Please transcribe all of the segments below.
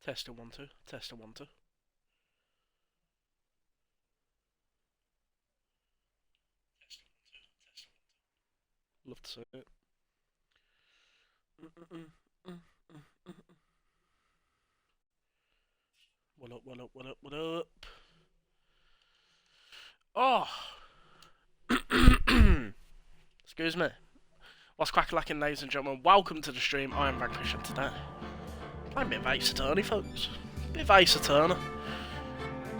Tester 1 2. Tester 1 2. Love to see it. What up? What up? What up? What up? Oh. Excuse me. What's crackalacking, ladies and gentlemen? Welcome to the stream. I am Vanquish, and today playing a bit of Ace Attorney, folks. A bit of Ace Attorney.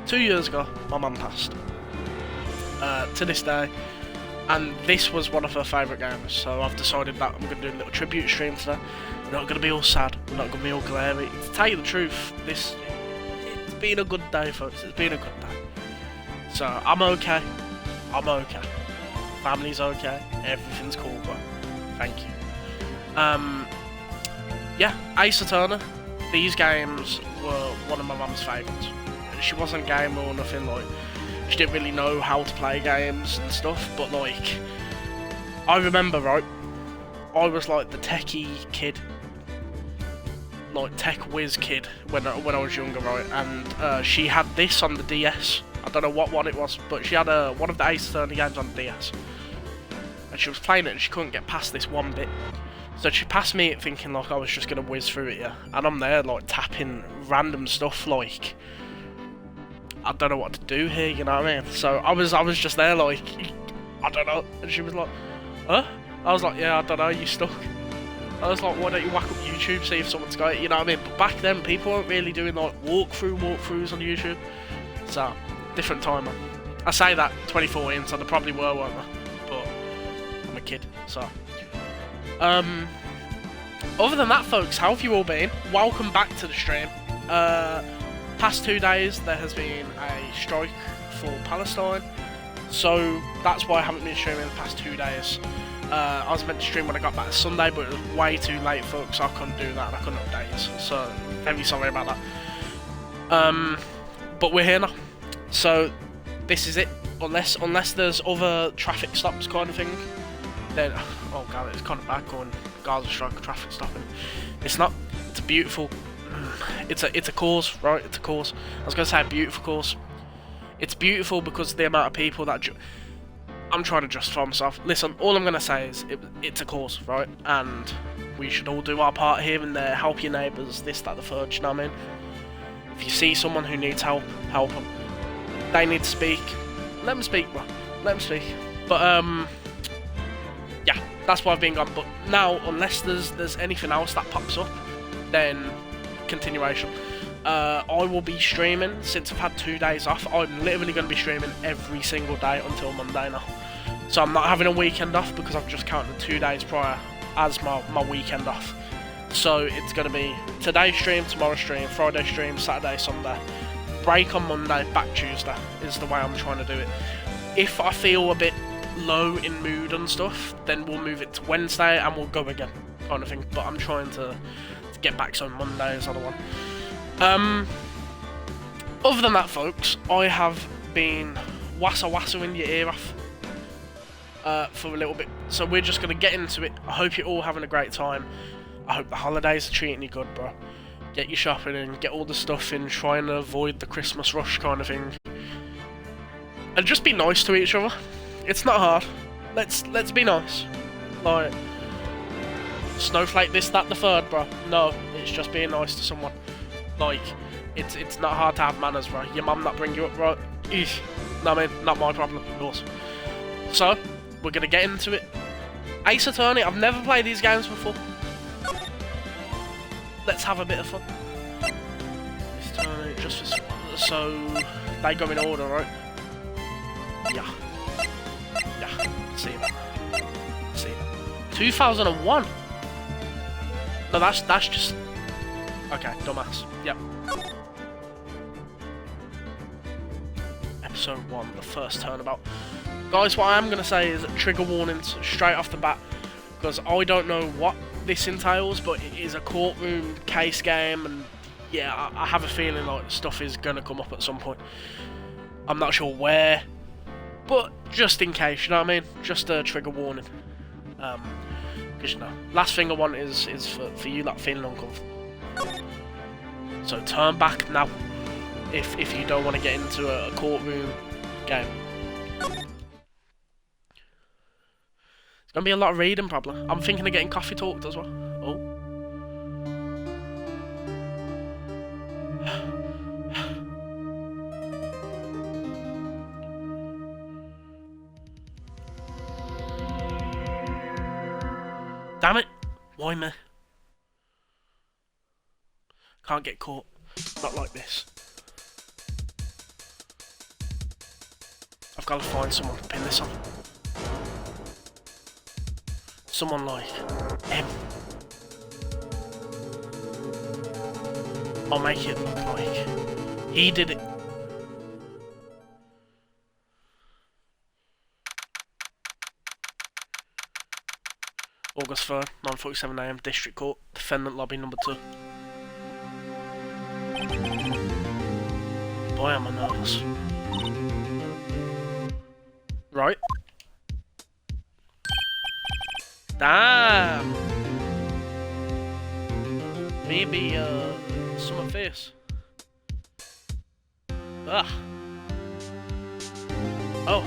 2 years ago, my mum passed. To this day, and this was one of her favourite games, so I've decided that I'm going to do a little tribute stream today. We're not going to be all sad, we're not going to be all glary. To tell you the truth, it's been a good day, folks, it's been a good day. So, I'm okay, family's okay, everything's cool, bro. Thank you. Yeah, Ace Attorney, these games were one of my mum's favourites. She wasn't a gamer or nothing, like, she didn't really know how to play games and stuff, but like, I remember, right, I was like the techie kid, like tech whiz kid when I was younger, right, and she had this on the DS. I don't know what one it was, but she had one of the Ace Attorney games on the DS, and she was playing it and she couldn't get past this one bit. So she passed me it thinking like I was just gonna whiz through it, yeah, and I'm there like tapping random stuff like, I don't know what to do here, you know what I mean? So I was just there like, I don't know, and she was like, huh? I was like, yeah, I don't know, you stuck. I was like, why don't you whack up YouTube, see if someone's got it, you know what I mean? But back then, people weren't really doing like walkthroughs on YouTube, so different time, man. I say that 2014, so they probably weren't they? But I'm a kid, so. Other than that, folks, how have you all been? Welcome back to the stream. Past 2 days there has been a strike for Palestine, so that's why I haven't been streaming the past 2 days. I was meant to stream when I got back Sunday, but it was way too late, folks. I couldn't do that, I couldn't update you, so very sorry about that. But we're here now, so this is it. Unless there's other traffic stops kind of thing, then oh god, it's kind of bad going Gaza strike traffic stopping. It's not. It's a beautiful. It's a cause, right? It's a cause. I was gonna say a beautiful cause. It's beautiful because of the amount of people that. I'm trying to justify myself. Listen, all I'm gonna say is it's a cause, right? And we should all do our part here and there. Help your neighbours. This, that, the third. You know what I mean? If you see someone who needs help, help them. They need to speak. Let them speak, bro. Let them speak. But yeah, that's why I've been gone. But now, unless there's anything else that pops up, then. Continuation. I will be streaming since I've had 2 days off. I'm literally going to be streaming every single day until Monday now. So I'm not having a weekend off because I've just counted 2 days prior as my weekend off. So it's going to be today stream, tomorrow stream, Friday stream, Saturday, Sunday. Break on Monday, back Tuesday is the way I'm trying to do it. If I feel a bit low in mood and stuff, then we'll move it to Wednesday and we'll go again, kind of thing. But I'm trying to get back so Monday is the other one. Other than that, folks, I have been wassering your ear off for a little bit, so we're just going to get into it. I hope you're all having a great time. I hope the holidays are treating you good, bro. Get your shopping in, get all the stuff in, trying to avoid the Christmas rush kind of thing. And just be nice to each other. It's not hard. Let's be nice. Like, snowflake this, that, the third, bro. No, it's just being nice to someone. Like, it's not hard to have manners, bro. Your mum not bring you up, bro. Eesh. No, I mean, not my problem, yours. So, we're gonna get into it. Ace Attorney, I've never played these games before. Let's have a bit of fun. Ace Attorney, just for, so they go in order, right? Yeah. Yeah. See that. See that. 2001. No, that's just... Okay, dumbass. Yep. Episode 1, the first turnabout. Guys, what I am going to say is trigger warnings straight off the bat, because I don't know what this entails, but it is a courtroom case game, and yeah, I have a feeling like stuff is going to come up at some point. I'm not sure where, But just in case, you know what I mean? Just a trigger warning. Because, you know, last thing I want is for you like feeling uncomfortable. So turn back now if you don't want to get into a courtroom game. It's gonna be a lot of reading probably. I'm thinking of getting coffee talked as well. Oh. Damn it! Why me? Can't get caught. Not like this. I've got to find someone to pin this on. Someone like him. I'll make it look like he did it. August 3rd, 9:47 AM, District Court, Defendant Lobby number 2. Boy, am I nervous. Right. Damn! Maybe, some of this. Ugh. Oh.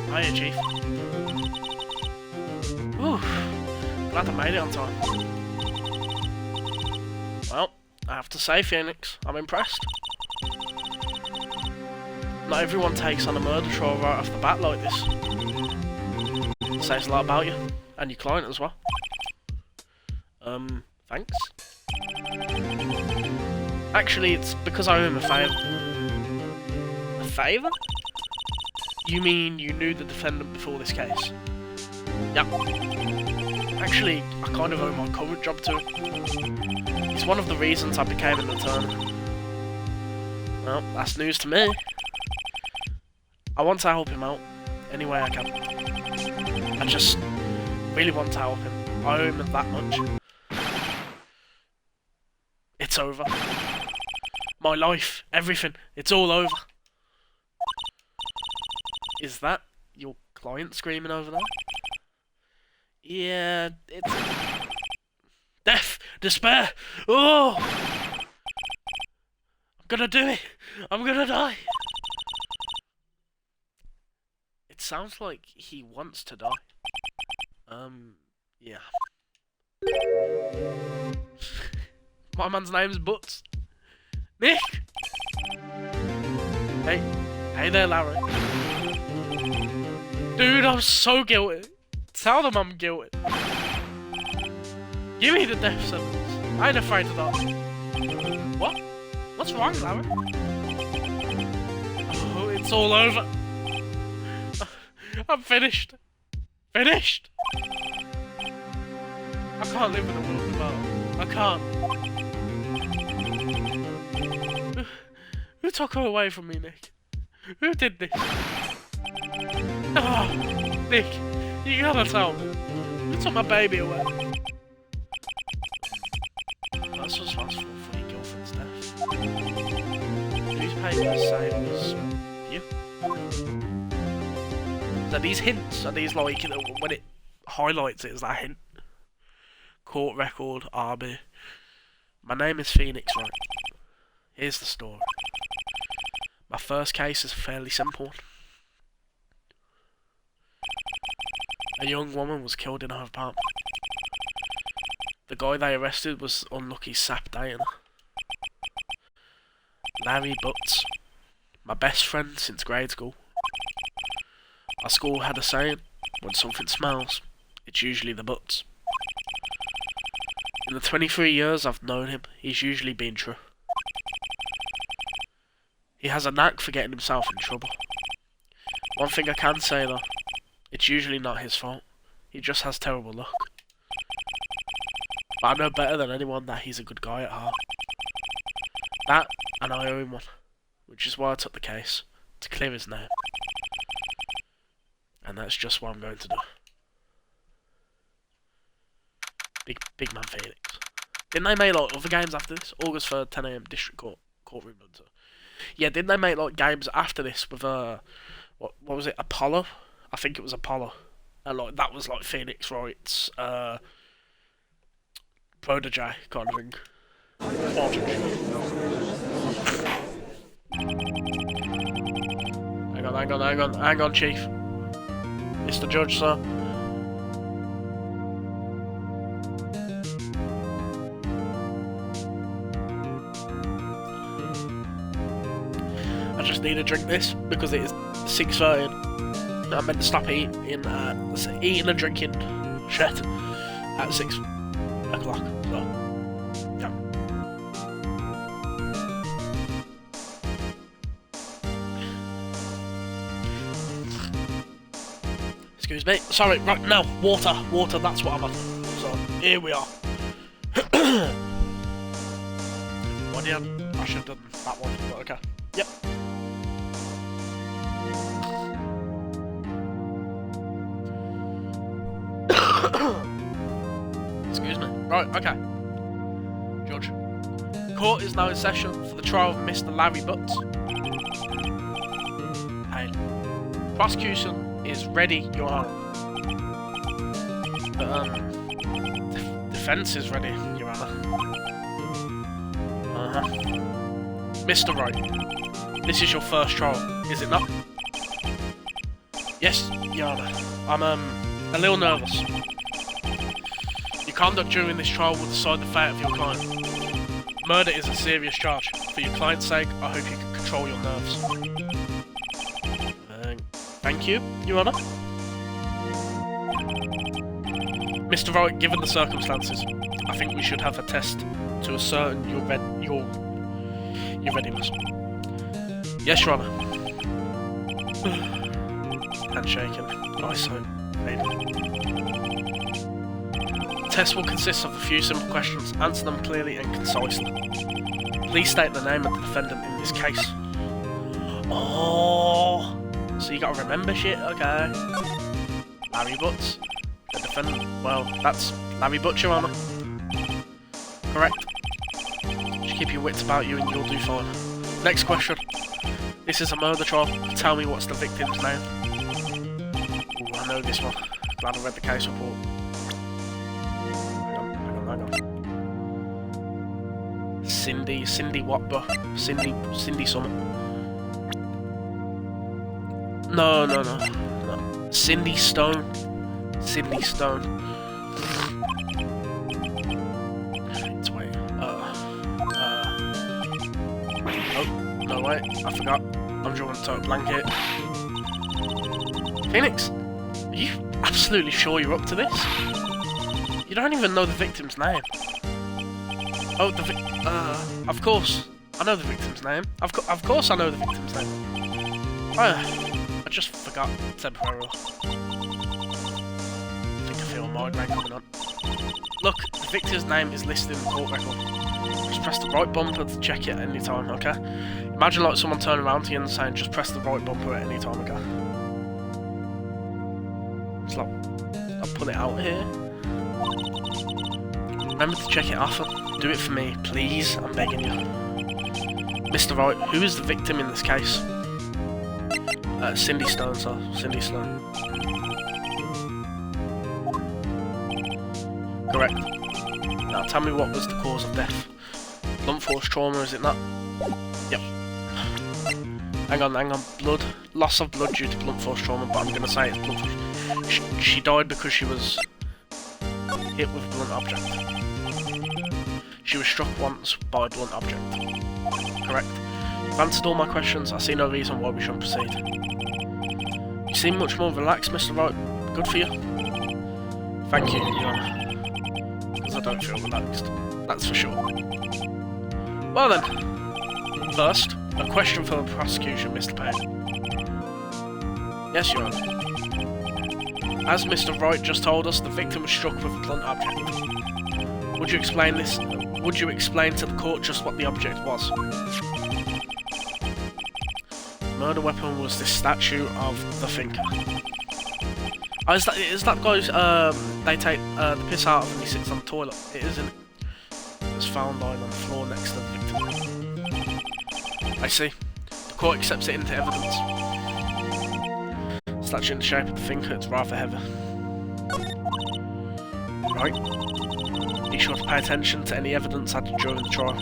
Hiya, Chief. Ooh. Glad I made it on time. Well, I have to say, Phoenix, I'm impressed. Not everyone takes on a murder trial right off the bat like this. It says a lot about you, and your client as well. Thanks. Actually, it's because I owe him a favour. A favour? You mean you knew the defendant before this case? Yep. Actually, I kind of owe my current job to him. It's one of the reasons I became an attorney. Well, that's news to me. I want to help him out, any way I can. I just really want to help him. I owe him that much. It's over. My life, everything, it's all over. Is that your client screaming over there? Yeah, it's... Death! Despair! Oh! I'm gonna do it! I'm gonna die! It sounds like he wants to die. Yeah. My man's name's Butts. Nick! Hey there, Larry. Dude, I'm so guilty. Tell them I'm guilty. Give me the death sentence. I ain't afraid to die. What? What's wrong, Larry? Oh, it's all over. I'm finished. Finished! I can't live in a world without her. I can't. Who took her away from me, Nick? Who did this? Oh, Nick, you gotta tell me. Who took my baby away? That's just responsible for your girlfriend's death. Newspapers say it was you. So these hints, are these like, you know, when it highlights it as that hint? Court record, RB. My name is Phoenix, right? Here's the story. My first case is fairly simple. A young woman was killed in her apartment. The guy they arrested was unlucky sap dating her. Larry Butts. My best friend since grade school. Our school had a saying, when something smells, it's usually the butts. In the 23 years I've known him, he's usually been true. He has a knack for getting himself in trouble. One thing I can say though, it's usually not his fault. He just has terrible luck. But I know better than anyone that he's a good guy at heart. That, and I owe him one. Which is why I took the case, to clear his name. And that's just what I'm going to do. Big man Phoenix. Didn't they make like other games after this? August 3rd, 10 AM, District Court, Courtroom Hunter. Yeah, didn't they make like games after this with what was it? Apollo? I think it was Apollo. And like that was like Phoenix Wright's protege kind of thing. Hang on, Chief. Mr. Judge, sir. I just need to drink this because it is 6:30. I meant to stop eating and drinking shit at 6 o'clock. So, yeah. Excuse me. Sorry, right now, water, that's what I'm on. So, here we are. What did I should have done that one, but okay. Yep. Excuse me. Right, okay. Judge. Court is now in session for the trial of Mr. Larry Butts. Hail. Prosecution is ready, Your Honor. Defense is ready, Your Honor. Mr. Wright, this is your first trial, is it not? Yes, Your Honor. I'm a little nervous. Your conduct during this trial will decide the fate of your client. Murder is a serious charge. For your client's sake, I hope you can control your nerves. Thank you, Your Honor. Mr. Wright, given the circumstances, I think we should have a test to ascertain your readiness. Yes, Your Honor. Handshaking. Eyesight. The test will consist of a few simple questions. Answer them clearly and concisely. Please state the name of the defendant in this case. Oh, so you gotta remember shit? Okay. Larry Butts. The defendant. Well, that's Larry Butts, Your Honor. Correct. Just keep your wits about you and you'll do fine. Next question. This is a murder trial. Tell me what's the victim's name. Ooh, I know this one. Glad I read the case report. Hang on. Cindy what, bro? Cindy something. No. Cindy Stone. It's wait. Oh, no wait, I forgot. I'm drawing a total blank here. Phoenix, are you absolutely sure you're up to this? You don't even know the victim's name. Oh, of course, I know the victim's name. Of course I know the victim's name. I just forgot temporarily. I think I feel a migraine coming on. Look, the victim's name is listed in the court record. Just press the right bumper to check it at any time, okay? Imagine like someone turning around to you and saying, just press the right bumper at any time, okay? It's like, I'll put it out here. Remember to check it often. Do it for me, please, I'm begging you. Mr. Wright, who is the victim in this case? Cindy Stone, sir. Cindy Stone. Correct. Now tell me what was the cause of death. Blunt force trauma, is it not? Yep. Hang on. Blood. Loss of blood due to blunt force trauma, but I'm going to say it's blunt force. She died because she was hit with a blunt object. She was struck once by a blunt object. Correct. You've answered all my questions. I see no reason why we shouldn't proceed. You seem much more relaxed, Mr. Wright. Good for you. Thank you, Your Honor. Because I don't feel relaxed. That's for sure. Well then. First, a question for the prosecution, Mr. Payne. Yes, Your Honor. As Mr. Wright just told us, the victim was struck with a blunt object. Would you explain this? Would you explain to the court just what the object was? The murder weapon was this statue of the thinker. Oh, is that guy's, they take the piss out of and he sits on the toilet? It isn't. It was found lying on the floor next to the victim. I see. The court accepts it into evidence. Statue in the shape of the finger, it's rather heavy. Right. Be sure to pay attention to any evidence added during the trial.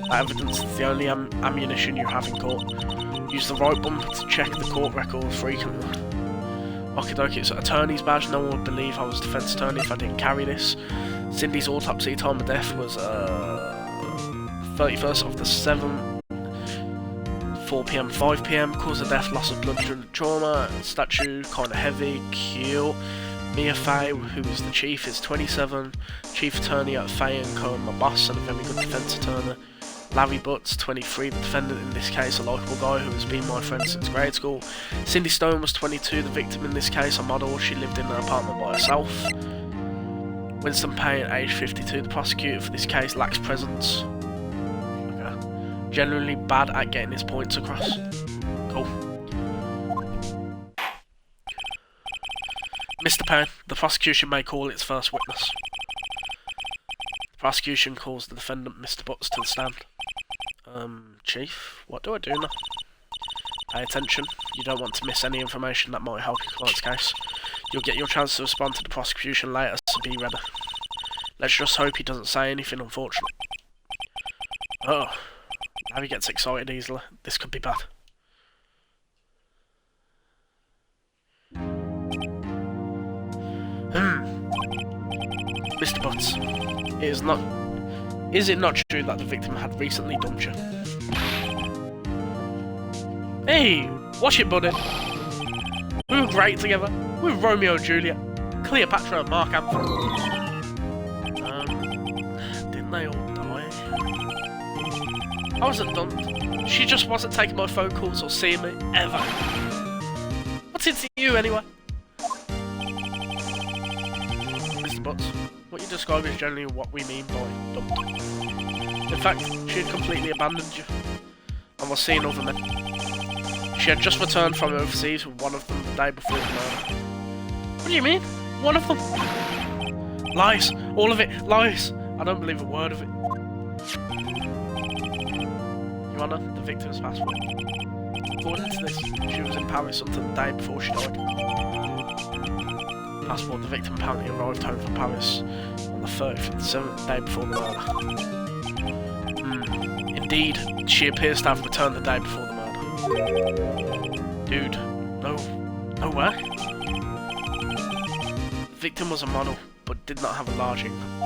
That evidence is the only ammunition you have in court. Use the right bumper to check the court record frequently. Okie dokie, so attorney's badge. No one would believe I was defence attorney if I didn't carry this. Cindy's autopsy time of death was 31st of the 7th, 4 PM, 5 PM. Cause of death, loss of blood during the trauma. Statue, kind of heavy, cute. Mia Fay, who is the chief, is 27. Chief attorney at Fay & Co, my boss and a very good defence attorney. Larry Butts, 23, the defendant in this case, a likeable guy who has been my friend since grade school. Cindy Stone was 22, the victim in this case, a model. She lived in an apartment by herself. Winston Payne, age 52, the prosecutor for this case, lacks presence. Okay. Generally bad at getting his points across. Cool. Mr. Payne, the prosecution may call its first witness. The prosecution calls the defendant, Mr. Butts, to the stand. Chief, what do I do now? Pay attention. You don't want to miss any information that might help your client's case. You'll get your chance to respond to the prosecution later, so be ready. Let's just hope he doesn't say anything unfortunate. Oh, Larry gets excited easily. This could be bad. Mr. Butts, is it not true that the victim had recently dumped you? Hey, watch it, buddy. We were great together. We were Romeo and Juliet, Cleopatra and Mark Antony. Didn't they all die? I wasn't dumped. She just wasn't taking my phone calls or seeing me, ever. What's it to you, anyway? Mr. Butts, what you describe is generally what we mean by dumped. In fact, she had completely abandoned you and was seeing other men. She had just returned from overseas with one of them the day before the murder. What do you mean? One of them? Lies! All of it! Lies! I don't believe a word of it. Your Honour, the victim's passport. According to this, she was in Paris until the day before she died. Passport, the victim apparently arrived home from Paris on the 30th, the 7th day before the murder. Indeed, she appears to have returned the day before the murder. Dude, no way. The victim was a model, but did not have a large income.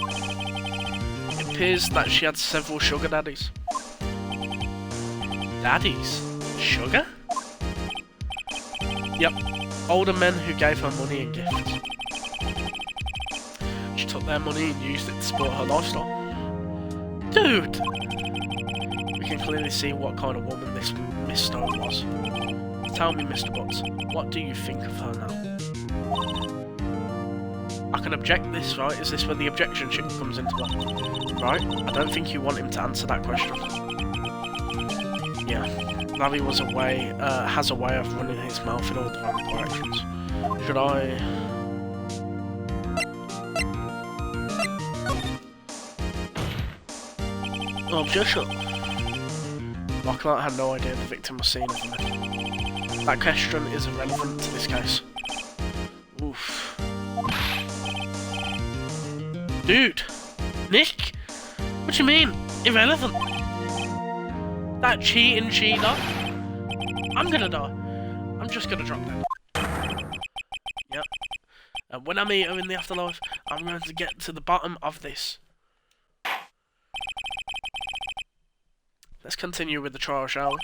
It appears that she had several sugar daddies. Daddies? Sugar? Yep, older men who gave her money and gifts. She took their money and used it to support her lifestyle. Dude! We can clearly see what kind of woman this Miss Stone was. Tell me, Mr. Butts, what do you think of her now? I can object this, right? Is this where the objection ship comes into play? Right? I don't think you want him to answer that question. Yeah. Larry has a way of running his mouth in all the wrong directions. Should I... Objection. My client had no idea the victim was seen as a man. That question is irrelevant to this case. Oof. Dude! Nick! What do you mean? Irrelevant? That cheating cheater? I'm gonna die. I'm just gonna drop dead. Yep. And when I meet her in the afterlife, I'm going to get to the bottom of this. Let's continue with the trial, shall we?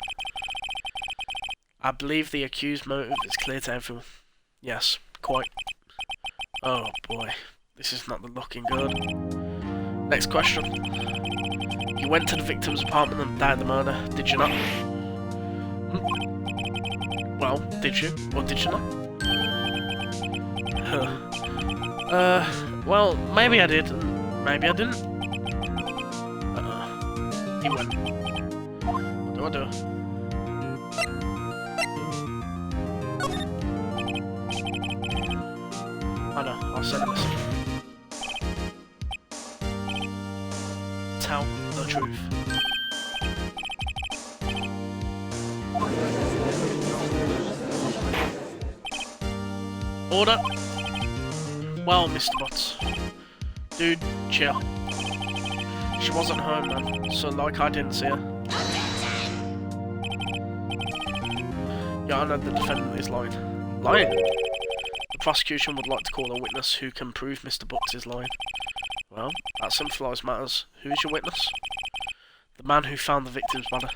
I believe the accused motive is clear to everyone. Yes, quite. Oh boy, this is not looking good. Next question. You went to the victim's apartment on the day of the murder, did you not? Well, did you? Or did you not? Well, maybe I did, and maybe I didn't. He went. What do I do? I know, I'll send a message. Tell the truth. Order! Well, Mr. Butts. Dude, chill. She wasn't home, man, so like I didn't see her. Yeah, I know the defendant is lying. Lying? The prosecution would like to call a witness who can prove Mr. Butts is lying. Well, that simplifies matters. Who is your witness? The man who found the victim's body,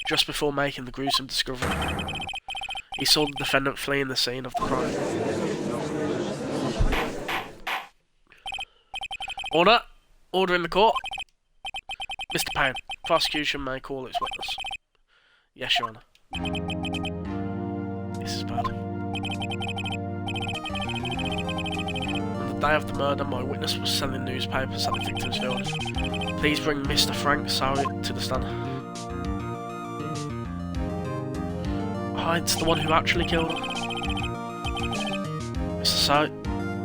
just before making the gruesome discovery. He saw the defendant fleeing the scene of the crime. Order! Order in the court! Mr. Payne, prosecution may call its witness. Yes, Your Honour. This is bad. On the day of the murder, my witness was selling newspapers at the victim's field. Please bring Mr. Frank Sowett to the stand. Oh, it's the one who actually killed her. Mr. Sowett,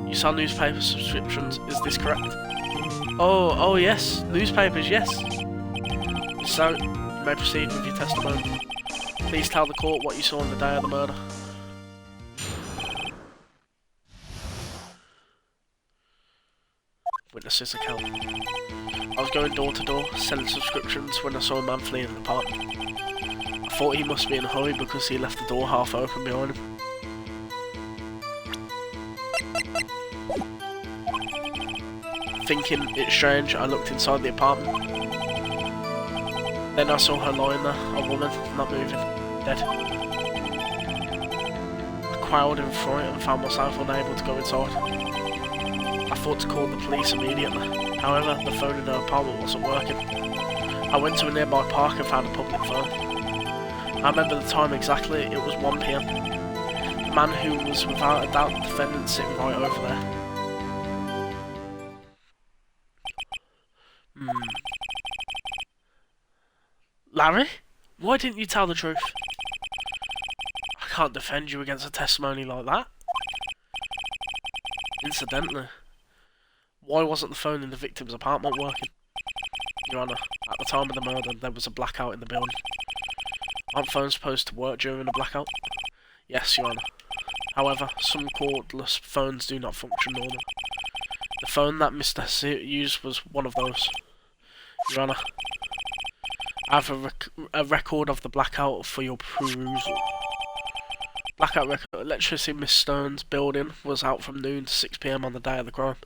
you sell newspaper subscriptions, is this correct? Oh yes, newspapers, yes. So, you may proceed with your testimony. Please tell the court what you saw on the day of the murder. Witness's account. I was going door to door, selling subscriptions when I saw a man fleeing the apartment. I thought he must be in a hurry because he left the door half open behind him. Thinking it strange, I looked inside the apartment. Then I saw her lying there, a woman, not moving, dead. I quailed in fright and found myself unable to go inside. I thought to call the police immediately. However, the phone in her apartment wasn't working. I went to a nearby park and found a public phone. I remember the time exactly, it was 1 PM. The man who was without a doubt the defendant sitting right over there. Larry? Why didn't you tell the truth? I can't defend you against a testimony like that. Incidentally, why wasn't the phone in the victim's apartment working? Your Honour, at the time of the murder, there was a blackout in the building. Aren't phones supposed to work during a blackout? Yes, Your Honour. However, some cordless phones do not function normally. The phone that Mr. Hassett used was one of those. Your Honour, I have a record of the blackout for your perusal. Blackout record. Electricity in Miss Stone's building was out from noon to 6 PM on the day of the crime.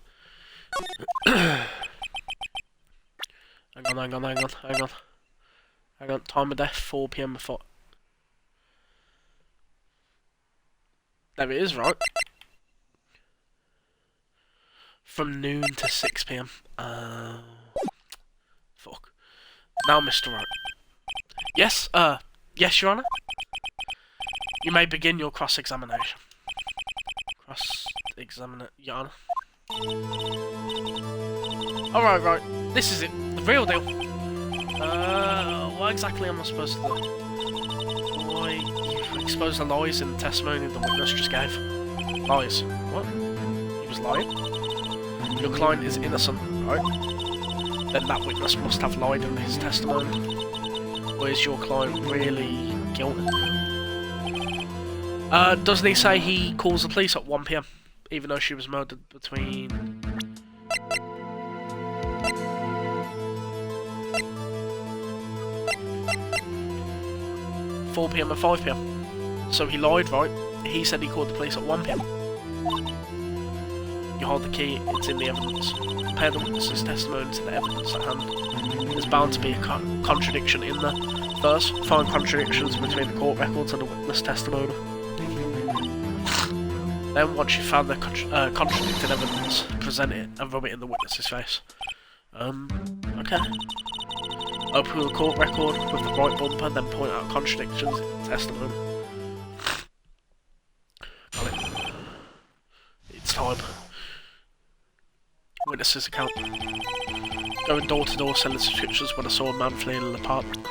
Hang on. Time of death, 4 PM before. There it is, right? From noon to 6 PM. Fuck. Now, Mr. Wright. Yes, yes, Your Honour? You may begin your cross-examination. Cross-examine, Your Honour. Alright, right. This is it. The real deal. What exactly am I supposed to do? Why, you exposed the lies in the testimony the witness just gave. Lies. What? He was lying? Your client is innocent, right? Then that witness must have lied in his testimony. Or is your client really guilty? Doesn't he say he calls the police at 1 PM, even though she was murdered between 4 PM and 5 PM? So he lied, right? He said he called the police at 1 PM. You hold the key, it's in the evidence. Compare the witness's testimony to the evidence at hand. There's bound to be a contradiction in there. First, find contradictions between the court records and the witness testimony. Then, once you've found the contradicted evidence, present it and rub it in the witness's face. Okay. Open the court record with the right bumper, then point out contradictions in the testimony. Got it. It's time. Witness's account. Going door to door selling subscriptions when I saw a man fleeing an apartment.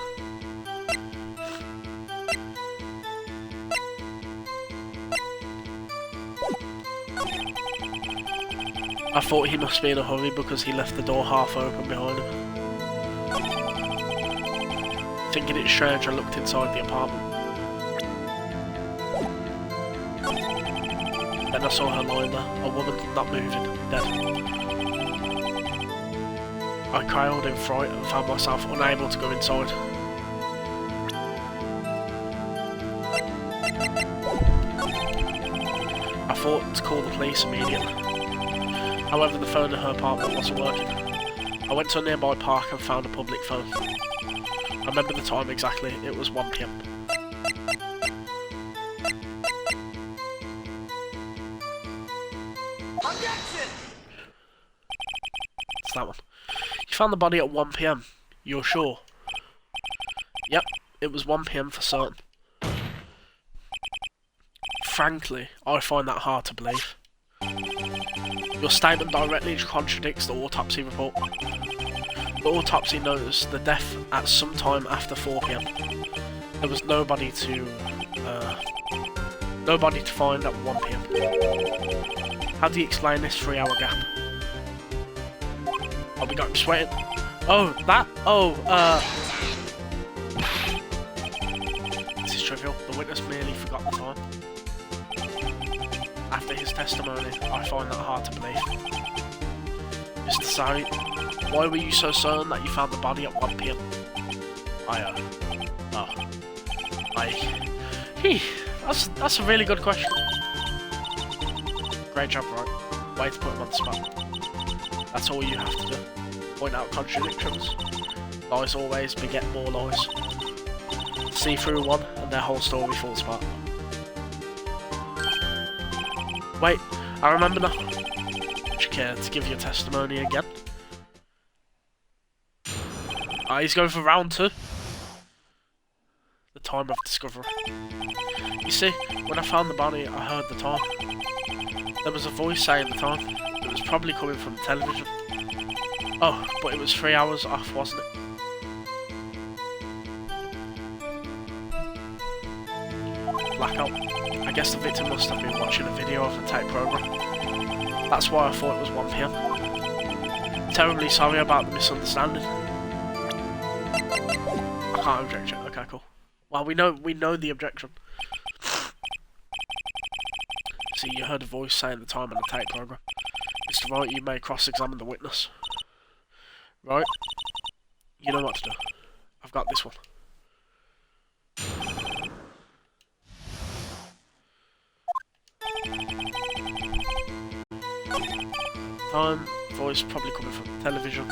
I thought he must be in a hurry because he left the door half open behind him. Thinking it strange, I looked inside the apartment. Then Then I saw her lying there, a woman not moving, dead. I crawled in fright and found myself unable to go inside. I thought to call the police immediately. However, the phone in her apartment wasn't working. I went to a nearby park and found a public phone. I remember the time exactly, it was 1 PM. It's that one. You found the body at 1 PM. You're sure? Yep, it was 1 PM for certain. Frankly, I find that hard to believe. Your statement directly contradicts the autopsy report. The autopsy notes the death at some time after 4 PM. There was nobody to find at 1 PM. How do you explain this 3-hour gap? Oh, we got him sweating. Oh, that? Oh, this is trivial. The witness merely forgot the time. After his testimony, I find that hard to believe. Mr. Sari, why were you so certain that you found the body at 1 PM? That's a really good question. Great job, right? Way to put him on the spot. That's all you have to do. Point out contradictions. Lies always beget more lies. See through one, and their whole story falls apart. Wait, I remember now. Would you care to give your testimony again? He's going for round 2. The time of discovery. You see, when I found the body, I heard the time. There was a voice saying the time. It was probably coming from the television. Oh, but it was 3 hours off, wasn't it? Blackout. I guess the victim must have been watching a video of the tape program. That's why I thought it was 1 PM. Terribly sorry about the misunderstanding. I can't object it. Okay, cool. Well, we know the objection. See, you heard a voice saying the time on the tape program. Mr. Wright, you may cross-examine the witness. Right? You know what to do. I've got this one. Time, voice probably coming from television.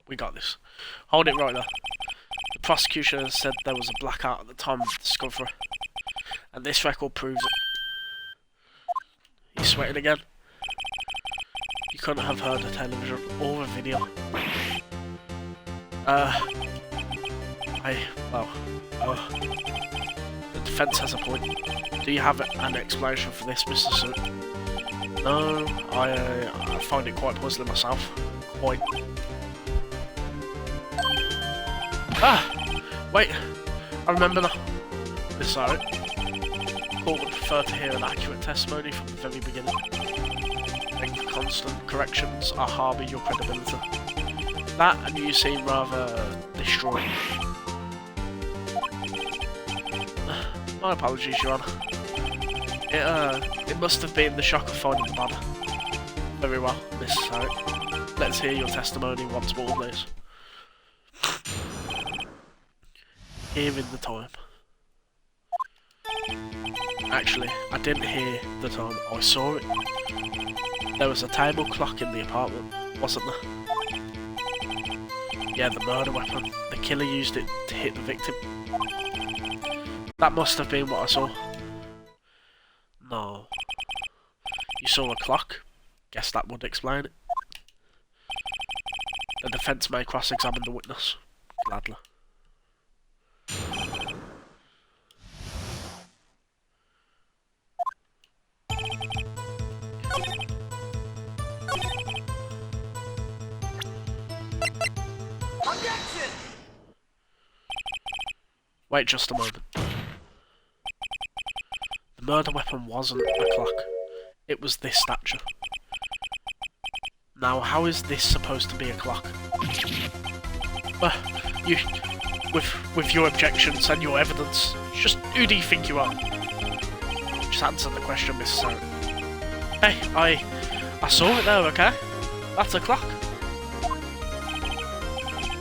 We got this. Hold it right there. The prosecution has said there was a blackout at the time of the discovery, and this record proves it. He's sweating again. You couldn't have heard the television or a video. The defence has a point. Do you have an explanation for this, Mr. Soot? No, I find it quite puzzling myself. Quite. Wait, I remember now. Miss Soot. Court would prefer to hear an accurate testimony from the very beginning. And constant corrections are harbour your credibility. That and you seem rather destroyed. My apologies, Your Honour. It must have been the shock of finding the body. Very well, Miss Soot. Let's hear your testimony once more, please. Here in the time. Actually, I didn't hear the time, I saw it. There was a table clock in the apartment, wasn't there? Yeah, the murder weapon. The killer used it to hit the victim. That must have been what I saw. No. You saw a clock? Guess that would explain it. The defence may cross-examine the witness. Gladly. Wait just a moment. The murder weapon wasn't a clock. It was this statue. Now, how is this supposed to be a clock? You, with your objections and your evidence, just who do you think you are? Just answer the question, Mr. Sarah. Hey, I saw it there, okay? That's a clock.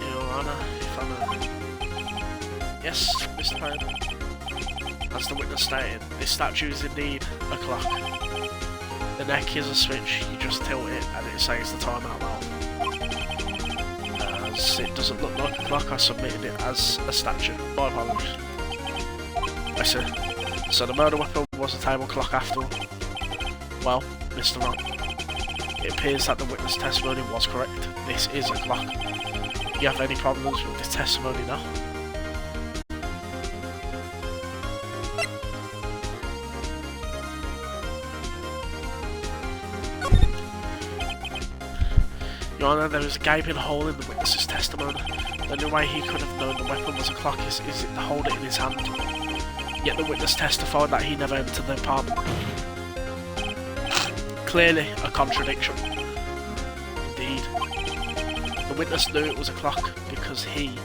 Your Honour, if I may. Yes, Mr. Payne. As the witness stated, this statue is indeed a clock. The neck is a switch, you just tilt it and it says the time out loud. As it doesn't look like a clock, I submitted it as a statue. My apologies. I see. So the murder weapon was a table clock after all. Well, Mr. Wrong. It appears that the witness testimony was correct. This is a clock. Do you have any problems with this testimony now? Your Honour, there is a gaping hole in the witness's testimony. The only way he could have known the weapon was a clock is to hold it in his hand. Yet the witness testified that he never entered the apartment. Clearly a contradiction. Indeed. The witness knew it was a clock because he...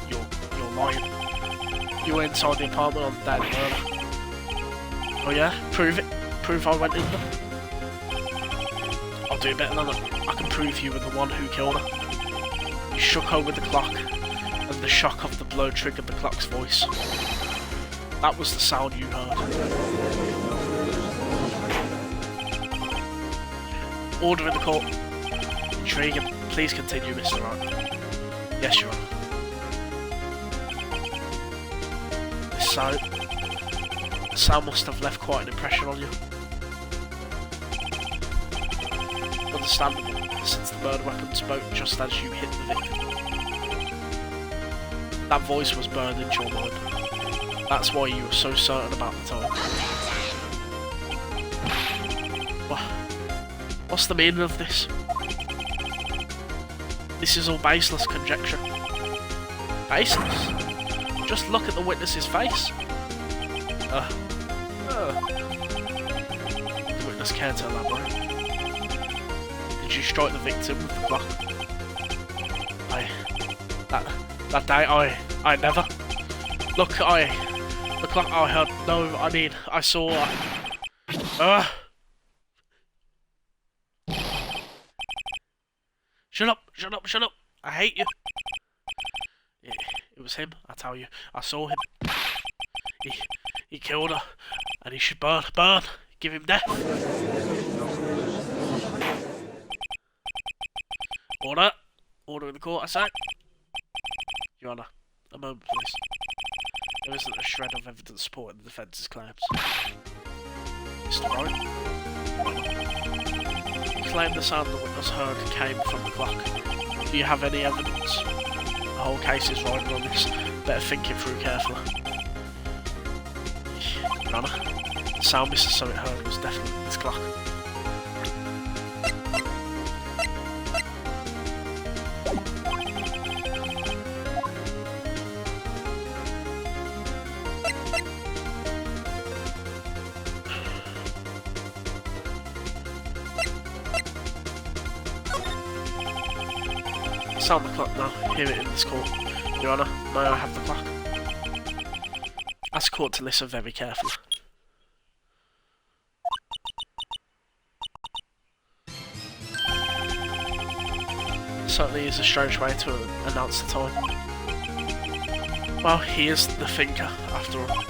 You're lying. You were inside the apartment on the day of the murder. Oh yeah? Prove it. Prove I went in there. I'll do better than that. I can prove you were the one who killed her. You shook her with the clock, and the shock of the blow triggered the clock's voice. That was the sound you heard. Order in the court. Intriguing. Please continue, Mr. Wright. Yes, Your Honour. The sound must have left quite an impression on you. Understandable, since the murder weapon spoke just as you hit the victim. That voice was burned into your mind. That's why you were so certain about the time. What's the meaning of this? This is all baseless conjecture. Baseless? Just look at the witness's face. The witness cared to elaborate. Did you strike the victim with the clock? That day I never. Look, the clock I heard. No, I mean I saw. Shut up! Shut up! Shut up! I hate you. It was him. I tell you, I saw him. He killed her, and he should burn. Give him death. Order in the court, I say. Your Honour, a moment please. There isn't a shred of evidence supporting the defence's claims. Mr. Wright? You claim the sound the witness heard came from the clock. Do you have any evidence? The whole case is riding on this. Better think it through carefully. Your Honour, the sound Mr. Summit heard was definitely this clock. Sound the clock now. Hear it in this court. Your Honour, may I have the clock? Ask the court to listen very carefully. Certainly is a strange way to announce the time. Well, he is the thinker, after all.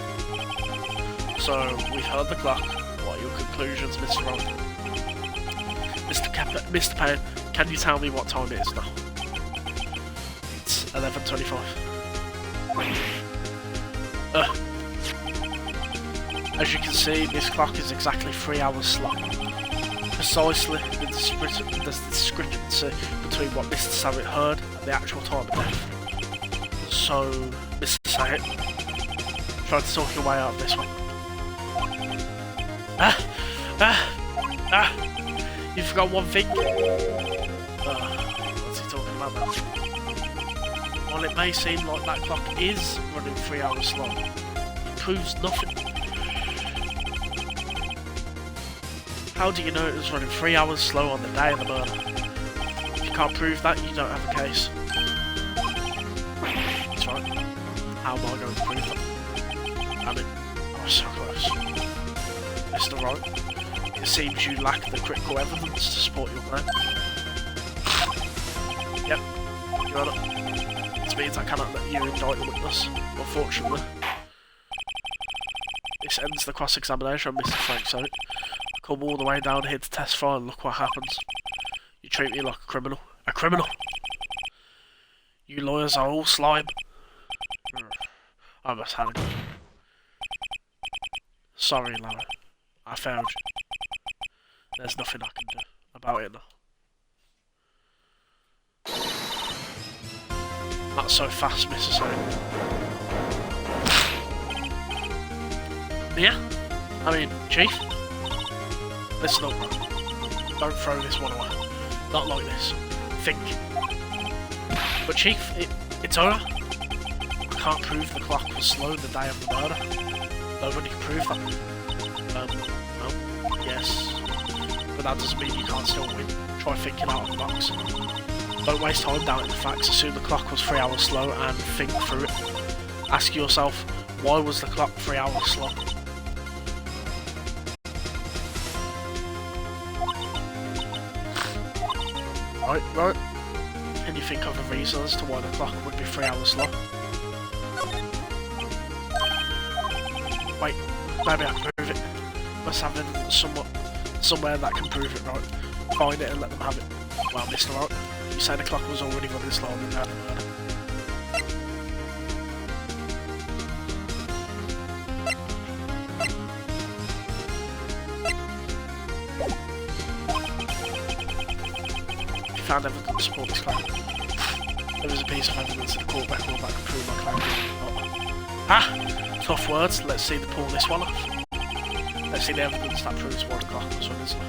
So, we've heard the clock. What are your conclusions, Mr. Wright? Mr. Payne, can you tell me what time it is now? 11:25. As you can see, this clock is exactly 3 hours slow. Precisely the discrepancy between what Mr. Savitt heard and the actual time of death. So, Mr. Savitt, try to talk your way out of this one. You forgot one thing. What's he talking about now? While it may seem like that clock is running 3 hours slow, it proves nothing. How do you know it was running 3 hours slow on the day of the murder? If you can't prove that, you don't have a case. That's right. How am I going to prove that? I mean, I was so close. Mr. Wright, it seems you lack the critical evidence to support your claim. Yep, Your Honour. This means I cannot let you indict the witness, unfortunately. This ends the cross-examination of Mr. Frank Soap. Come all the way down here to testify and look what happens. You treat me like a criminal. A criminal! You lawyers are all slime. I must have it. Sorry, Larry. I failed you. There's nothing I can do about it now. Not so fast, Mr. Soap. Yeah? I mean, Chief? Listen up, don't throw this one away. Not like this. Think. But Chief, it's over. I can't prove the clock was slow the day of the murder. Nobody can prove that. No. Yes. But that doesn't mean you can't still win. Try thinking out of the box. Don't waste time doubting the facts. Assume the clock was 3 hours slow and think through it. Ask yourself, why was the clock 3 hours slow? Right. Can you think of a reason as to why the clock would be 3 hours slow? Wait, maybe I can prove it. Must have it somewhere that can prove it, right? Find it and let them have it. Well, Mr. Wright, you say the clock was already running slow and had the murder. Found evidence to support this claim. There is a piece of evidence in the court record that can prove my claim. Ah! Tough words. Let's see the pull this one off. Let's see the evidence that proves why the clock was running slow.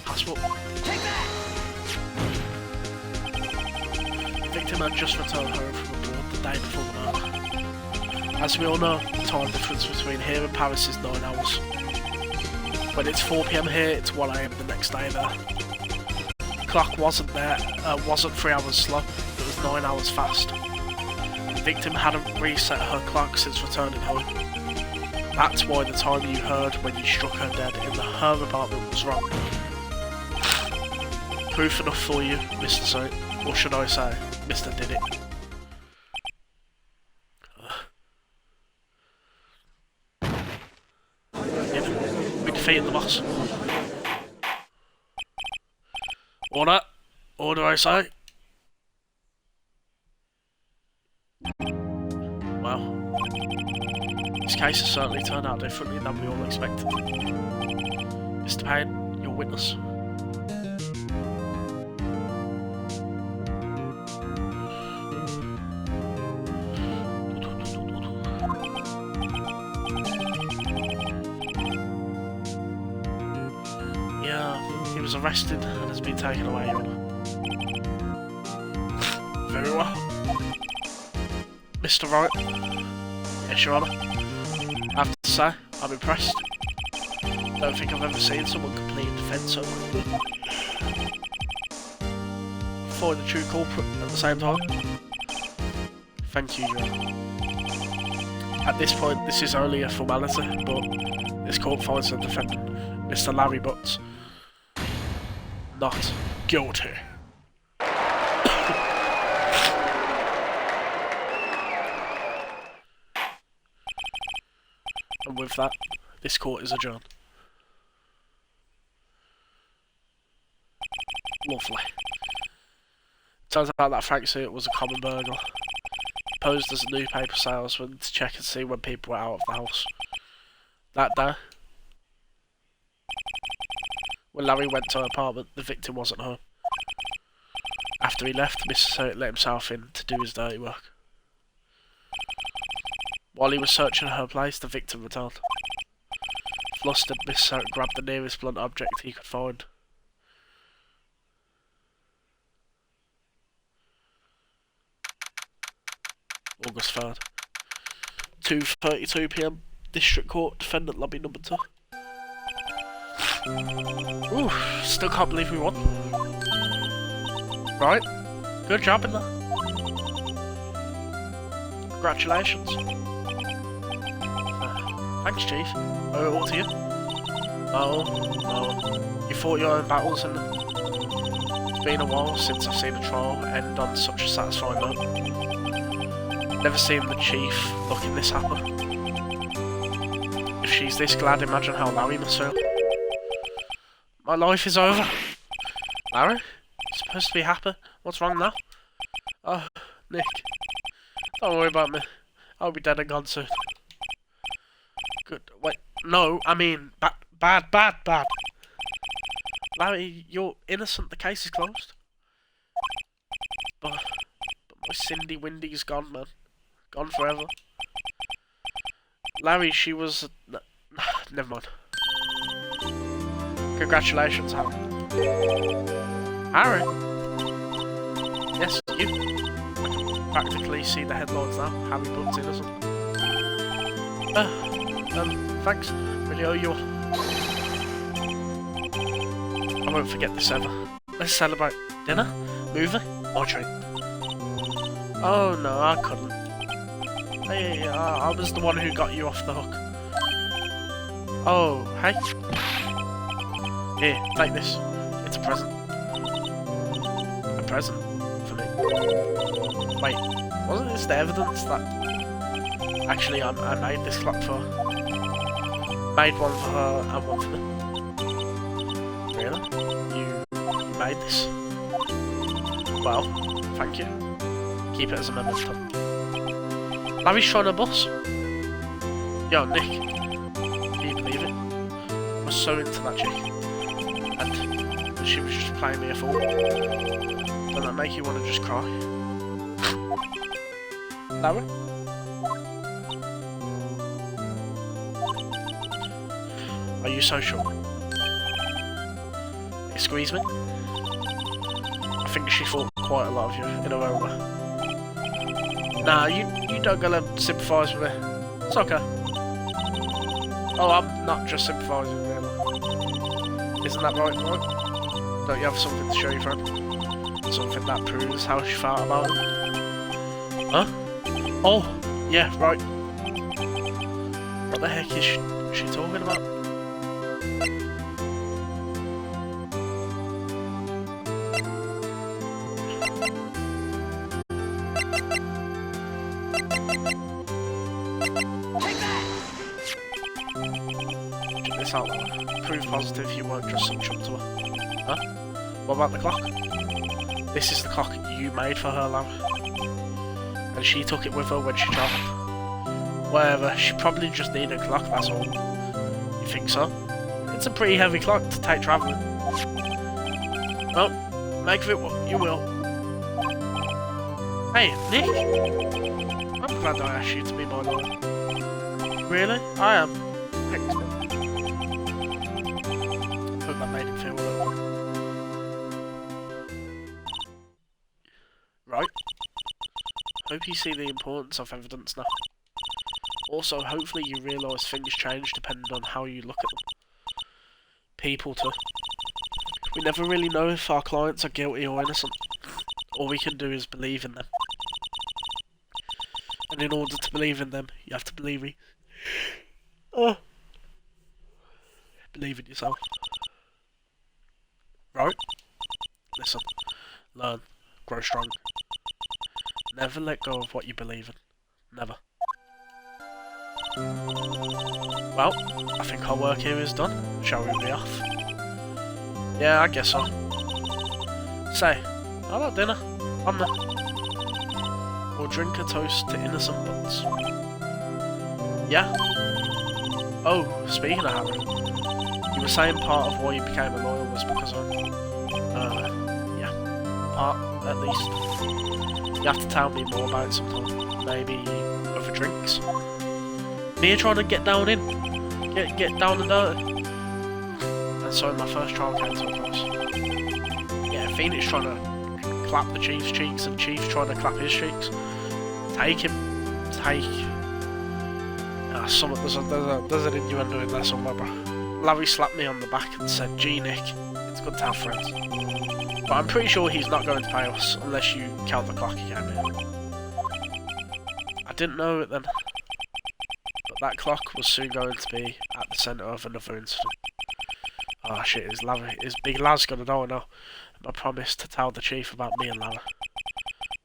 Passport. Take that! The victim had just returned home from abroad the day before the murder. As we all know, the time difference between here and Paris is 9 hours. When it's 4 PM here, it's 1 AM the next day there. The clock wasn't 3 hours slow, it was 9 hours fast. The victim hadn't reset her clock since returning home. That's why the time you heard when you struck her dead in her apartment was wrong. Proof enough for you, Mr. Soap, or should I say, Mr. Did It. We defeated the boss. Order. Order, I say. Well, this case has certainly turned out differently than we all expected. Mr. Payne, your witness. He was arrested and has been taken away, Your Honour. Very well. Mr. Wright. Yes, Your Honour. I have to say, I'm impressed. Don't think I've ever seen someone complete a defence so quickly. Find the true culprit at the same time. Thank you, Your Honour. At this point, this is only a formality, but this court finds the defendant, Mr. Larry Butts, not guilty. And with that, this court is adjourned. Lovely. Turns out that Frank Suit was a common burglar. Posed as a newspaper salesman to check and see when people were out of the house. That day, when Larry went to her apartment, the victim wasn't home. After he left, Mr. Soap let himself in to do his dirty work. While he was searching her place, the victim returned. Flustered, Mr. Soap grabbed the nearest blunt object he could find. August 3rd. 2:32 PM, District Court, Defendant Lobby number 2. Ooh, still can't believe we won. Right, good job in there. Congratulations. Thanks, Chief. Owe it all to you. No. You fought your own battles and it's been a while since I've seen a trial end on such a satisfying note. Never seen the Chief looking this happy. If she's this glad, imagine how Larry must feel. My life is over. Larry? You're supposed to be happy. What's wrong now? Oh, Nick. Don't worry about me. I'll be dead and gone soon. Good. Wait. No, I mean, bad. Larry, you're innocent. The case is closed. But my Cindy Windy's gone, man. Gone forever. Larry, she was... Never mind. Congratulations, Harry. Harry? Yes, you. I can practically see the headlines now. Harry Butt's innocent. Thanks. Really owe you one. I won't forget this ever. Let's celebrate. Dinner? Movie? Or treat? Oh no, I couldn't. Hey, I was the one who got you off the hook. Oh, hey. Here, take this. It's a present. A present? For me? Wait, wasn't this the evidence that... Actually, I made this clock for her. Made one for her and one for me. Really? You made this? Well, thank you. Keep it as a memento. Larry's trying to bus. Yo, Nick. Can you believe it? I was so into that chick. And she was just playing me a fool. Doesn't that make you want to just cry? Larry? Are you so sure? Excuse me? I think she thought quite a lot of you in her own way. Nah, you don't gotta sympathise with me. It's okay. Oh, I'm not just sympathising with me. Isn't that right, right? Don't you have something to show your friend? Something that proves how she felt about it? Huh? Oh, yeah, right. What the heck is she talking about? Out loud. Prove positive you weren't just some chump to her. Huh? What about the clock? This is the clock you made for her, Larry. And she took it with her when she travelled. Whatever, she probably just needed a clock, that's all. You think so? It's a pretty heavy clock to take travelling. Well, make of it what you will. Hey, Nick! I'm glad I asked you to be my lawyer. Really? I am. Excellent. That made it feel a little... Right. Hope you see the importance of evidence now. Also, hopefully you realise things change depending on how you look at them. People too. We never really know if our clients are guilty or innocent. All we can do is believe in them. And in order to believe in them, you have to believe in... Believe in yourself. Right? Listen. Learn. Grow strong. Never let go of what you believe in. Never. Well, I think our work here is done. Shall we be off? Yeah, I guess so. Say, how about dinner? On there. We'll drink a toast to innocent butts. Yeah? Oh, speaking of Harry, you were saying part of why you became a lawyer was because of... yeah. Part, at least. You have to tell me more about it sometime. Maybe over drinks. Me trying to get down in. Get down and dirty. And so my first trial came to a close. Yeah, Phoenix trying to clap the Chief's cheeks and Chief's trying to clap his cheeks. Take him. take... there's an innuendo in there somewhere, bro. Larry slapped me on the back and said, "Gee, Nick, it's good to have friends." But I'm pretty sure he's not going to pay us unless you count the clock again. I didn't know it then. But that clock was soon going to be at the centre of another incident. Oh shit, is Big Laz gonna know now? My promise to tell the chief about me and Lara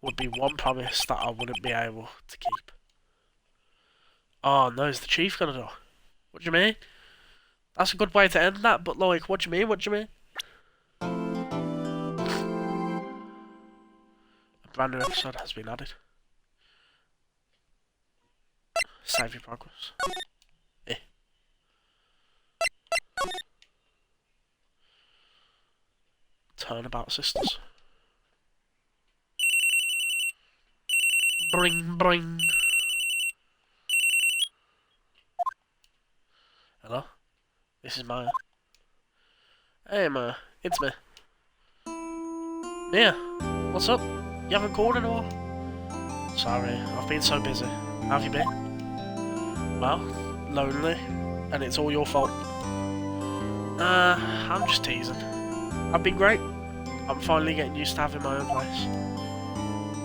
would be one promise that I wouldn't be able to keep. Oh no, is the chief gonna know? What do you mean? That's a good way to end that, but like, what do you mean? What do you mean? A brand new episode has been added. Save your progress. Turnabout sisters. Bring, bring. Hello? This is Maya. Hey Maya, it's me. Mia, what's up? You haven't called in a while? Sorry, I've been so busy. How have you been? Well, lonely, and it's all your fault. I'm just teasing. I've been great. I'm finally getting used to having my own place.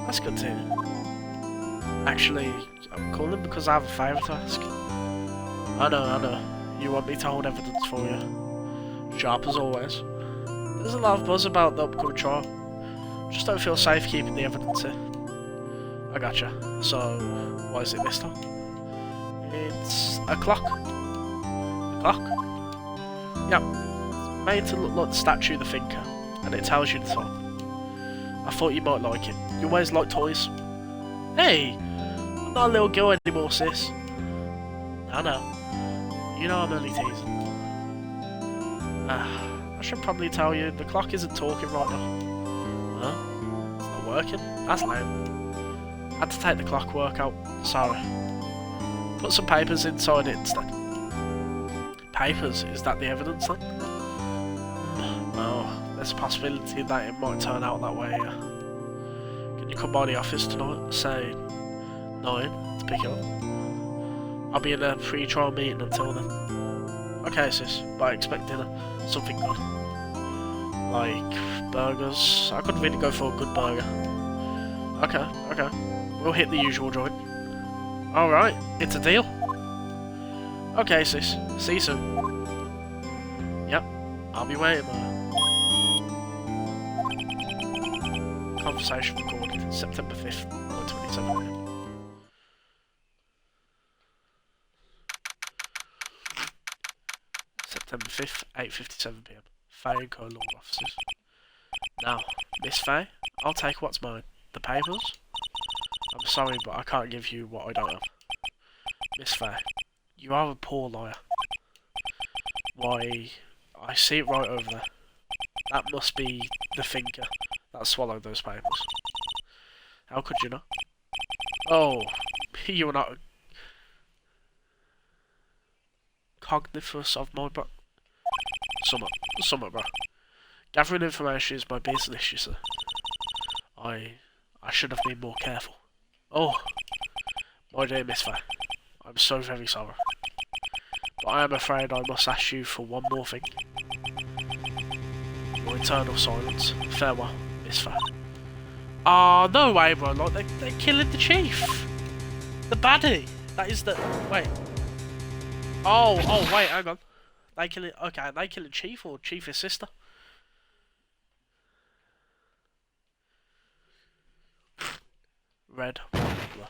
That's good to hear. Actually, I'm calling because I have a favour to ask. I know. You want me to hold evidence for you. Sharp as always. There's a lot of buzz about the upcoming trial. Just don't feel safe keeping the evidence here. I gotcha. So, what is it this time? It's a clock. A clock? Yep. It's made to look like the statue of the thinker, and it tells you the time. I thought you might like it. You always like toys. Hey! I'm not a little girl anymore, sis. I know. You know I'm only teasing. I should probably tell you, the clock isn't talking right now. Huh? It's not working? That's lame. Had to take the clockwork out. Sorry. Put some papers inside it instead. Papers? Is that the evidence then? Well, there's a possibility that it might turn out that way. Can you come by the office tonight? Say 9 to pick it up. I'll be in a pre-trial meeting until then. Okay, sis, but I expect dinner. Something good. Like burgers. I could really go for a good burger. Okay. We'll hit the usual joint. Alright, it's a deal. Okay, sis. See you soon. Yep, I'll be waiting, man. Conversation recorded September 5th, 2027. September 5th, 8:57 PM. Faye and Co. Law Officers. Now, Miss Faye, I'll take what's mine. The papers? I'm sorry, but I can't give you what I don't have. Miss Faye, you are a poor liar. Why, I see it right over there. That must be the thinker that swallowed those papers. How could you not? Oh, you are not cognizant of my bro. Somewhat, bro. Gathering information is my business, you see. I should have been more careful. Oh, my dear Miss Faye, I'm so very sorry. But I am afraid I must ask you for one more thing. Your eternal silence. Farewell, Miss Faye. Ah, no way, bro. Like, they're killing the chief. The baddie. That is the... Wait. Oh, wait, hang on. They killing... Okay, they killing Chief or Chief's sister? Red, white, blue.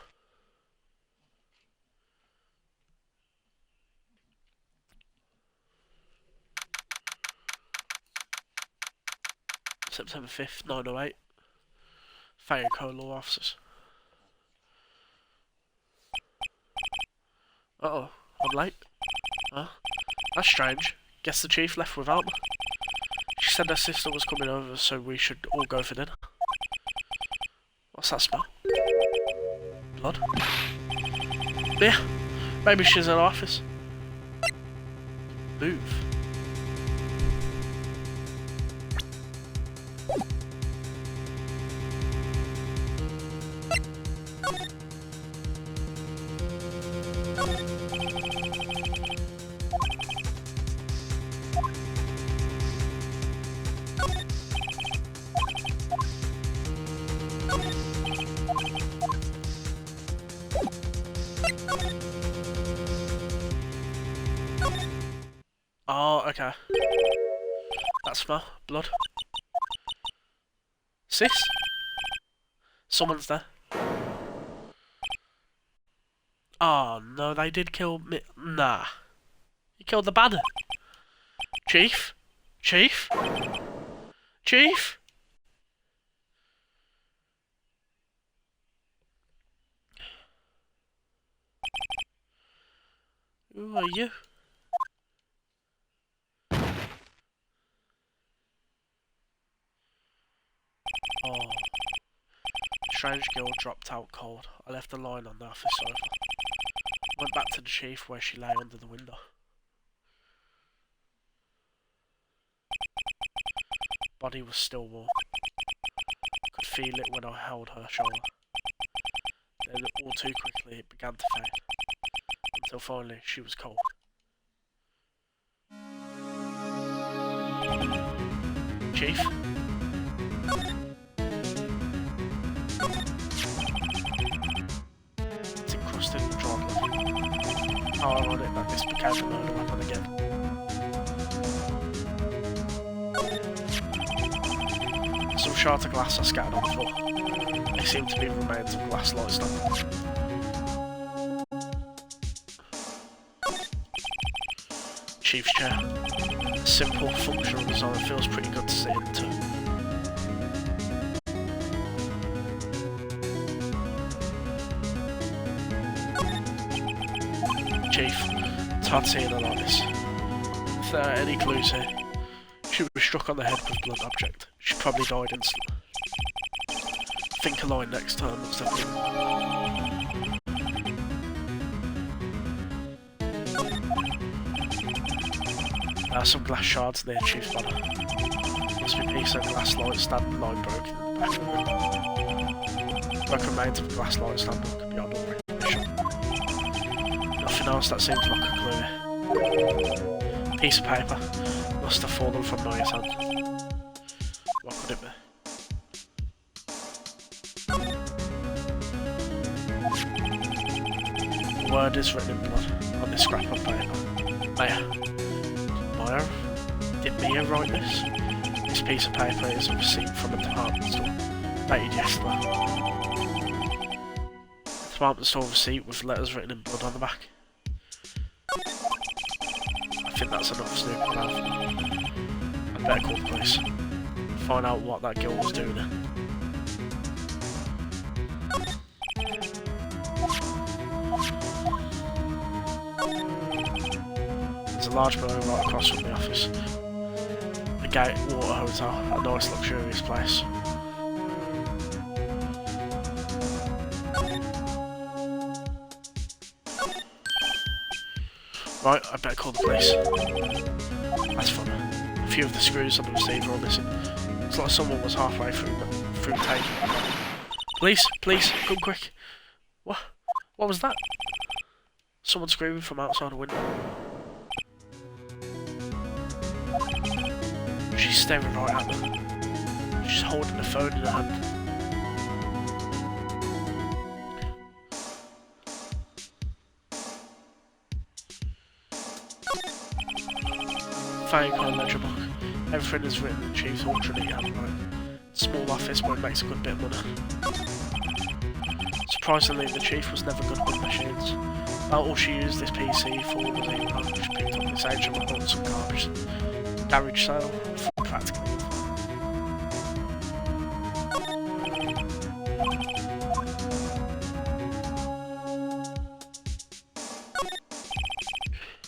September 5th, 9:08. Faye and Co. Law Officers. Uh-oh, I'm late. Huh? That's strange. Guess the chief left without me. She said her sister was coming over, so we should all go for dinner. What's that smell? Blood? Yeah, maybe she's in her office. Move. Oh, okay. That smell. Blood. Sis? Someone's there. Oh, no, they did kill me. Nah. You killed the banner. Chief? Chief? Chief? Who are you? Oh. Strange girl dropped out cold. I left the line on the office sofa. Went back to the chief where she lay under the window. Body was still warm. Could feel it when I held her shoulder. Then all too quickly it began to fade. Until finally she was cold. Chief? It's encrusted in the dry blood. How ironic that this became the murder weapon again. Some shards of glass are scattered on the floor. They seem to be remains of glass light stand. Chief's chair. A simple, functional design feels pretty good to sit into. Chief, it's hard seeing her like this. If there are any clues here, she was struck on the head with a blunt object. She probably died instantly. Think a line next time looks like there are some glass shards near Chief's body. Must be piece of glass light stand line broken in the back of the window. Broken remains of a glass light stand look beyond all recognition. Nothing else that seems like a clue. Piece of paper must have fallen from Noya's hand. What could it be? A word is written in blood on this scrap of paper. Maya? Did Mia write this? This piece of paper is a receipt from a department store, dated yesterday. A department store receipt with letters written in blood on the back. I think that's enough snooping around. I'd better call the police. Find out what that girl was doing there. There's a large building right across from the office. The Gatewater Hotel, a nice luxurious place. Right, I better call the police. That's fun. A few of the screws on the receiver are missing. It's like someone was halfway through taking it. Police, come quick. What was that? Someone screaming from outside a window. She's staring right at them. She's holding the phone in her hand. Very kind ledger book. Everything is written in Chief's ultra-neat handwriting. Small office where it makes a good bit of money. Surprisingly, the Chief was never good with machines. About all she used this PC for was email, which picked up this ancient reports and garbage. Garage sale, for practically.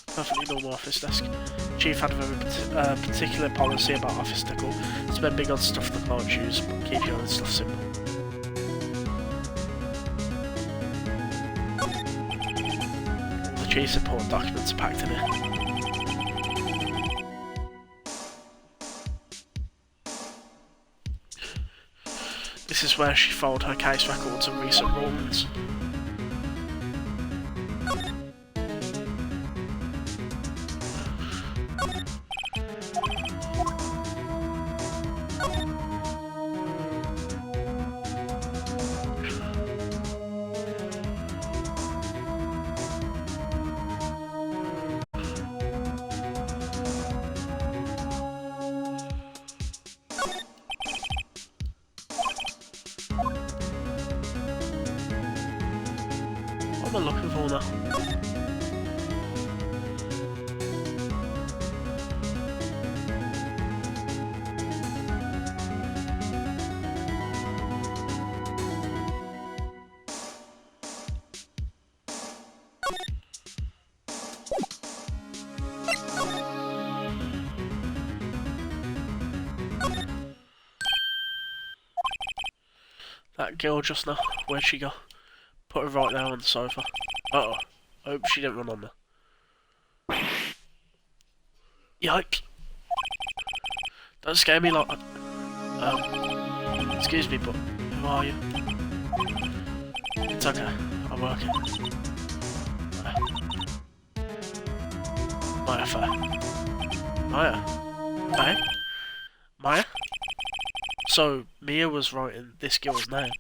Perfectly normal office desk. Chief had a very particular policy about office decor. Spend big on stuff the clients use, but keep your own stuff simple. The Chief's important documents are packed in here. This is where she filed her case records and recent rulings. am I looking for now? That girl just now, where'd she go? Put her right there on the sofa. Uh-oh. Hope she didn't run on there. Yikes. Don't scare me like that. Excuse me, but who are you? It's okay. I'm working. Maya Faye. Maya? Faye? Maya? So, Mia was writing this girl's name.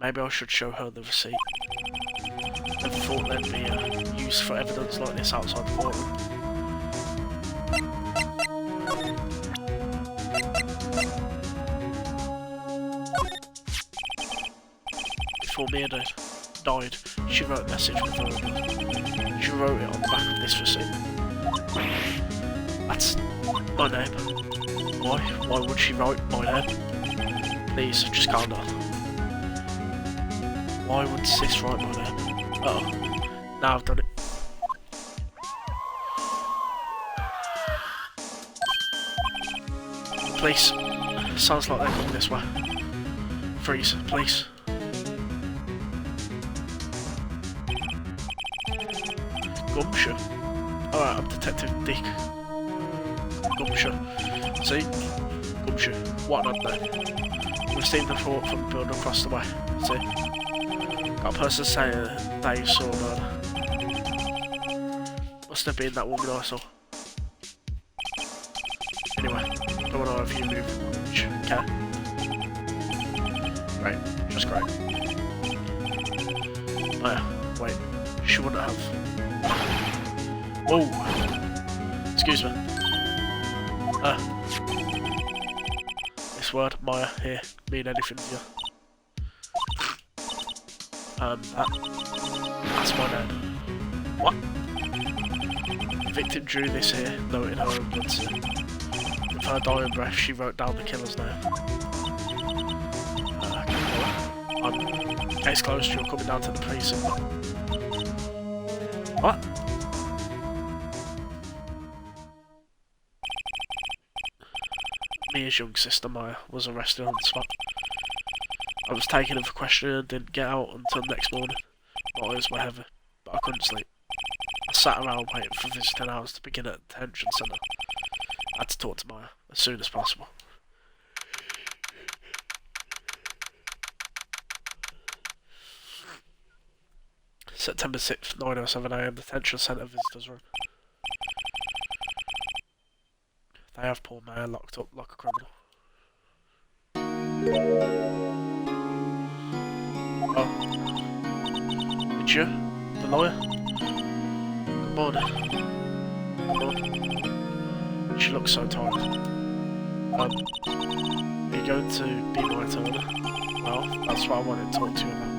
Maybe I should show her the receipt. Never thought there'd be use for evidence like this outside the courtroom. Before Mia died, she wrote a message with her. She wrote it on the back of this receipt. That's my name. Why? Why would she write my name? Please, just calm down. Why would Sis write my name? Uh oh. Now I've done it. Police. Sounds like they're coming this way. Freeze, police. Gumshoe. Alright, I'm Detective Dick. Gumshoe. See? Gumshoe. What an odd name. We've seen the report from the building across the way. See? Got a person saying they saw a murder. Must have been that woman I saw. Anyway, don't want to have you move much, okay? Right, just great. Oh yeah, wait. She wouldn't have. Whoa! Excuse me. This word, Maya, here, mean anything to you? That's my name. What? The victim drew this here, noting her own blood stain. With her dying breath, she wrote down the killer's name. Case closed, you're coming down to the precinct. What? Mia's young sister Maya was arrested on the spot. I was taken in for questioning and didn't get out until next morning. My eyes were heavy, but I couldn't sleep. I sat around waiting for visiting hours to begin at the detention centre. I had to talk to Maya as soon as possible. September 6th, 9:07 AM, detention centre visitors room. They have poor Maya locked up like a criminal. Oh. It's you? The lawyer? Good morning. Good morning. She looks so tired. Are you going to be my attorney? Well, that's what I wanted to talk to you about.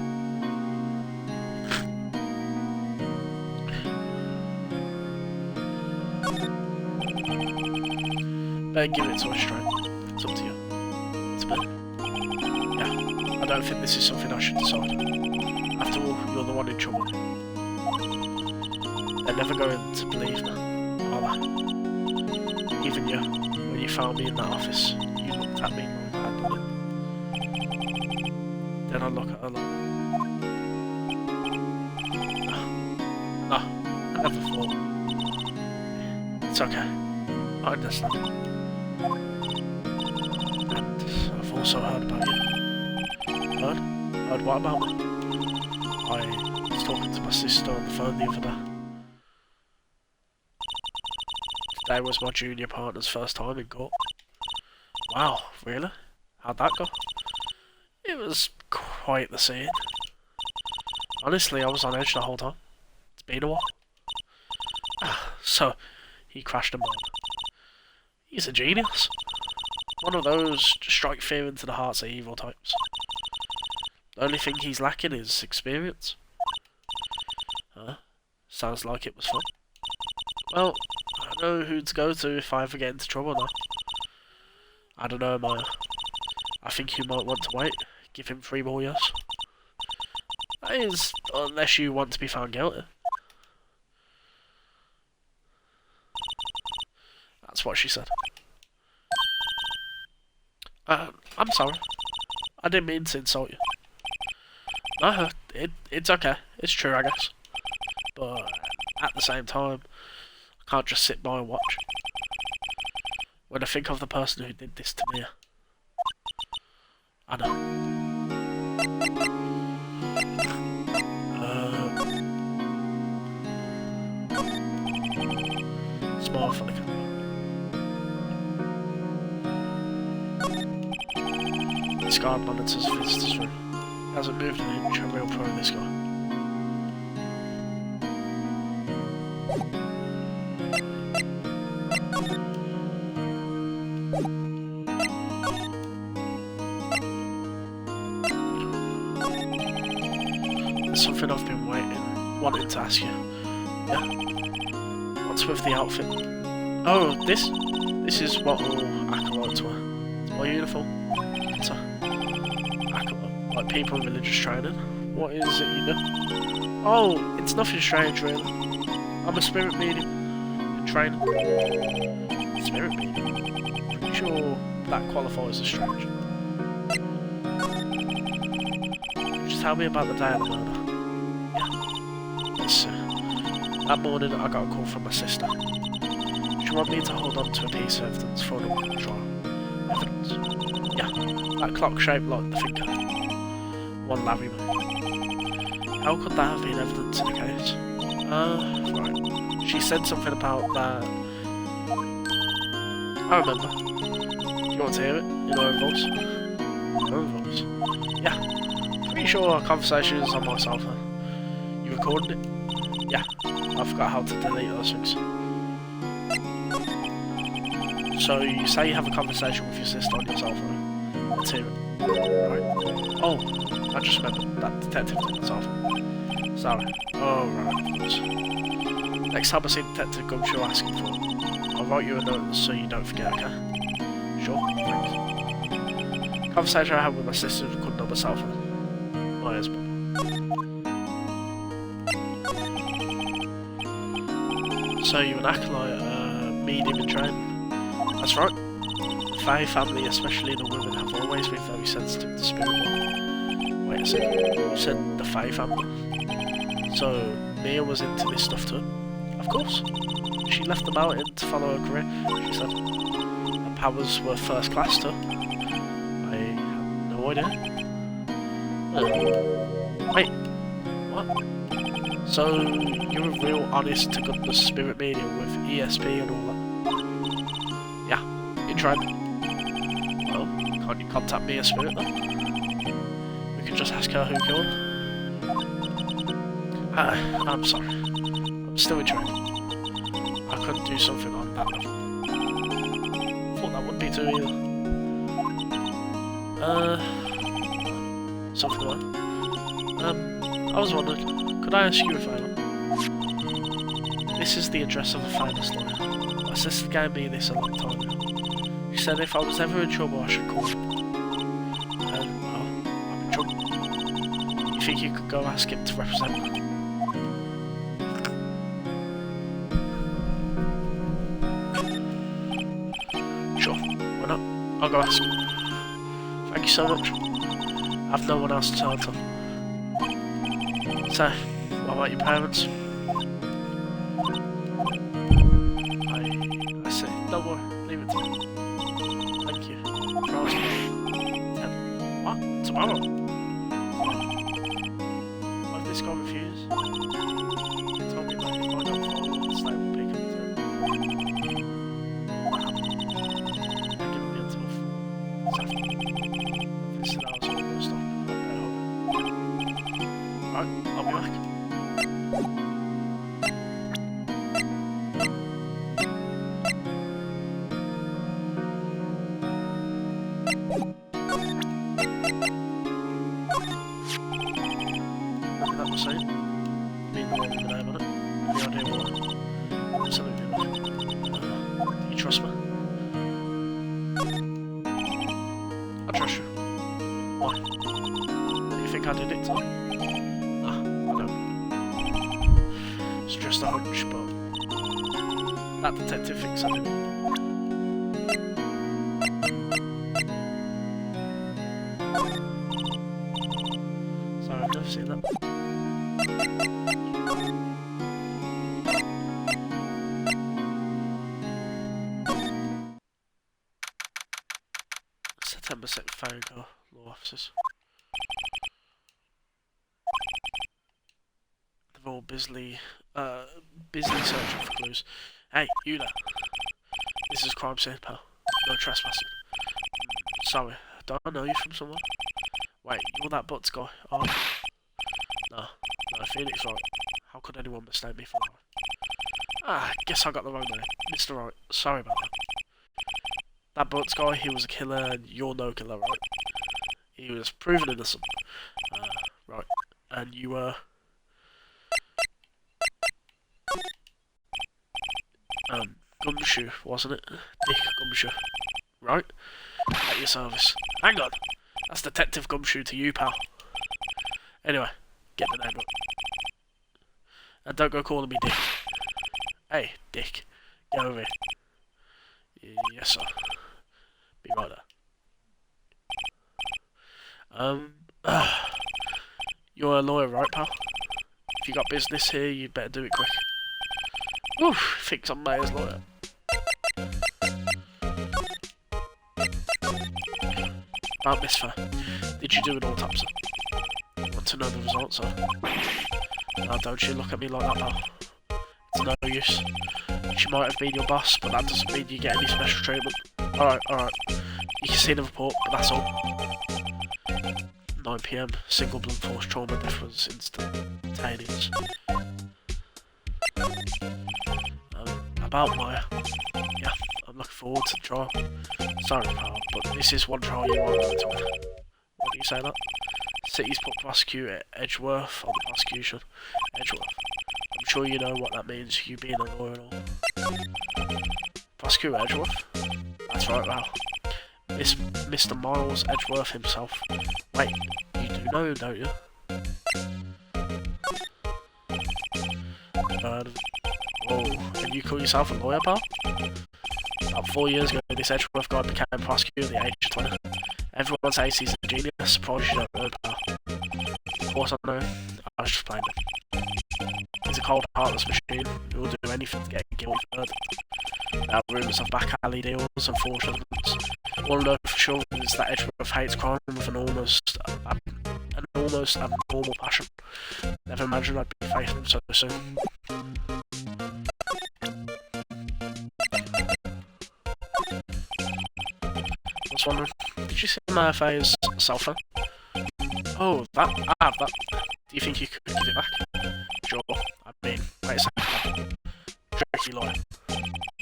Better give it to us straight. It's up to you. It's me. Yeah, I don't think this is something I should decide. After all, you're the one in trouble. They're never going to believe me, are they? Even you, when you found me in that office, you looked at me like I had done it. Then I look at her like no, I never thought. It's okay. I understand. And I've also heard about you. Heard? Heard what about me? I was talking to my sister on the phone the other day. Today was my junior partner's first time in court. Wow, really? How'd that go? It was quite the scene. Honestly, I was on edge the whole time. It's been a while. So, he crashed and burned. He's a genius. One of those strike fear into the hearts of evil types. The only thing he's lacking is experience. Sounds like it was fun. Well, I know who to go to if I ever get into trouble now. I don't know, Maya. I think you might want to wait. Give him 3 more years. That is, unless you want to be found guilty. That's what she said. I'm sorry. I didn't mean to insult you. No, it's okay. It's true, I guess. But at the same time, I can't just sit by and watch. When I think of the person who did this to me, I know. Smile for the camera. This guy monitors visitors room. He hasn't moved an inch. I'm real pro of this guy. There's something I've been wanting to ask you. Yeah? What's with the outfit? Oh, this? This is what all acolytes wear. It's my uniform. It's a acolyte, like people in religious training. What is it you do? Oh, it's nothing strange really. I'm a spirit medium in training. Spirit medium? Pretty sure that qualifies as strange. Just tell me about the day of the murder. That morning I got a call from my sister. She wanted me to hold on to a piece of evidence for the trial. Evidence? Yeah, that clock shaped like the finger. One Larry made. How could that have been evidence in the case? Right. She said something about that. I remember. Do you want to hear it? In her own voice? Her own voice? Yeah. Pretty sure our conversation is on my cell phone. You recorded it? Yeah, I forgot how to delete those things. So you say you have a conversation with your sister on your cell phone. Let's hear it. Right. Oh, I just remembered that detective on the cell phone. Sorry. Oh, right, of course. Next time I see Detective Gum, she'll ask him for it. I'll write you a note so you don't forget, okay? Sure, thanks. Conversation I had with my sister couldn't on my cell phone. My husband. So you're an acolyte, medium in training. That's right. The Fae family, especially the women, have always been very sensitive to spirit world. Wait a second, you said the Fae family? So, Mia was into this stuff too? Of course. She left the mountain to follow her career, she said. Her powers were first class too. I had no idea. Wait, what? So, you're a real honest-to-goodness spirit medium with ESP and all that? Yeah, in training. Well, can't you contact me as spirit then? We can just ask her who killed her. I'm sorry. I'm still in training. I couldn't do something on that level. Thought that wouldn't be too either. Something like that. I was wondering, could I ask you a favour? This is the address of a famous lawyer. My sister gave me this a long time ago. She said if I was ever in trouble I should call him. And, well, I'm in trouble. You think you could go ask him to represent me? Sure, why not? I'll go ask him. Thank you so much. I've no one else to turn to. So, what about your parents? I see. Don't worry, leave it to me. Thank you. Promise me. What? Tomorrow? What if this guy refuses? He told me that if I don't follow the state will pick him to what happened? They're giving me until 4 this afternoon. If it's an hour's all going to stop, I'll go home. Right, I'll be back. I trust you. Why? Do you think I did it? Nah, I don't. It's just a hunch, but that detective thinks I did. Sorry, I've never seen that. September 6th, phone call, law officers. They've all busily searching for clues. Hey, you there. This is crime scene, pal. No trespassing. Sorry, don't I know you from somewhere? Wait, you're that Butts guy, aren't you? No, Phoenix Wright. How could anyone mistake me for that? Ah, guess I got the wrong name. Mr. Wright, sorry about that. That Butts guy, he was a killer, and you're no killer, right? He was proven innocent. Right. And you were... Gumshoe, wasn't it? Dick Gumshoe. Right? At your service. Hang on! That's Detective Gumshoe to you, pal. Anyway, get the name up. And don't go calling me Dick. Hey, Dick. Get over here. Yes, sir. Be right there. You're a lawyer, right, pal? If you got business here, you better do it quick. Oof, thinks I'm mayor's lawyer. About Miss Fair, did you do an autopsy? Want to know the results, sir? Now don't you look at me like that, pal. It's no use. She might have been your boss, but that doesn't mean you get any special treatment. Alright. You can see the report, but that's all. 9 PM, single blunt force trauma death was instantaneous. About Maya. Yeah, I'm looking forward to the trial. Sorry, pal, but this is one trial you aren't going to win. Why do you say that? City's put prosecutor Edgeworth on the prosecution. Edgeworth. I'm sure you know what that means, you being a lawyer and all. Prosecutor Edgeworth? That's right, pal. Mr. Miles Edgeworth himself. Wait, you do know him, don't you? Oh, and you call yourself a lawyer, pal? About 4 years ago, this Edgeworth guy became prosecutor at the age of 20. Everyone says he's a genius, surprised you don't know, pal. Of course I know, I was just playing him. He's a cold, heartless machine who will do anything to get a guilty verdict. There are rumours of back alley deals and fraudulence. All I know for sure is that Edgeworth hates crime with an almost abnormal passion. Never imagined I'd be facing him so soon. I was wondering, did you see my FA's cell phone? Oh, I have that. Do you think you could give it back? Sure. I mean, wait a second. Tricky lawyer.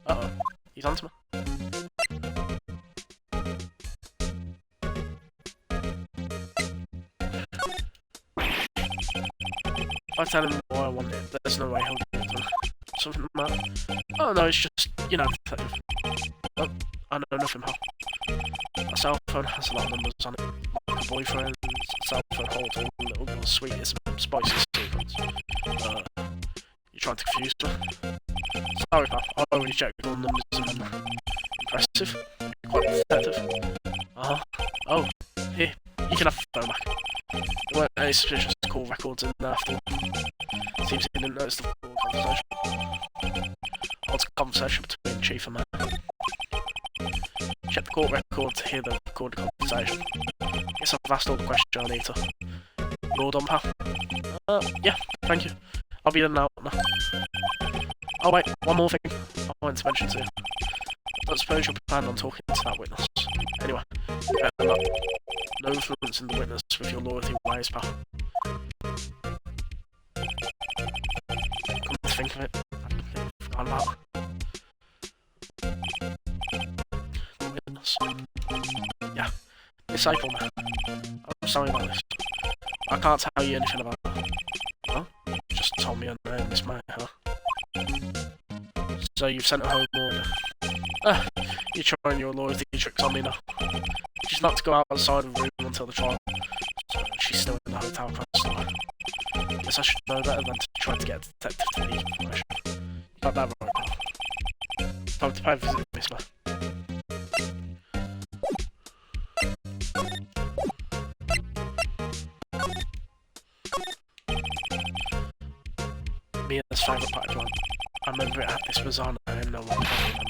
Uh-oh. He's on to me. If I tell him what I want it, there's no way he'll give it to me. Something like that. Oh no, it's just, detective. Oh, I know nothing, pal. My cell phone has a lot of numbers on it. My boyfriend's cell phone holds all the little girl's sweetest and spiciest secrets. You're trying to confuse me? Sorry, pal. I already checked all the numbers in memory. Impressive. Quite detective. Oh, here. You can have the phone back. There weren't any suspicious call records in there after all. Seems he didn't notice the full conversation. Odd conversation between Chief and Mayor. Check the court record to hear the recorded conversation. Guess I've asked all the questions I need to. You all done, pal? Yeah, thank you. I'll be done out now. Oh wait, one more thing I wanted to mention to you. I don't suppose you're planning on talking to that witness. Anyway, better not. No influence in the witness with your loyalty ways, pal. Come to think of it, I completely forgot about the witness. Yeah, Miss April, man. I'm sorry about this. I can't tell you anything about her. Huh? Just told me her name, Miss May, huh? So you've sent her home order. You're trying your loyalty tricks on me now. She's not to go outside of the room until the trial. So she's still in the hotel constantly. Guess I should know better than to try to get a detective to leave information. Got that right now. Time to pay a visit to Miss Man. Mia's favourite party plant. I remember it had this bizarre name, no one can remember.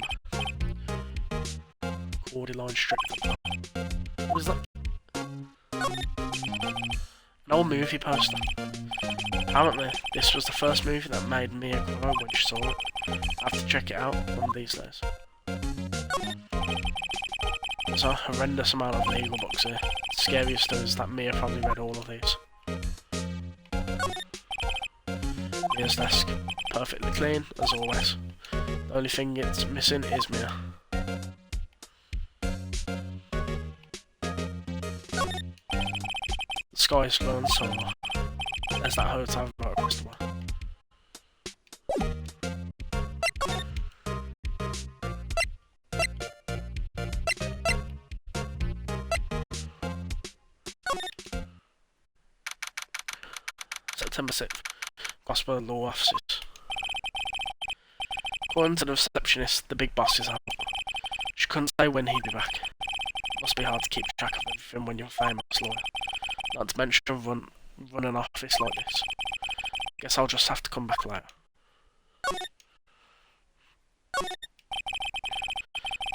Cordyline Strict. What was that? An old movie poster. Apparently, this was the first movie that made Mia cry when she saw it. I have to check it out one of these days. There's a horrendous amount of legal books here. The scariest is that Mia probably read all of these. Mia's desk. Perfectly clean, as always. The only thing it's missing is Mia. The sky is blue and summer. There's that hotel right across the way. September 6th. Gosper Law Offices. According to the receptionist, the big boss is out. She couldn't say when he'd be back. Must be hard to keep track of everything when you're a famous lawyer. Not to mention run an office like this. Guess I'll just have to come back later.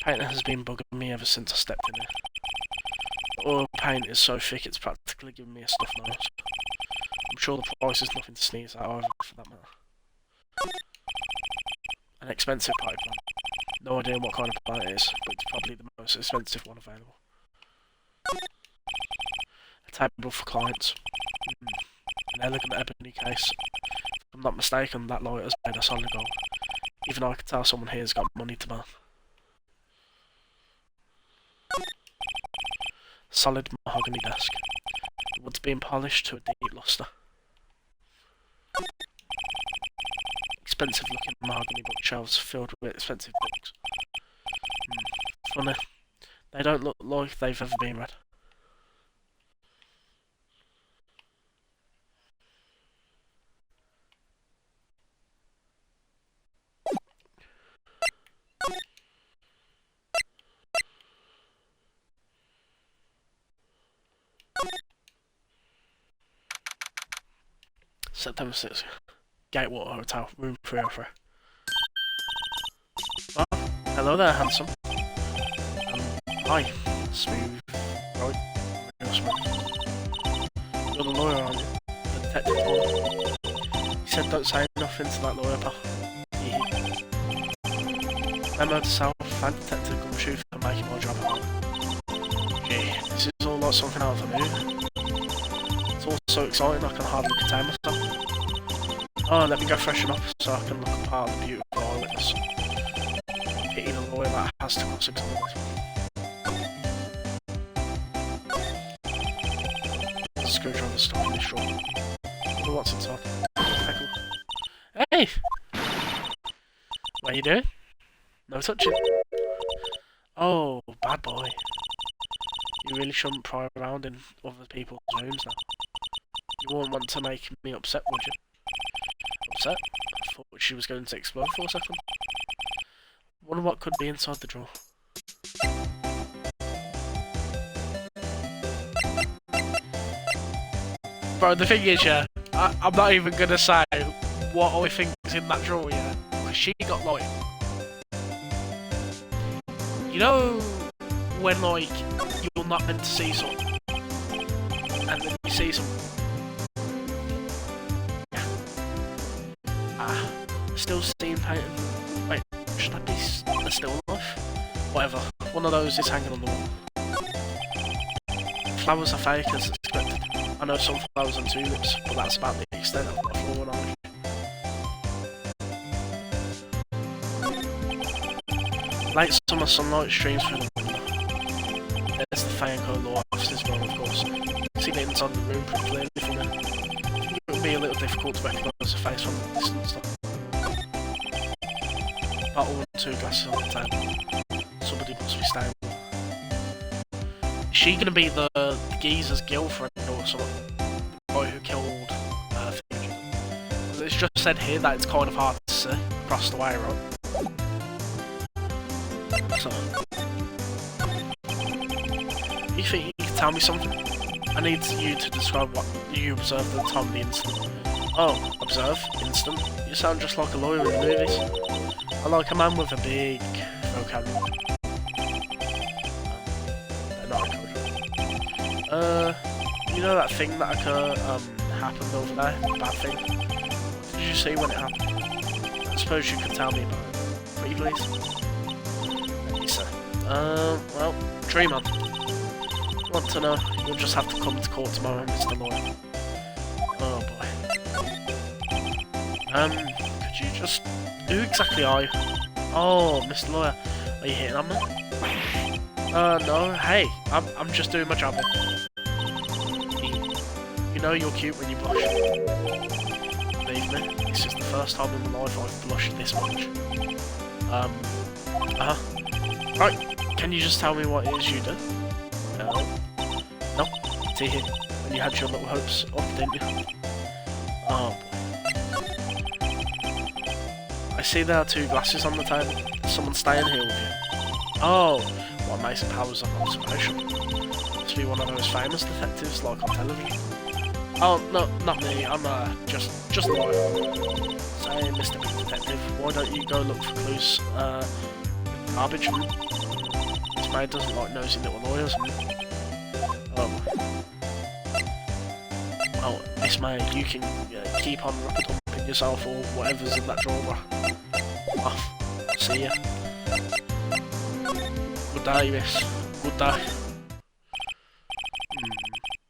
Painter has been bugging me ever since I stepped in here. The oil paint is so thick it's practically giving me a stuffed nose. I'm sure the price is nothing to sneeze at either, for that matter. An expensive party plant. No idea what kind of plant it is, but it's probably the most expensive one available. A table for clients. An elegant ebony case. If I'm not mistaken, that light has made a solid gold. Even I can tell someone here's got money to burn. Solid mahogany desk. The wood's being polished to a deep lustre. Expensive looking mahogany bookshelves filled with expensive books. Funny. They don't look like they've ever been read. September 6th. Gatewater Hotel, room 303. Oh, hello there, handsome. Hi. Smooth. Right. Real smooth. You're the lawyer, aren't you? The detective lawyer. He said don't say nothing to that lawyer, pal. Memo to self, thank Detective Gumshoe for making my job hard. Gee, this is all like something out of a movie. It's all so exciting I can hardly contain myself. Oh, let me go freshen up so I can look at part of the beautiful eyewitness. Pity the lawyer that has to cross-examine this. The screwdriver stuck in this drawer. Wonder what's inside. Hey! What are you doing? No touching. Oh, bad boy. You really shouldn't pry around in other people's rooms now. You wouldn't want to make me upset, would you? Upset? I thought she was going to explode for a second. Wonder what could be inside the drawer. Bro, the thing is, yeah, I'm not even gonna say what I think is in that drawer, yeah. Because she got like, you know, when like you're not meant to see something, and then you see something. Still seeing painting. Wait, should that be still alive? Whatever. One of those is hanging on the wall. Flowers are fake as expected. I know some flowers and tulips, but that's about the extent of my floor knowledge. Late summer sunlight streams through the window. There's the Fayanko Law Offices room, of course. See the inside of the room pretty clearly from here. It would be a little difficult to recognise a face from the distance though. Bottle and 2 glasses on the table. Somebody must stable. Is she gonna be the geezer's girlfriend or something? The guy who killed Fiji? It's just said here that it's kind of hard to see across the way, right? So, you think you can tell me something? I need you to describe what you observed at the time of the incident. Oh, observe? Instant? You sound just like a lawyer in the movies. I like a man with a big vocabulary. You know that thing that happened over there? Bad thing? What did you see when it happened? I suppose you could tell me about it. Pretty please? Let me say. Well, dream on. Want to know? You'll just have to come to court tomorrow, Mr. Lawyer. Oh boy. Could you just... Who exactly are you? Oh, Mr. Lawyer. Are you hitting on me? No, hey, I'm just doing my job. You know you're cute when you blush. Believe me, this is the first time in my life I've blushed this much. Right, can you just tell me what it is you do? No? See here, when you had your little hopes up, didn't you? Oh boy. I see there are 2 glasses on the table. Is someone staying here with you? Oh, what amazing powers of observation. Must be one of those famous detectives like on television. Oh, no, not me. I'm just a lawyer. Say, Mr. Big Detective, why don't you go look for clues in the garbage? This maid doesn't like nosy little lawyers. Well, Miss Maid, you can keep on rubber-dumping yourself or whatever's in that drawer. Off. See ya. Good day, miss. Good day.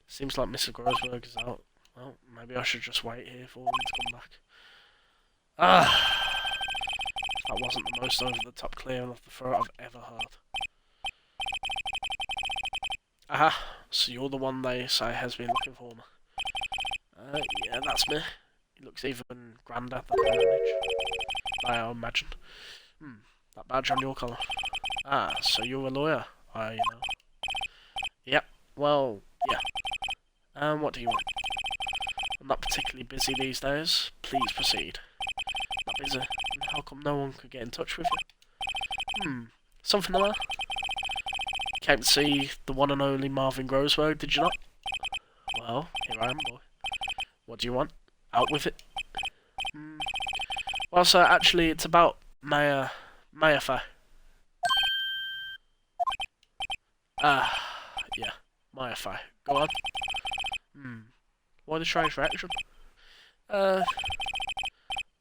Seems like Mr. Grossberg is out. Well, maybe I should just wait here for him to come back. That wasn't the most over-the-top clearing of the throat I've ever heard. Aha, so you're the one they say has been looking for me. Yeah, that's me. He looks even grander than my age. I imagine. That badge on your collar. Ah, so you're a lawyer, you know. Yep, well, yeah. What do you want? I'm not particularly busy these days. Please proceed. Not busy? How come no one could get in touch with you? Something like that? Came to see the one and only Marvin Grossberg, did you not? Well, here I am, boy. What do you want? Out with it. Well, sir, actually, it's about Maya Faye. Yeah, Maya Faye. Go on. Why the strange reaction? I'm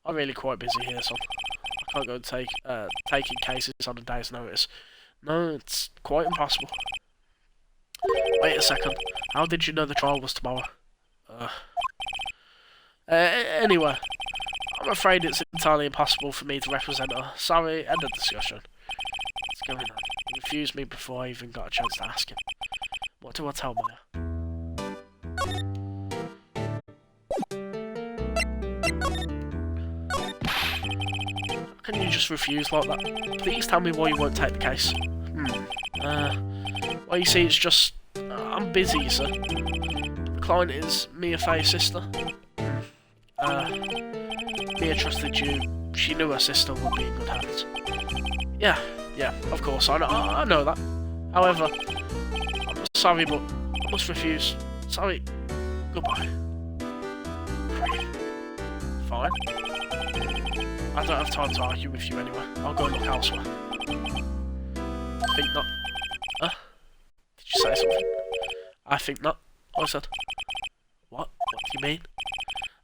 really quite busy here, son. I can't go taking cases on a day's notice. No, it's quite impossible. Wait a second. How did you know the trial was tomorrow? Anyway, I'm afraid it's entirely impossible for me to represent her. Sorry, end of discussion. What's going on? He refused me before I even got a chance to ask him. What do I tell Maya? How can you just refuse like that? Please tell me why you won't take the case. Well, you see, it's just... I'm busy, sir. The client is Mia Faye's sister. Mia trusted you. She knew her sister would be in good hands. Yeah, of course, I know that. However, I'm sorry, but I must refuse. Sorry. Goodbye. Fine. I don't have time to argue with you anyway. I'll go look elsewhere. I think not. Did you say something? I think not. I said. What? What do you mean?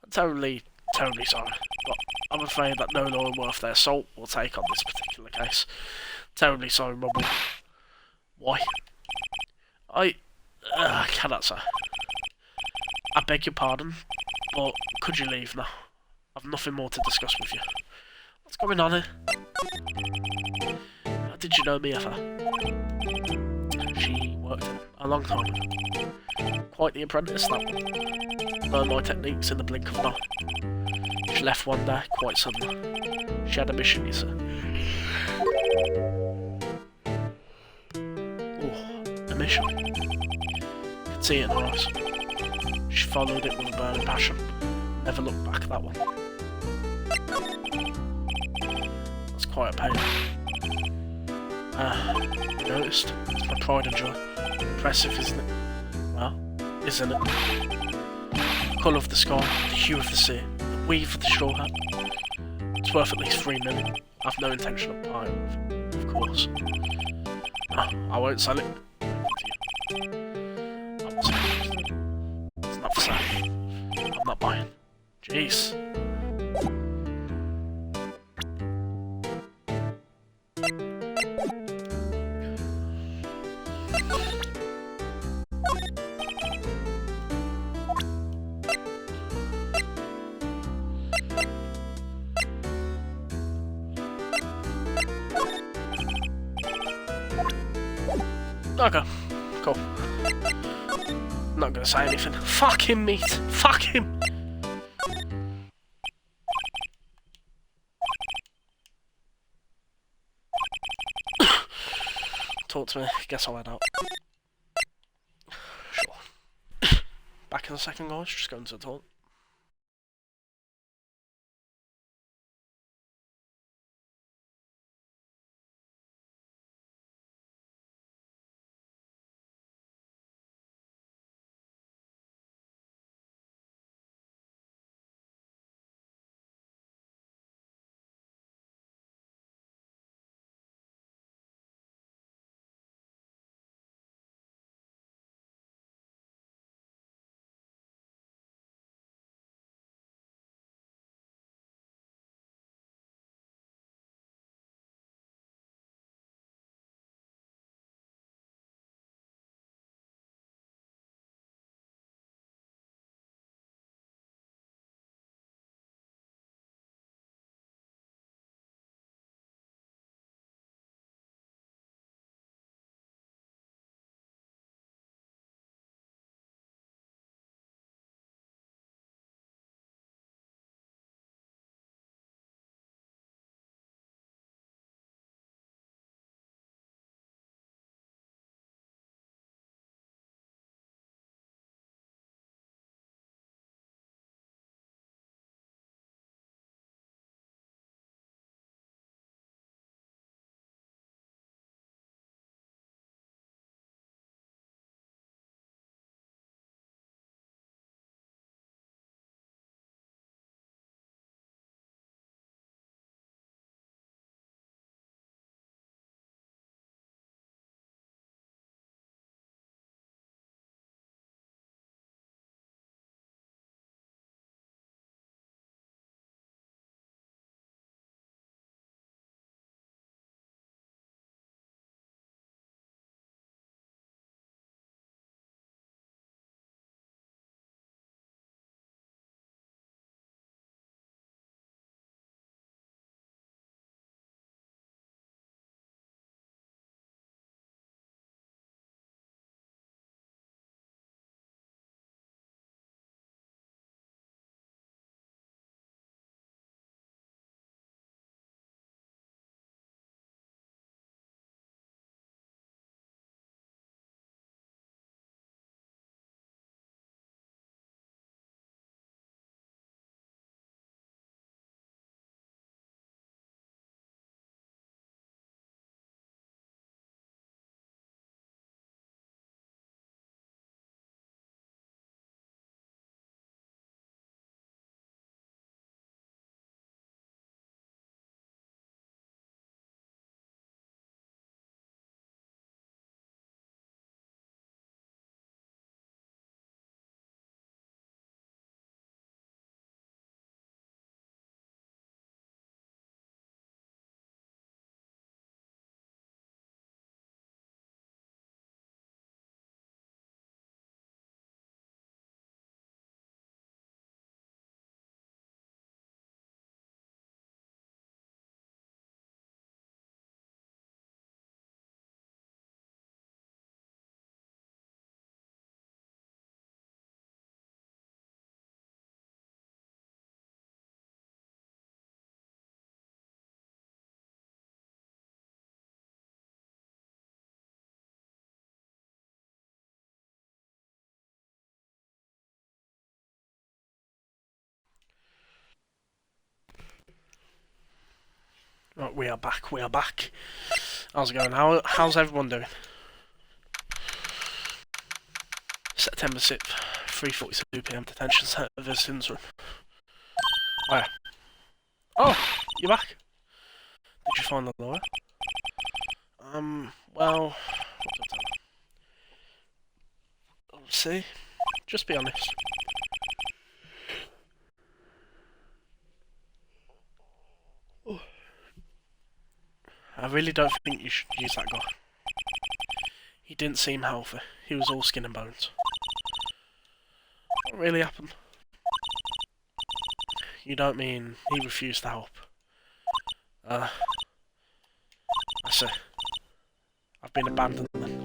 I'm terribly sorry, but I'm afraid that no lawyer worth their salt will take on this particular case. Terribly sorry, Mumble. Why? I cannot say. I beg your pardon, but could you leave now? I've nothing more to discuss with you. What's going on here? How did you know Mia Faye? She worked here a long time ago. Quite the apprentice, that one. Learned my techniques in the blink of an eye. She left one day, quite suddenly. She had a mission, you see. determination. You could see it in her eyes. She followed it with a burning passion. Never looked back at that one. That's quite a pain. You noticed? It's my pride and joy. Impressive, isn't it? Well, isn't it? The colour of the sky, the hue of the sea, the weave of the straw hat. It's worth at least 3 million. I've no intention of buying it, of course. No, I won't sell it. I won't sell it. It's not for sale. I'm not buying. Jeez. Okay, cool. Not gonna say anything. Fuck him, meat. Fuck him. Talk to me. Guess I'll head out. Sure. Back in a second, guys. Just going to the toilet. Right, we are back. We are back. How's it going? How's everyone doing? September 6th, 3:42 PM. Detention centre visitors room. Oh yeah. Oh, you're back. Did you find the lawyer? Well, let's see. Just be honest. I really don't think you should use that guy. He didn't seem healthy. He was all skin and bones. What really happened? You don't mean he refused to help? I see. I've been abandoned then.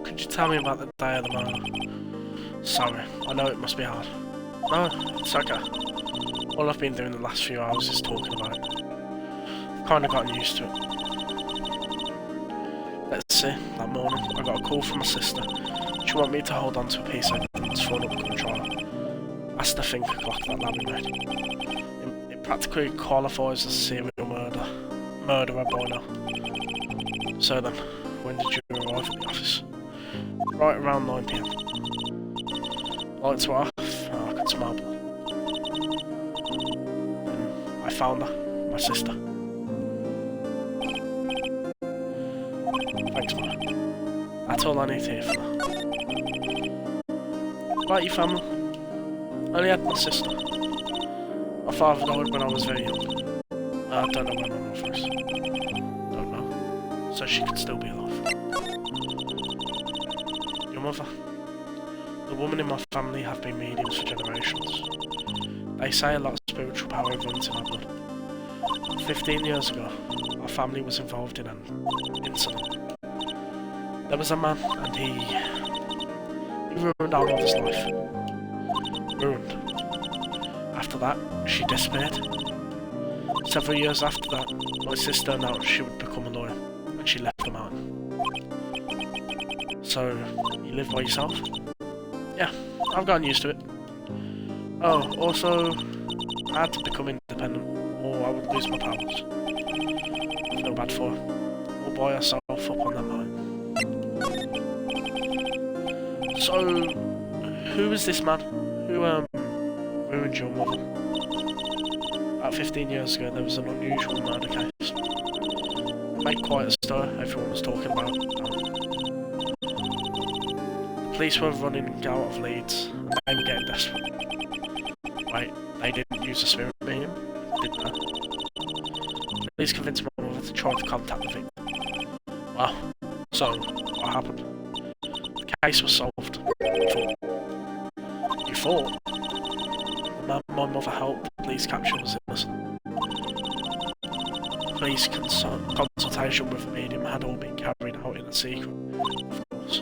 Could you tell me about the day of the murder? Sorry, I know it must be hard. No, it's okay. All I've been doing the last few hours is talking about it. I've kind of gotten used to it. Let's see, that morning I got a call from my sister. She wanted me to hold on to a piece of evidence for an upcoming trial. That's the think clock that Lammy made. It practically qualifies as a serial murderer by now. So then, when did you arrive at the office? Right around 9 PM. Lights were off, I could smell blood. Then I found her, my sister. Thanks, Ma. That's all I need to hear from her. About your family? I only had my sister. My father died when I was very young. I don't know where my mother is. Don't know. So she could still be alive. Your mother? The women in my family have been mediums for generations. They say a lot of spiritual power runs in our blood. 15 years ago, our family was involved in an incident. There was a man, and he ruined our mother's life. Ruined. After that, she disappeared. Several years after that, my sister announced she would become a lawyer, and she left the mountain. So, you live by yourself? Yeah, I've gotten used to it. Oh, also, I had to become independent, or I would lose my powers. I feel bad for her. All by herself up on that mountain. So, who is this man? Who, ruined your mother? About 15 years ago, there was an unusual murder case. It made quite a stir, everyone was talking about it. The police were running out of leads, and they were getting desperate. Wait, they didn't use a spirit medium, did they? The police convinced my mother to try to contact the victim. Well, so, what happened? The case was solved. You thought? The man my mother helped the police capture was innocent. Police consultation with the medium had all been carried out in a secret, of course.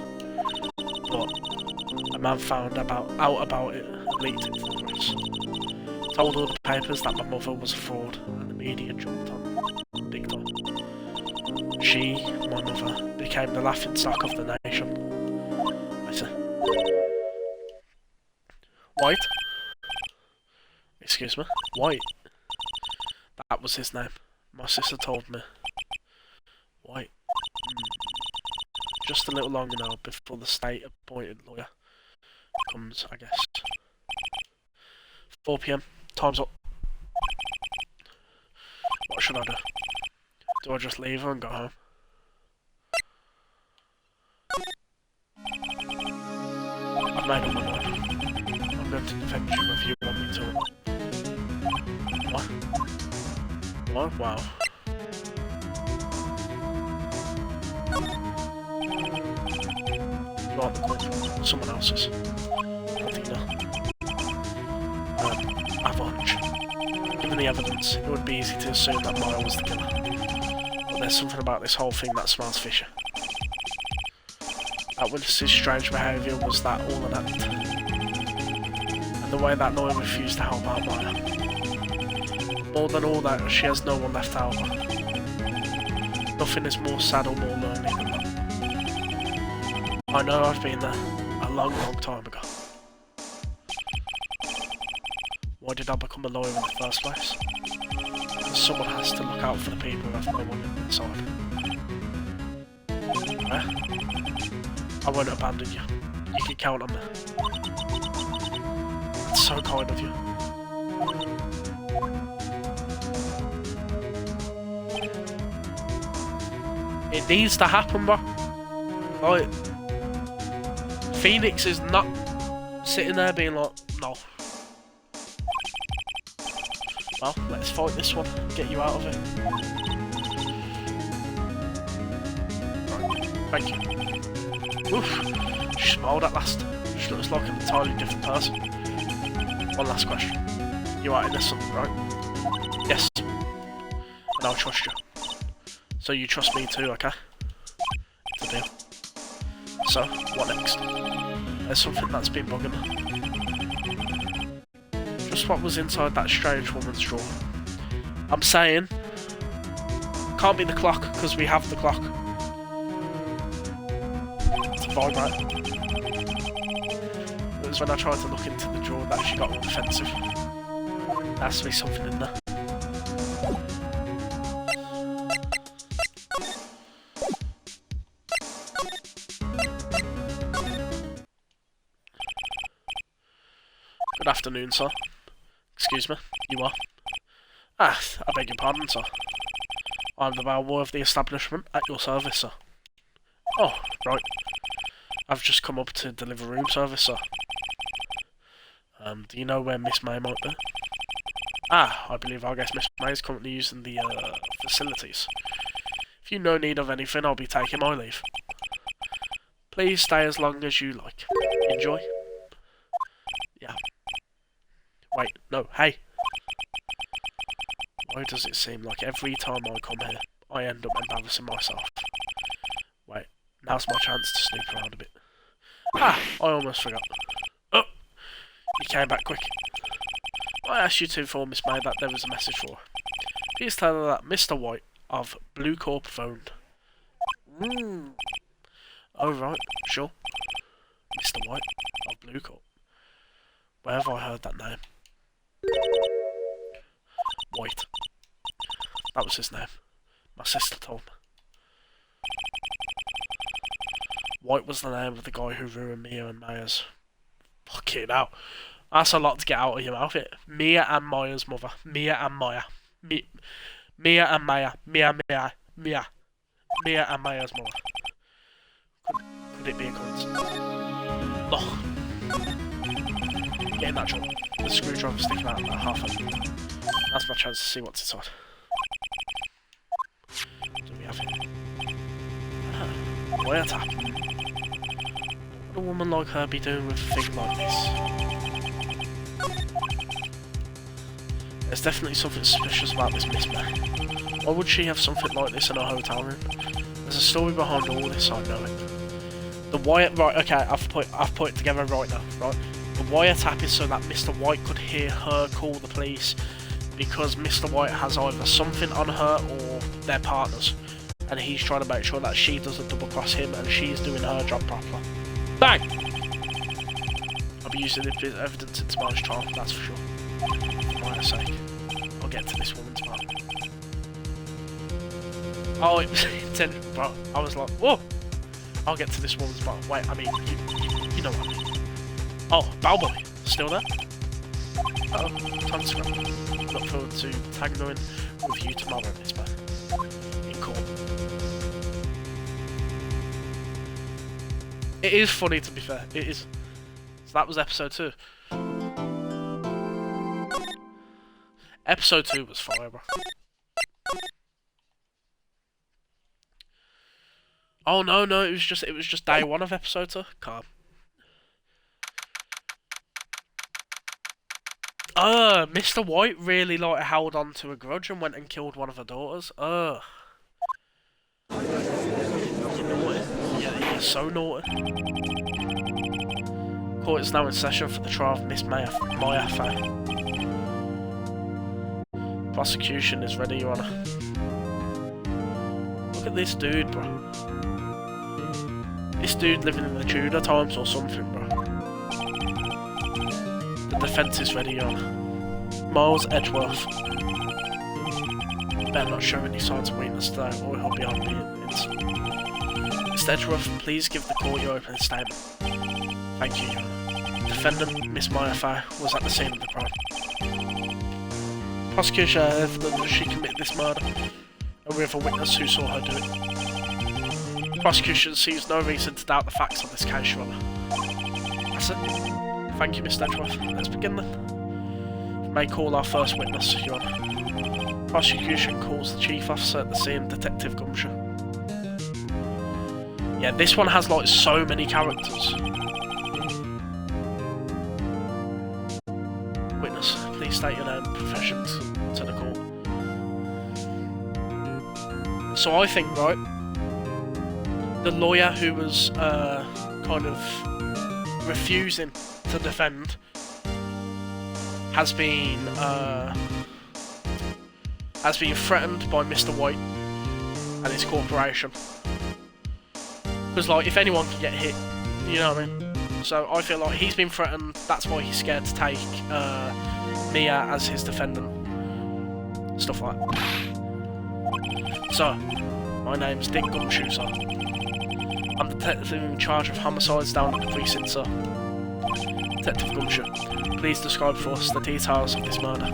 But a man found out about it and leaked it to the press. Told all the papers that my mother was a fraud, and the media jumped on big time. She, my mother, became the laughingstock of the nation. I said, White? Excuse me? White? That was his name. My sister told me. White. Just a little longer now before the state-appointed lawyer comes, I guess. 4 PM. Time's up. What should I do? Do I just leave her and go home? I've made up my mind. I'm going to defend you if you want me to. What? What? Wow. not the coin. Someone else's. Athena. I have a hunch. Given the evidence, it would be easy to assume that Maya was the killer. But there's something about this whole thing that smells fishy. That witness's strange behaviour was that all an act. And the way that lawyer refused to help out Maya. More than all that, she has no one left to help her. Nothing is more sad or more lonely than that. I know I've been there a long, long time ago. Why did I become a lawyer in the first place? Because someone has to look out for the people who have no one on their side. I won't abandon you. You can count on me. It's so kind of you. It needs to happen, bro. Like, Phoenix is not sitting there being like, no. Well, let's fight this one. Get you out of it. Right. Thank you. Oof. She smiled at last. She looks like an entirely different person. One last question. You are innocent, right? Yes. And I'll trust you. So you trust me too, okay? It's a deal. So, what next? There's something that's been bugging me. Just what was inside that strange woman's drawer. I'm saying, can't be the clock, because we have the clock. It's a vibrate. It was when I tried to look into the drawer that she got all defensive. There has to be something in there. Good afternoon, sir. Excuse me, you are? Ah, I beg your pardon, sir. I'm the bellboy of the establishment at your service, sir. Oh, right. I've just come up to deliver room service, sir. Do you know where Miss May might be? Ah, I believe our guest Miss May is currently using the, facilities. If you no need of anything, I'll be taking my leave. Please stay as long as you like. Enjoy. Yeah. Wait, no, hey! Why does it seem like every time I come here, I end up embarrassing myself? Wait, now's my chance to snoop around a bit. Ah, I almost forgot. Oh! You came back quick. I asked you to inform Miss May that there was a message for her. Please tell her that Mr. White of Blue Corp phoned. Oh right, sure. Mr. White of Blue Corp. Where have I heard that name? White. That was his name. My sister told me. White was the name of the guy who ruined Mia and Maya's. Fucking hell. That's a lot to get out of your mouth, it. Mia and Maya's mother. Mia and Maya. Mia and Maya. Mia and Maya's mother. Could it be a coincidence? Oh. Get in that drawer. The screwdriver sticking out about half of it. That's my chance to see what's inside. What do we have here? Wiretap. What would a woman like her be doing with a thing like this? There's definitely something suspicious about this Miss May. Why would she have something like this in her hotel room? There's a story behind all this, I know it. The wire, right? Okay, I've put it together right now. Right, the wiretap is so that Mr. White could hear her call the police, because Mr. White has either something on her or their partners, and he's trying to make sure that she doesn't double cross him and she's doing her job properly. Bang! I'll be using this evidence in tomorrow's trial, that's for sure. For Maya's sake, I'll get to this woman's part. Oh, it was intended, bro. I was like, whoa! I'll get to this woman's part. Wait, I mean, you know what I mean. Oh, Balboy, still there? Uh oh, time to scrap. Look forward to tagging with you tomorrow, Miss May. In court. It is funny, to be fair. It is. So that was episode 2. Episode 2 was fire, bro. Oh no, no, it was just day 1 of episode 2. Calm. Mr. White really like held on to a grudge and went and killed one of her daughters. You're naughty. Yeah, you're so naughty. Court is now in session for the trial of Miss Maya Faye. Prosecution is ready, Your Honour. Look at this dude, bro. This dude living in the Tudor times or something, bro. The defence is ready, Your Honour. Miles Edgeworth. Better not show any signs of weakness today, or he'll be on the ins. Mr. Edgeworth, please give the court your opening statement. Thank you, Your Honour. Defendant, Miss Maya Faye, was at the scene of the crime. Prosecution had evidence that she committed this murder, and we have a witness who saw her do it. Prosecution sees no reason to doubt the facts of this case, Your Honour. That's it. Thank you, Mr. Edgeworth. Let's begin then. You may call our first witness, Your Honour. Prosecution calls the chief officer at the scene, Detective Gumshoe. Yeah, this one has like so many characters. Witness, please state your name and profession to the court. So I think, right, the lawyer who was kind of refusing to defend has been threatened by Mr. White and his corporation. Because, like, if anyone can get hit, you know what I mean? So I feel like he's been threatened, that's why he's scared to take Mia as his defendant. Stuff like that. So, my name's Dick Gumshoe, sir. I'm the detective in charge of homicides down at the precinct, sir. Detective Gumshoe, please describe for us the details of this murder.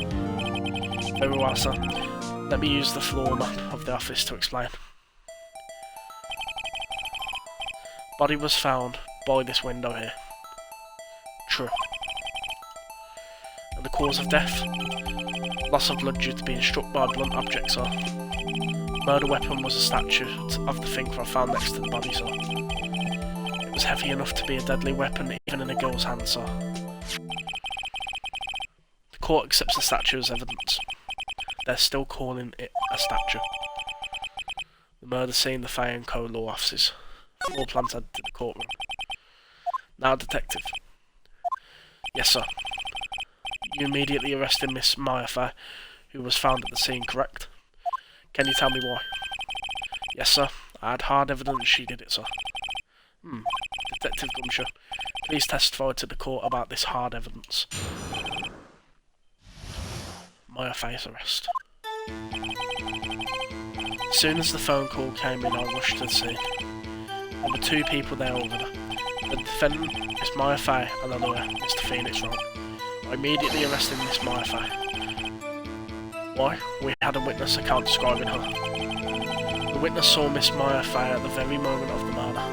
Very well, sir. Let me use the floor map of the office to explain. Body was found by this window here. True. And the cause of death? Loss of blood due to being struck by a blunt object, sir. Murder weapon was a statue of the thinker I found next to the body, sir. It was heavy enough to be a deadly weapon even in a girl's hand, sir. The court accepts the statue as evidence. They're still calling it a statue. The murder scene, the Faye & Co. law offices. Floor plans added to the courtroom. Now, detective. Yes, sir. You immediately arrested Miss Maya Faye, who was found at the scene, correct? Can you tell me why? Yes, sir. I had hard evidence she did it, sir. Detective Gumshoe, please testify to the court about this hard evidence. Maya Faye's arrest. As soon as the phone call came in, I rushed to the scene. There were 2 people there already. The defendant, Miss Maya Faye, and the lawyer, Mr. Phoenix Wright. I immediately arrested Miss Maya Faye. Why? We had a witness account describing her. The witness saw Miss Maya Faye at the very moment of the murder.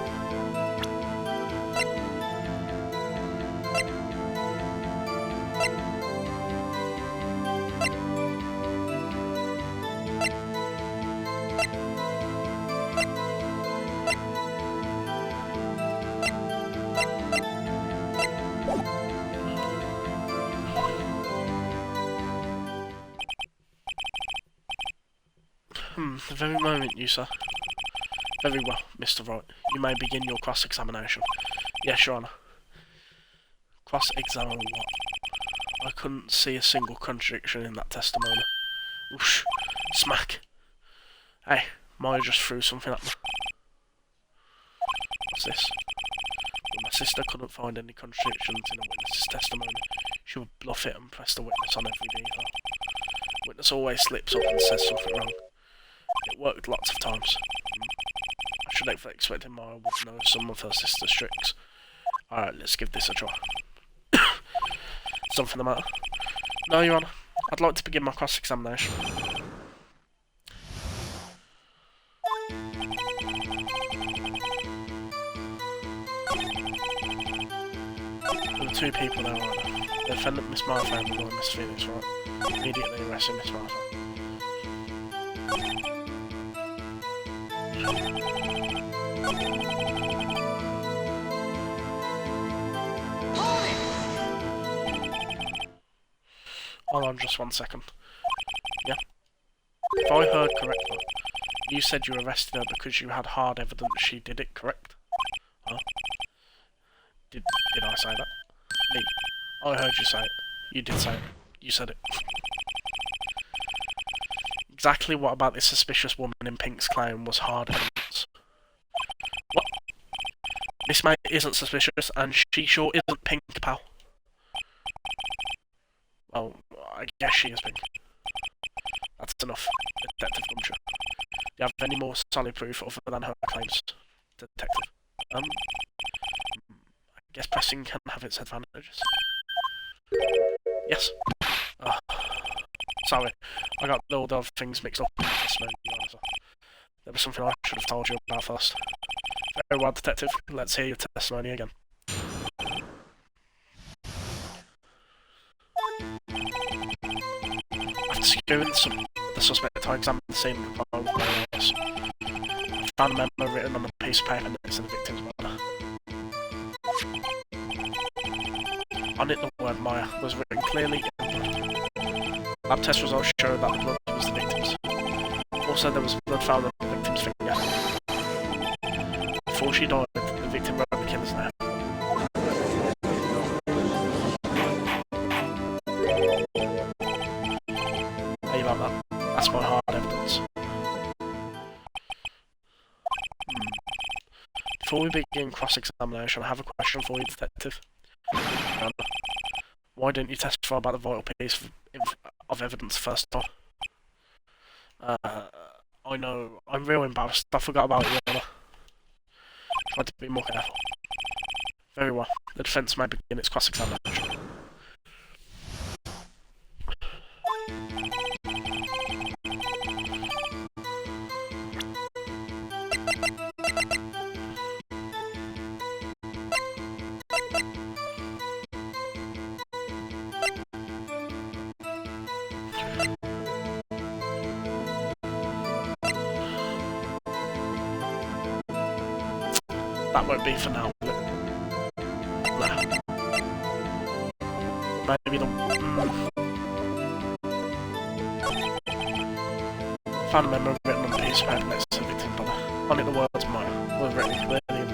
The very moment, you sir. Very well, Mr. Wright. You may begin your cross-examination. Yes, Your Honour. Cross-examine what? I couldn't see a single contradiction in that testimony. Whoosh. Smack. Hey, Maya just threw something at me. What's this? Well, my sister couldn't find any contradictions in a witness's testimony. She would bluff it and press the witness on every detail. Witness always slips up and says something wrong. It worked lots of times. I should have expected Maya would know some of her sister's tricks. Alright, let's give this a try. Something the matter? No, Your Honour. I'd like to begin my cross-examination. There were 2 people there already. The defendant, Miss Maya Faye, and the lawyer, Miss Phoenix Wright. Immediately arresting Miss Maya Faye. Hold on just 1 second. Yeah. If I heard correctly, you said you arrested her because you had hard evidence she did it, correct? Huh? Did I say that? Me. I heard you say it. You did say it. You said it. Exactly what about this suspicious woman in pink's claim was hard evidence? What? This mate isn't suspicious, and she sure isn't pink, pal. Well, I guess she is pink. That's enough, Detective Gumshoe. Do you have any more solid proof other than her claims, Detective? I guess pressing can have its advantages. Yes. Sorry, I got all the other things mixed up in the testimony. There was something I should have told you about first. Very well, Detective. Let's hear your testimony again. After securing the suspect, I examined the scene with my own eyes. I found a memo written on a piece of paper next to the victim's murder. On it, the word Maya was written clearly in blood. Lab test results showed that the blood was the victim's. Also, there was blood found on the victim's finger. Before she died, the victim wrote the killer's name. How you like that? That's my hard evidence. Before we begin cross-examination, I have a question for you, Detective. Why didn't you testify about the vital piece of evidence first time? I know, I'm real embarrassed. I forgot about you, Anna. Tried to be more careful. Very well. The defence may begin its cross-examination. That won't be for now, will it? Nah. Maybe the... Found a memo written on a piece of paper next to the victim body. On it the words Maya were written clearly in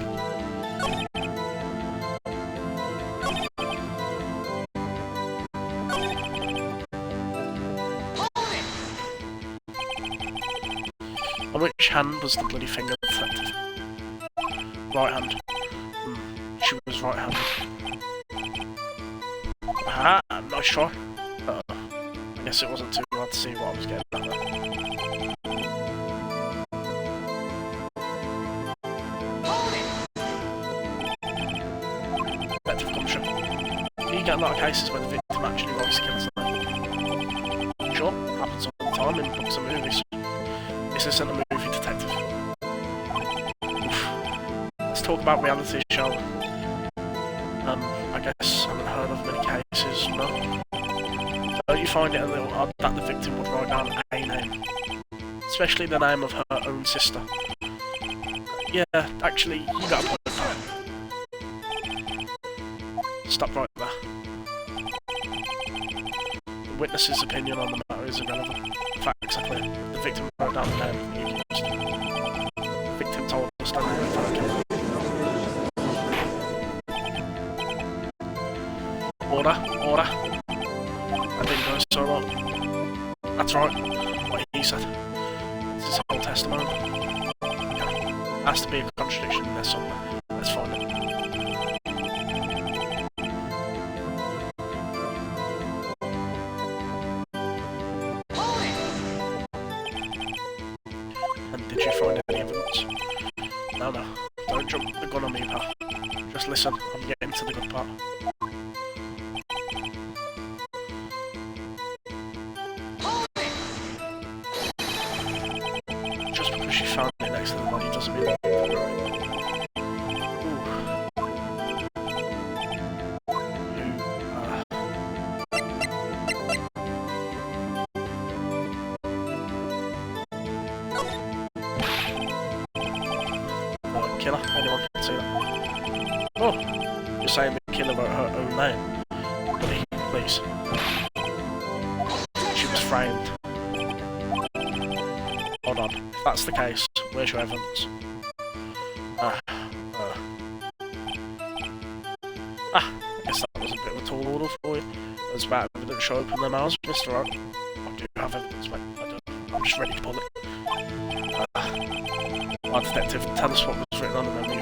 On which hand was the bloody finger, Detective? Right hand. She was right-handed. Ah, nice try. I guess it wasn't too hard to see what I was getting at there. Detective Gumshoe. Do you get a lot of cases where the victim actually writes the killer's name? Sure, happens all the time in books and movies. This isn't a movie, Detective. Let's talk about reality, shall we? I guess I haven't heard of many cases, no? Don't you find it a little odd that the victim would write down a name? Especially the name of her own sister. Yeah, actually, you got a point, pal. Stop right there. The witness's opinion on the matter is irrelevant. Facts are clear. The victim wrote down the name you used. The victim told us that they were killer. Order, order. That didn't go so well. That's right, what he said. It's his whole testimony. Okay. Has to be a contradiction in there somewhere. Let's find it. And did you find any evidence? No, no. Don't jump the gun on me, pal. Just listen, I'm getting to the good part. Just because she found it next to the body doesn't mean that it's right. killer. Anyone can see that. Oh, you're saying the killer wrote her own name. Buddy, please. She was framed. Hold on. If that's the case, where's your evidence? I guess that was a bit of a tall order for you. There's bad evidence show up in their mouths, Mr. Rock. I do have evidence, mate. I do. I'm just ready to pull it. Our detective, tell us what was written on the menu.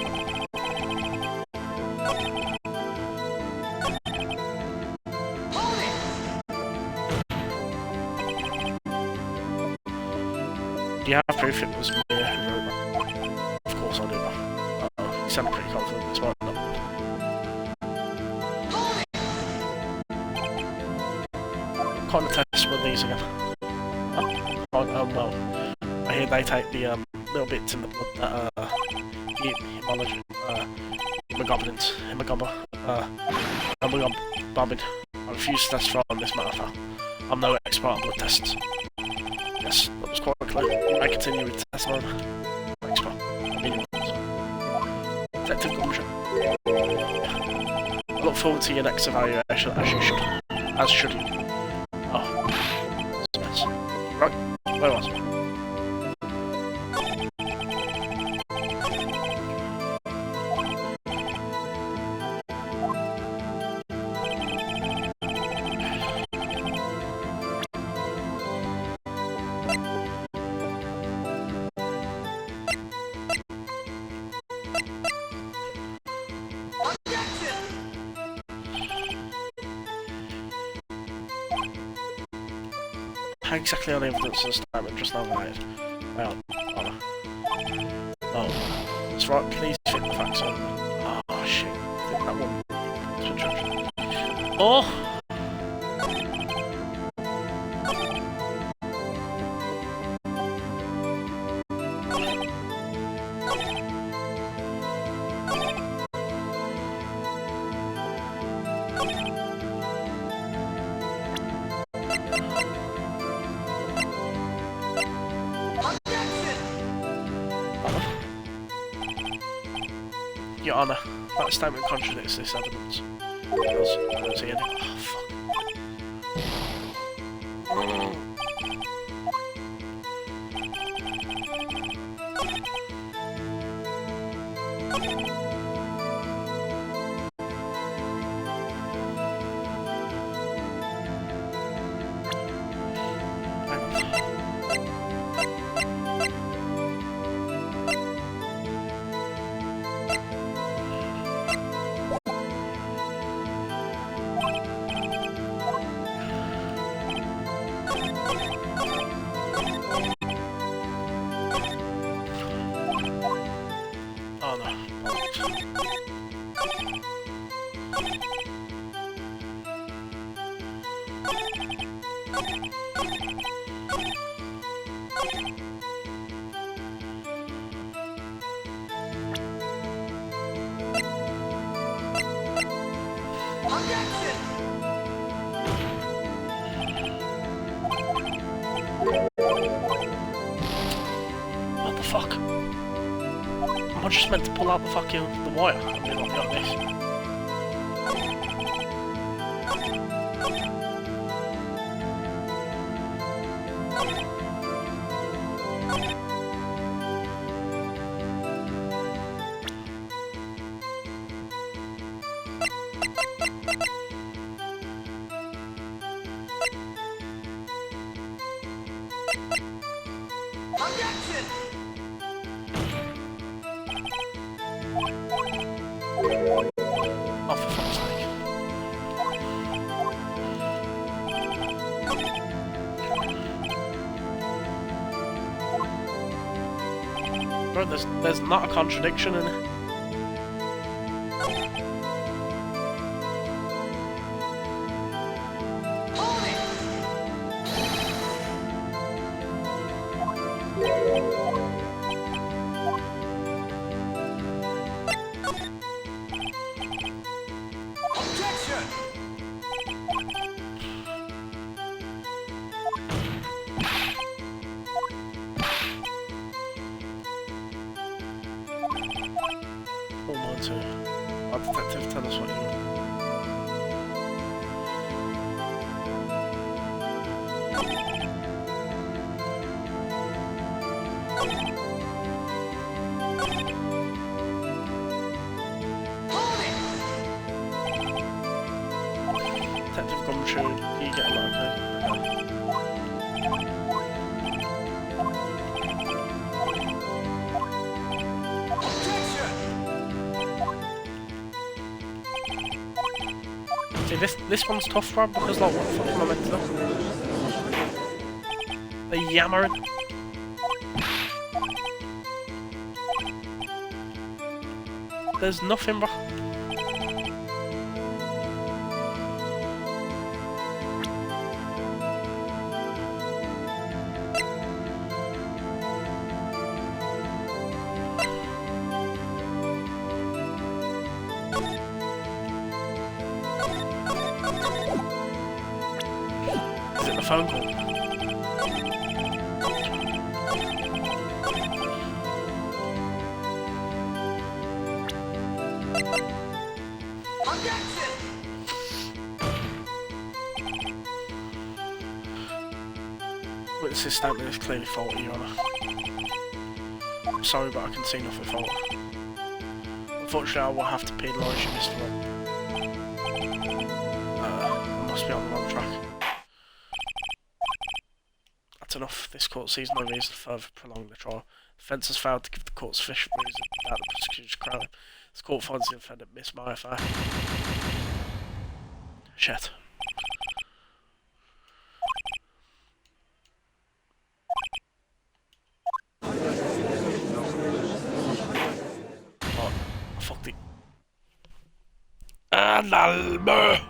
Do you have proof it was Mia who wrote that? Of course I do. Uh-oh, you sound pretty confident this morning. What kind of tests were these again? Well, I hear they take the little bits in the blood that hemoglobin. I refuse to test for on this matter. I'm no expert on blood tests. Yes, that was quite clear. I continue with testimony. Expert. Detective Gumshoe. I look forward to your next evaluation, as you should. As should you. Oh. That's a mess. Right, where was I? How exactly are the evidence of the statement just now made? Well, oh, that's right, can you fit the facts over? Oh shit, I think that one. Oh! Your Honour, that statement contradicts this evidence. I don't see any. Oh, fuck. What the fuck? Am I just meant to pull out the fucking wire? I mean, like this. Oh, for fuck's sake. Bro, there's not a contradiction in it. tune. You get a lot, okay? See, this one's tough, bro, because like, what the fuck am I meant to do? They're yammering. There's nothing, bro. Is it the phone call? Witness's statement is clearly faulty, Your Honour. I'm sorry, but I can see nothing faulty. Unfortunately, I will have to penalise you, Mr. Rob. I must be on the wrong track. That's enough. This court sees no reason to further prolong the trial. The defence has failed to give the court sufficient reason about the prosecution's crime. This court finds the defendant Miss Myafar. Shit. Fuck the... Analbe!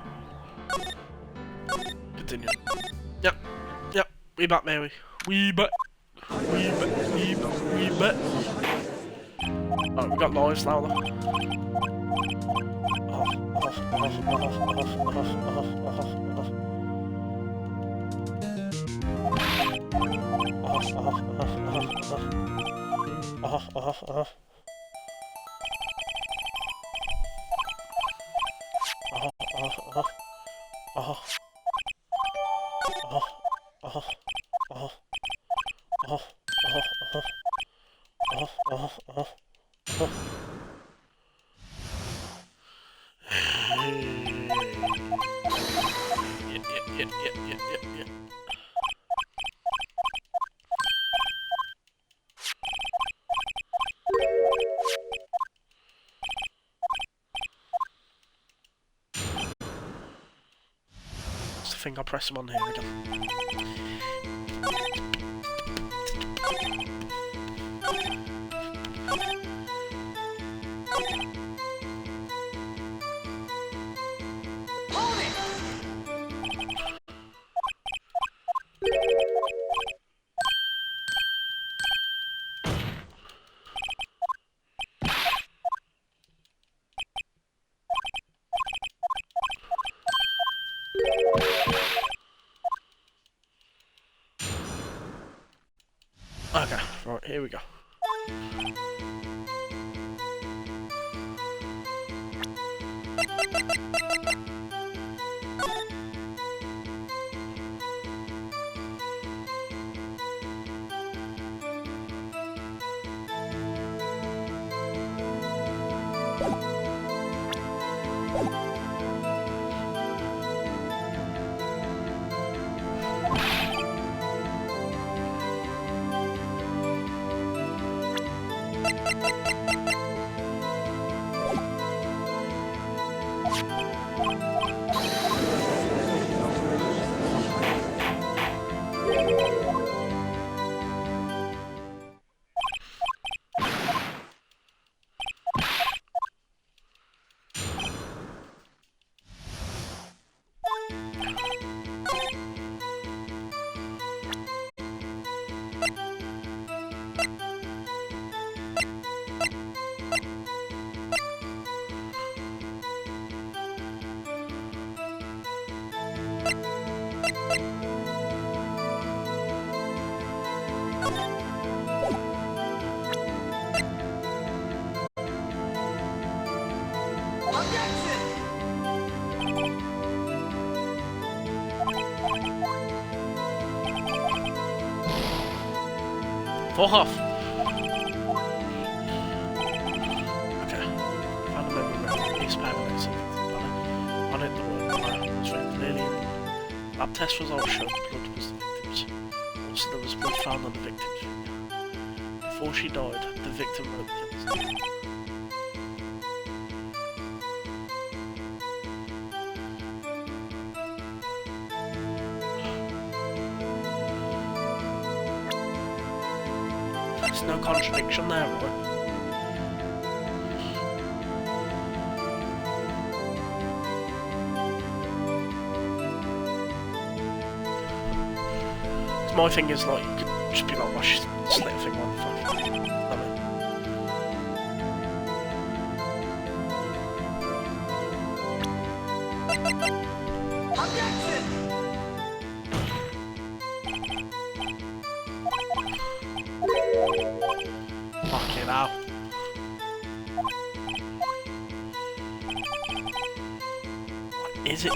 Continue. Yep. We back, Mary. We back. Oh, we got lives now, though. Yeah. I think I'll press him on here again. Okay, right, here we go. Fuck off. Okay. Found a memory. Expand on it. On it, the word. It's very clearly. Lab test results showed blood was the victim's. Also, there was blood found on the victim's finger. Before she died, the victim wrote the killer's name. There's no contradiction there, right? My thing is like, you could just be like, watch this little thing on the fucking... Objection! Fucking hell. What is it?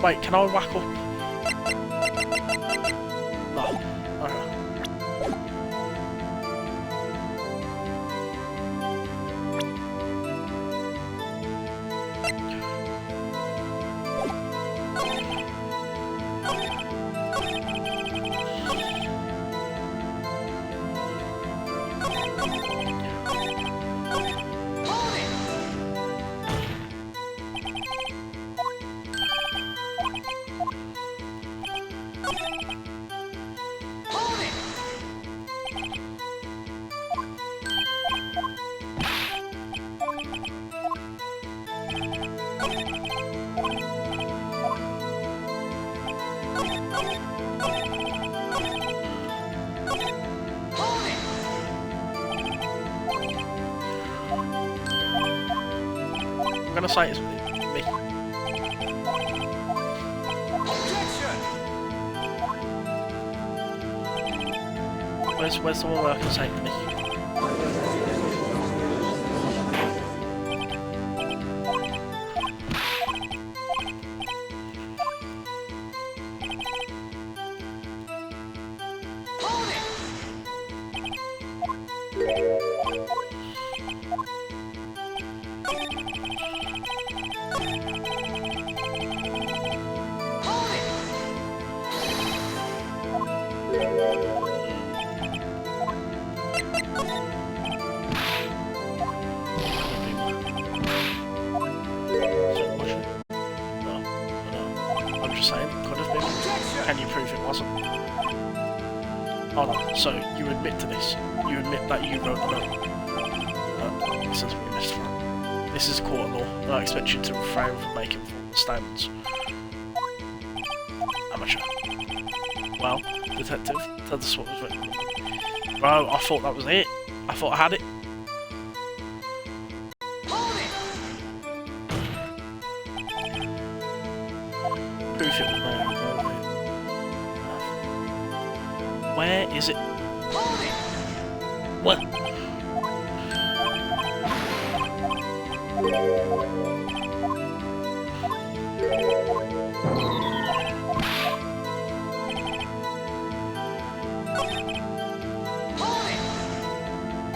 Wait, can I whack up? No. Okay. I'm gonna say it's me. Where's the one where I can say it's me? Can you prove it wasn't? Hold on, so you admit to this? You admit that you wrote the note? This is what we missed from. This is court of law, and I expect you to refrain from making formal statements. Amateur. Well, detective, tell us what was written. Bro, I thought that was it. I thought I had it. Proof it was made. Where is it? What?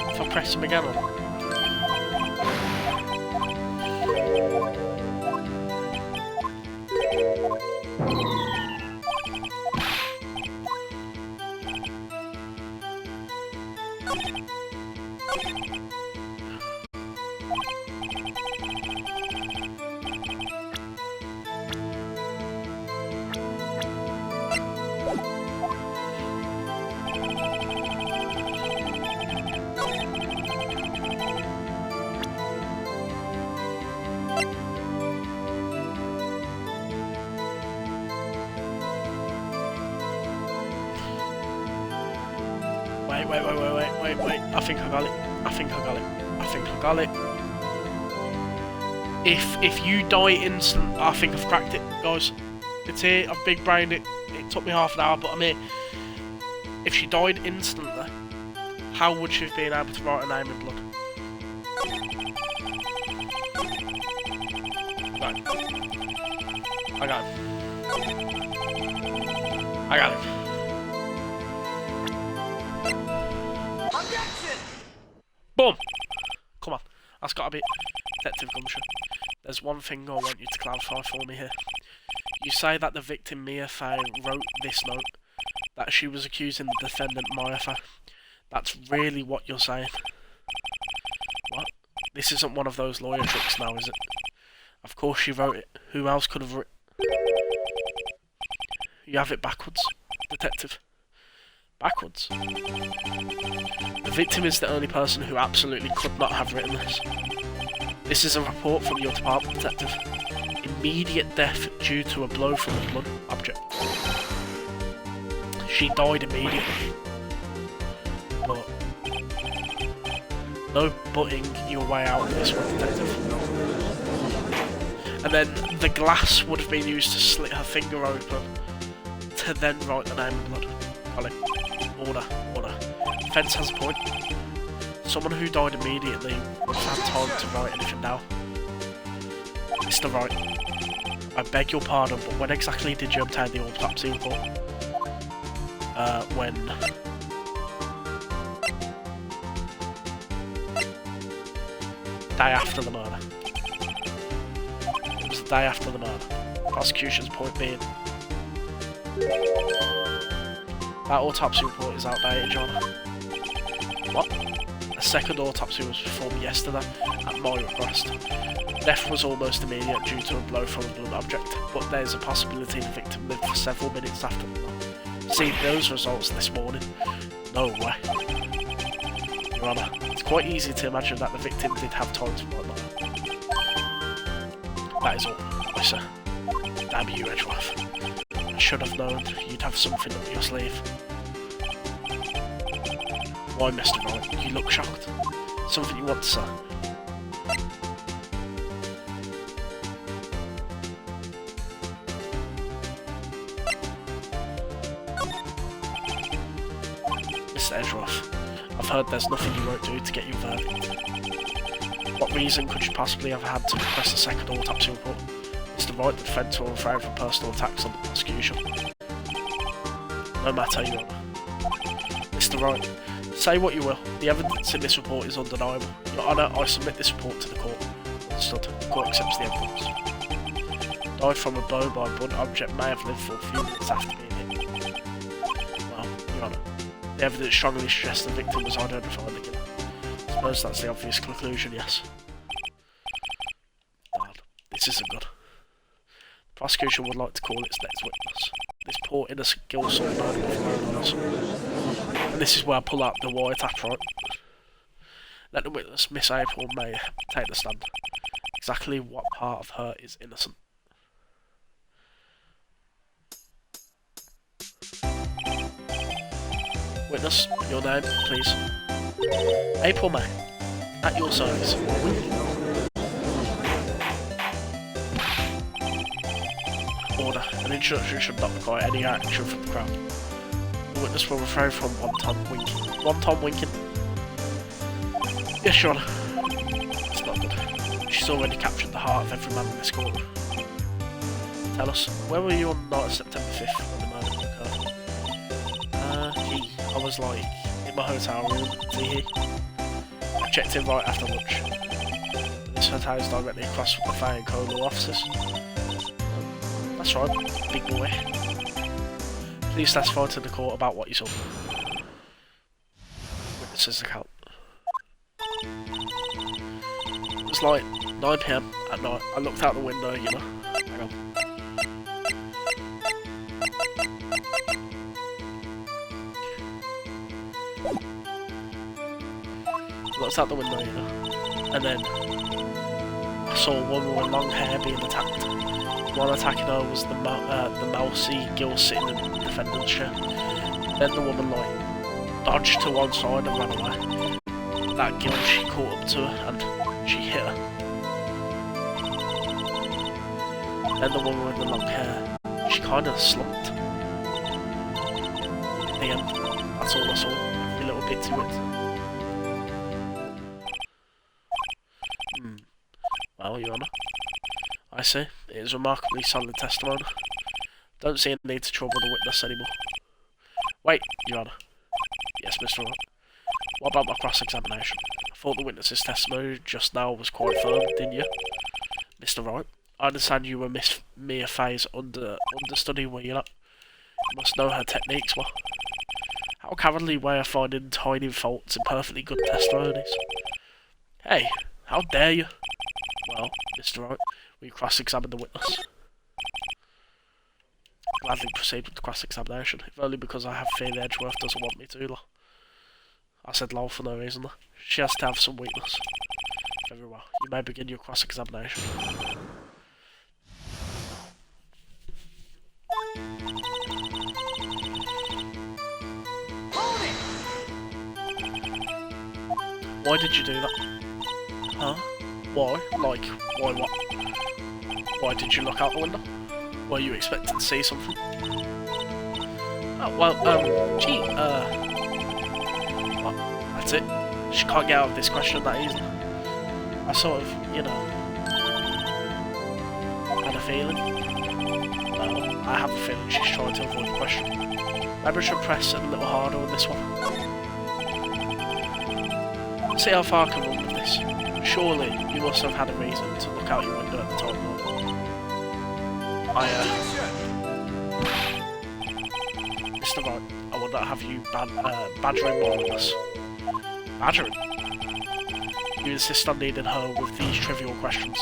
If I press him again on it. Wait, I think I got it. I think I got it. If you die instant, I think I've cracked it, guys. It's here, I've big brained it. It took me half an hour, but I'm here. If she died instantly, how would she have been able to write her name in blood? Right. I got him. Boom! Come on, that's gotta be... Detective Gumshoe, there's one thing I want you to clarify for me here. You say that the victim Mia Fay wrote this note, that she was accusing the defendant Maya Fay. That's really what you're saying. What? This isn't one of those lawyer tricks now, is it? Of course she wrote it. Who else could have written? You have it backwards, detective. Backwards? The victim is the only person who absolutely could not have written this. This is a report from your department, detective. Immediate death due to a blow from a blunt object. She died immediately. But no butting your way out of this one, detective. And then the glass would have been used to slit her finger open to then write the name in blood. Golly. Order. Defence has a point. Someone who died immediately would have had time to write anything down. Mr. Wright, I beg your pardon, but when exactly did you obtain the autopsy report? When... day after the murder. It was the day after the murder. Prosecution's point being... that autopsy report is outdated, Your Honour. What? A second autopsy was performed yesterday, at my request. Death was almost immediate due to a blow from a blunt object, but there's a possibility the victim lived for several minutes after the blow. Received those results this morning. No way. Your Honour, it's quite easy to imagine that the victim did have time to write that. That is all, I say. Damn you, Edgeworth. I should have known you'd have something up your sleeve. Why, Mr. Wright? You look shocked. Something you want to say? Mr. Edgeworth, I've heard there's nothing you won't do to get your verdict. What reason could you possibly have had to request a second autopsy report? Mr. Wright, the defence will refrain from personal attacks on the prosecution. No matter, Your Honour. Mr. Wright, say what you will, the evidence in this report is undeniable. Your Honour, I submit this report to the court. Understood. The court accepts the evidence. Died from a blow by a blunt object, may have lived for a few minutes after being hit. Well, Your Honour, the evidence strongly suggests the victim was identified again. I suppose that's the obvious conclusion, yes. Bad. This isn't good. The prosecution would like to call its next witness. This poor innocent girl saw murder before her eyes. And this is where I pull out the wiretap, right? Let the witness, Miss April May, take the stand. Exactly what part of her is innocent? Witness, your name, please. April May, at your service. Order. An introduction should not require any action from the crowd. The witness will refrain from one-time winking. One-time winking? Yes, Your Honour. It's not good. She's already captured the heart of every man in this courtroom. Tell us, where were you on the night of September 5th when the murder occurred? I was like, in my hotel room, tee. I checked in right after lunch. This hotel is directly across from the Fay and Co law offices. That's right, big boy. Please testify to the court about what you saw. Witness's account. It was like 9 PM at night. I looked out the window, you know. Hang on. Looked out the window, you know. And then I saw a woman with long hair being attacked. The one attacking her was the mousy girl sitting in the defendant's chair. Then the woman like dodged to one side and ran away. That girl, she caught up to her and she hit her. Then the woman with the long hair, she kind of slumped. In the end, that's all I saw. Every little bit to it. Well, Your Honour, I see. It is remarkably solid testimony. Don't see a need to trouble the witness anymore. Wait, Your Honour. Yes, Mr. Wright. What about my cross-examination? thought the witness's testimony just now was quite firm, didn't you, Mr. Wright? I understand you were Miss Mia Fay's understudy, were you not? You must know her techniques, what? How cowardly way of finding tiny faults in perfectly good testimonies. Hey, how dare you? Well, Mr. Wright, we cross-examine the witness. Gladly proceed with the cross-examination, if only because I have fear the Edgeworth doesn't want me to, lol. I said lol for no reason, though. She has to have some weakness. Very well, you may begin your cross-examination. Why did you do that? Huh? Why? Like, why what? Why did you look out the window? Were you expecting to see something? Oh, well, gee, well, that's it. She can't get out of this question that easily. I sort of, you know, had a feeling. Well, I have a feeling she's trying to avoid the question. Maybe I should press a little harder on this one. See how far I can run with this. Surely, you must have had a reason to look out your window at the time. Mr. Wright, I would not have you badgering more of us. Badgering? You insist on needing her with these trivial questions.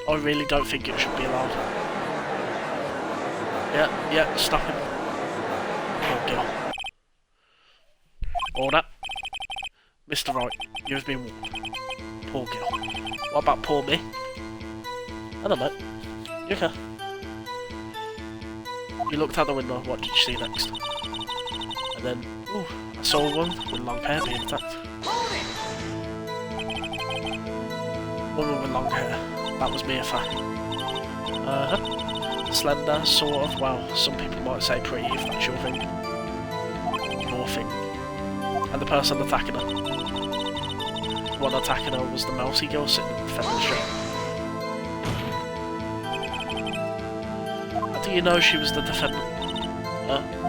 I really don't think it should be allowed. Yeah, stop him. Poor girl. Order. Mr. Wright, you have been warned. Poor girl. What about poor me? I don't know. You okay? You looked out the window, what did you see next? And then, ooh, I saw one with long hair being attacked. Woman with long hair. That was Mia Fay. Slender, sort of, well, some people might say pretty if that's your thing. Your thing. And the person attacking her. The one attacking her was the mousy girl sitting in the feather strip. How do you know she was the defendant?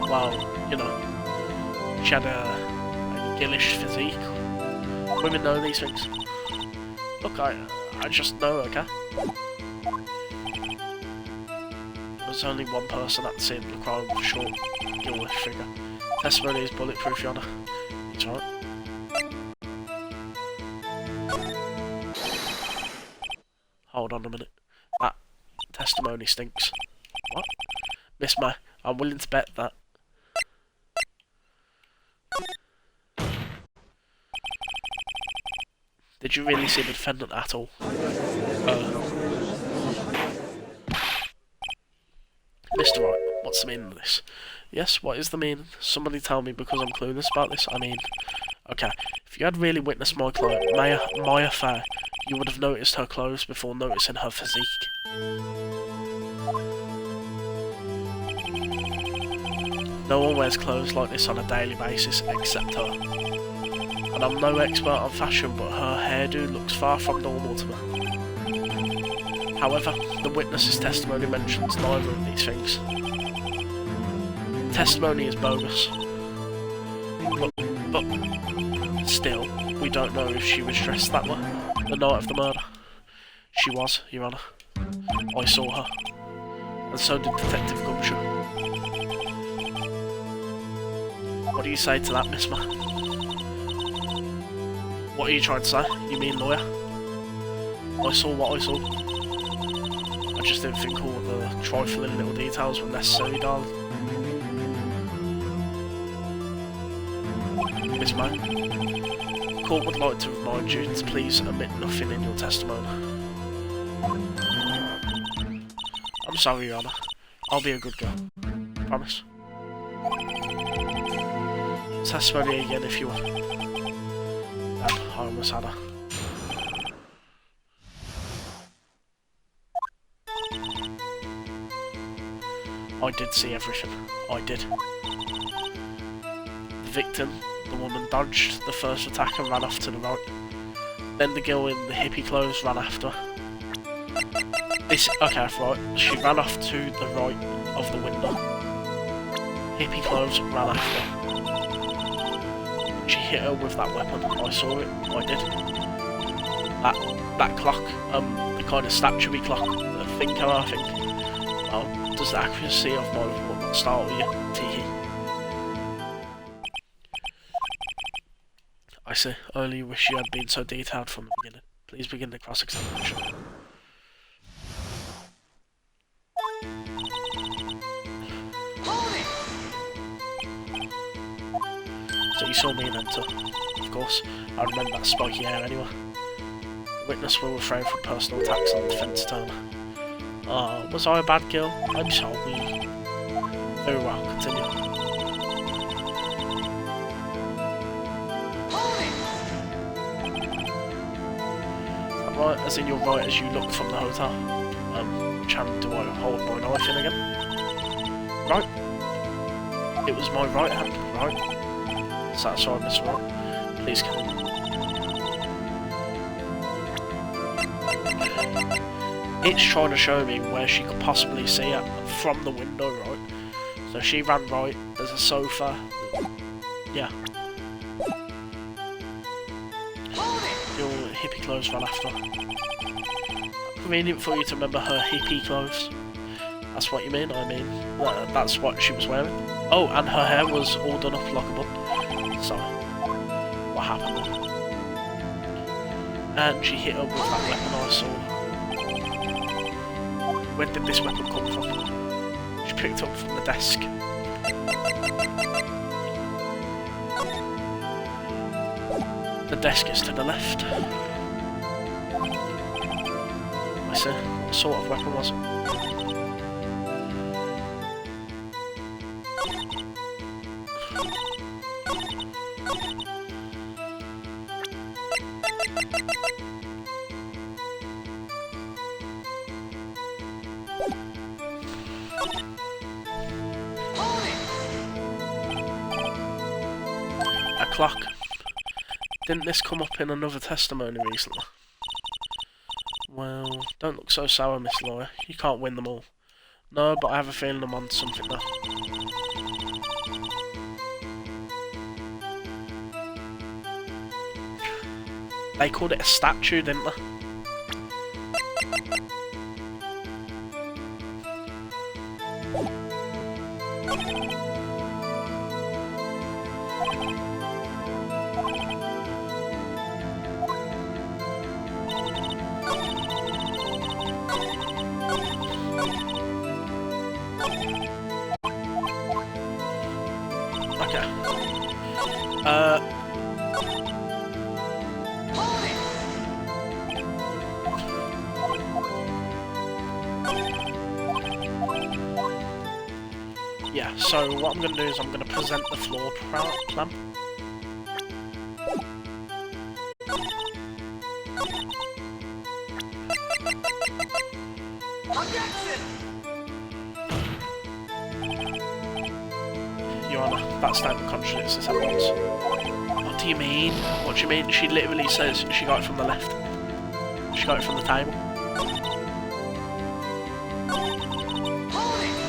Well, you know, she had a gillish physique. Women know these things. Look, I just know, okay? There was only one person at the scene of the crime with a short, gillish figure. Testimony is bulletproof, Your Honour. It's alright. Hold on a minute. That testimony stinks. What? Miss May, I'm willing to bet that. Did you really see the defendant at all? Mr. Wright, what's the meaning of this? Yes, what is the meaning? Somebody tell me because I'm clueless about this. I mean, okay, if you had really witnessed my client, Mia Fay, you would have noticed her clothes before noticing her physique. No one wears clothes like this on a daily basis except her. And I'm no expert on fashion, but her hairdo looks far from normal to me. However, the witness's testimony mentions neither of these things. Testimony is bogus. But still, we don't know if she was dressed that way the night of the murder. She was, Your Honour. I saw her. And so did Detective Gumshoe. What do you say to that, Miss Ma? What are you trying to say? You mean lawyer? I saw what I saw. I just didn't think all the trifling little details were necessary, darling. Miss May, the court would like to remind you to please omit nothing in your testimony. I'm sorry, Your Honour. I'll be a good girl. Promise. Testimony again if you want. Damn, I almost had her. I did see everything. I did. The victim, the woman, dodged the first attack and ran off to the right. Then the girl in the hippie clothes ran after her. Okay, right. She ran off to the right of the window. Hippie clothes ran after her. She hit her with that weapon. I saw it. I did. That clock, the kind of statuary clock, the thinker, I think. Does the accuracy of my report start with you? Teehee. I see. Only wish you had been so detailed from the beginning. Please begin the cross-examination. So you saw me then too. Of course, I remember that spiky hair anyway. The witness will refrain from personal attacks on the defence attorney. Was I a bad girl? I'm sorry. Very well, continue. Right, as in you're right as you look from the hotel. Which hand do I hold my knife in again? Right. It was my right hand, right? Satisfied, Mr. Wright. Please continue. It's trying to show me where she could possibly see it from the window, right? So she ran right, there's a sofa. Yeah. Your hippie clothes ran after. Convenient for you to remember her hippie clothes. That's what you mean? I mean, that's what she was wearing. Oh, and her hair was all done up like a bun. So, what happened then? And she hit her with that weapon I saw. Where did this weapon come from? She picked it up from the desk. The desk is to the left. I see. What sort of weapon was it? A clock. Didn't this come up in another testimony recently? Well, don't look so sour, Miss Lawyer. You can't win them all. No, but I have a feeling I'm on something now. They called it a statue, didn't they? Yeah, so what I'm going to do is I'm going to present the floor plan. Your Honour, that statement contradicts this evidence. What do you mean? What do you mean? She literally says she got it from the left. She got it from the table.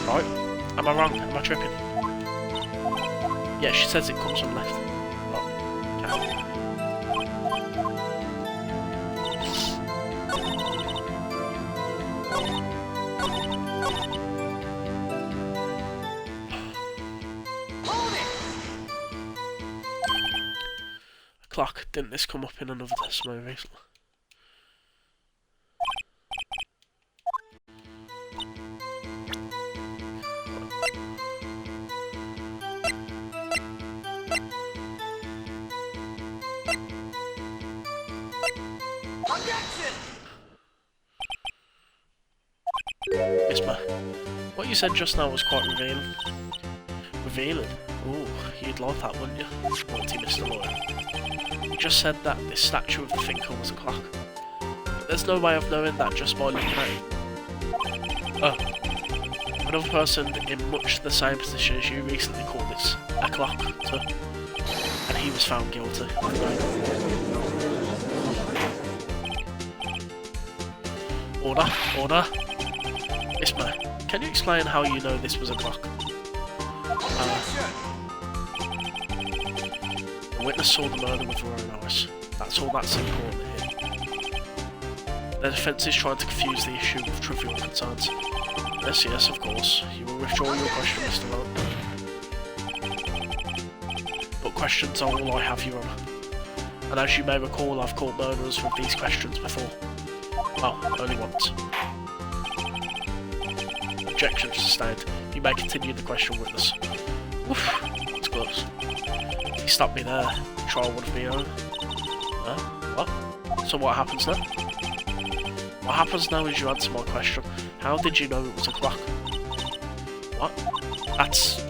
Right? Am I wrong? Am I tripping? Yeah, she says it comes from left. Right. Okay. Clock. Didn't this come up in another testimony recently? Yes, ma. What you said just now was quite revealing. Revealing? Ooh, you'd like that, wouldn't you? Naughty Mr. Lawyer. You just said that this statue of the thinker was a clock. But there's no way of knowing that just by looking at it. Oh. Another person in much the same position as you recently called this a clock, too. And he was found guilty. Order? Order? Yes, ma'am. Can you explain how you know this was a clock? The witness saw the murder with her own eyes. That's all that's important here. The defence is trying to confuse the issue with trivial concerns. Yes, of course. You will withdraw your question, Mr. Rowe. But questions are all I have, Your Honour. And as you may recall, I've caught murderers with these questions before. Well, only once. Objection sustained. You may continue the question, witness. Oof, that's close. If you stopped me there, the trial would have been over. What? So what happens now? What happens now is you answer my question. How did you know it was a clock? What? That's...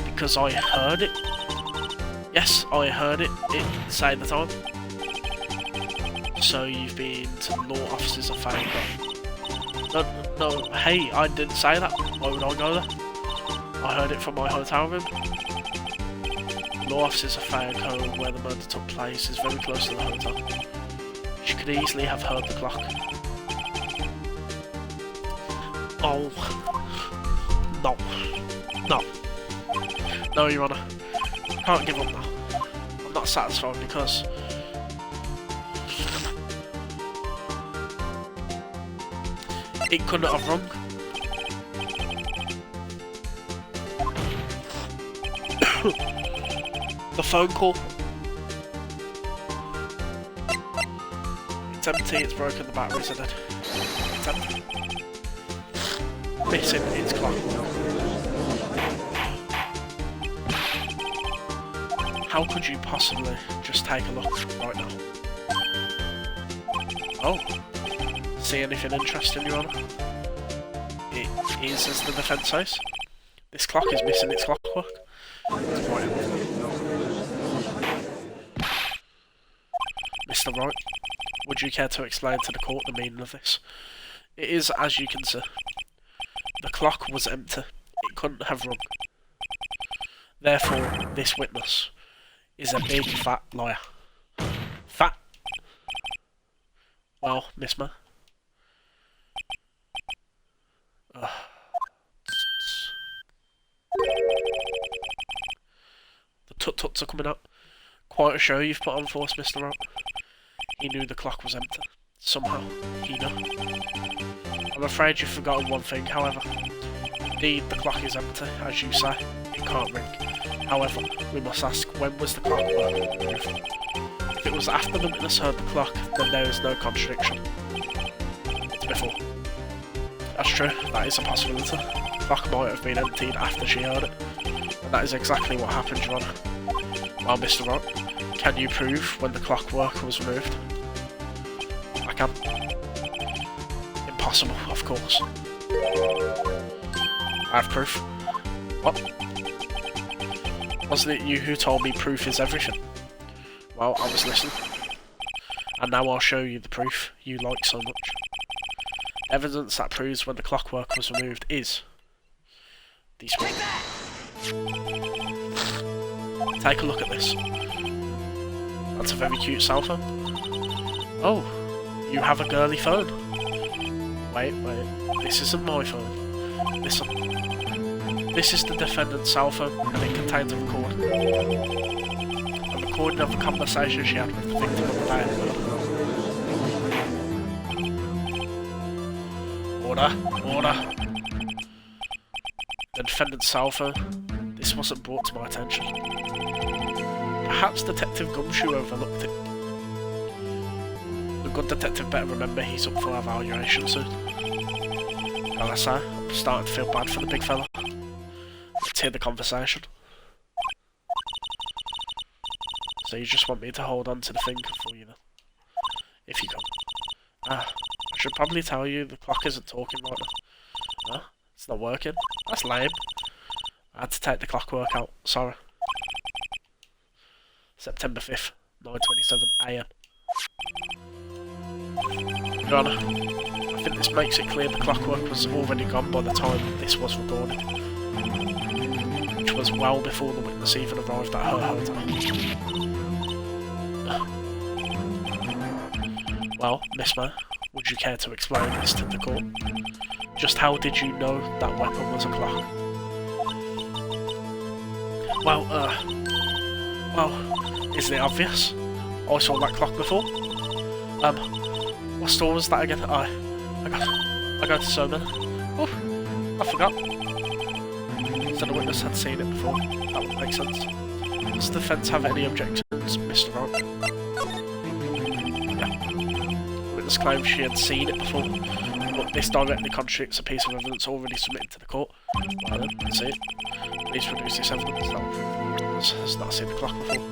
because I heard it? Yes, I heard it say the time. So you've been to the law offices of Fairco? No, hey, I didn't say that. Why would I go there? I heard it from my hotel room. Law offices of Fairco, where the murder took place, is very close to the hotel. She could easily have heard the clock. Oh. No, Your Honour. I can't give up now. I'm not satisfied because... it couldn't have rung. The phone call. It's empty, it's broken, the batteries are dead. It's empty. Missing its clock. How could you possibly just take a look right now? Oh. See anything interesting, Your Honour? It is as the defence says. This clock is missing its clockwork. It's quite Mr. Wright, would you care to explain to the court the meaning of this? It is as you can see. The clock was empty. It couldn't have rung. Therefore, this witness is a big fat liar. Fat? Well, Miss Ma. The tut-tuts are coming up. Quite a show you've put on for us, Mr. Rock. He knew the clock was empty. Somehow, he knew. I'm afraid you've forgotten one thing, however. Indeed, the clock is empty, as you say. It can't ring. However, we must ask, when was the clock removed? If it was after the witness heard the clock, then there is no contradiction. It's before. That's true, that is a possibility. The clock might have been emptied after she heard it. And that is exactly what happened, Your Honour. Well, Mr. Ron, can you prove when the clockwork was removed? I can. Impossible, of course. I have proof. What? Wasn't it you who told me proof is everything? Well, I was listening. And now I'll show you the proof you like so much. Evidence that proves when the clockwork was removed is... these ones. Take a look at this. That's a very cute cell phone. Oh, you have a girly phone. Wait, this isn't my phone. Listen. This is the defendant's cell phone, and it contains a recording. A recording of a conversation she had with the victim on the day of the murder. Order. The defendant's cell phone. This wasn't brought to my attention. Perhaps Detective Gumshoe overlooked it. The good detective better remember he's up for evaluation soon. Well, I say, I'm starting to feel bad for the big fella. Let's hear the conversation. So you just want me to hold on to the thing for you then? If you can. I should probably tell you the clock isn't talking right now. Huh? It's not working. That's lame. I had to take the clockwork out. Sorry. September 5th, 9:27 AM. Your Honour, I think this makes it clear the clockwork was already gone by the time this was recorded. Which was well before the witness even arrived at her hotel. Well, Miss May, would you care to explain this to the court? Just how did you know that weapon was a clock? Well, Well, isn't it obvious? I saw that clock before. What store was that again? I go to so many. Oh, I forgot. So the witness had seen it before. That would make sense. Does the defence have any objections, Mr. Wright? Yeah. The witness claimed she had seen it before, but this directly contradicts a piece of evidence already submitted to the court. Well then, let's see it. Please produce this evidence that will prove the witness has not seen the clock before.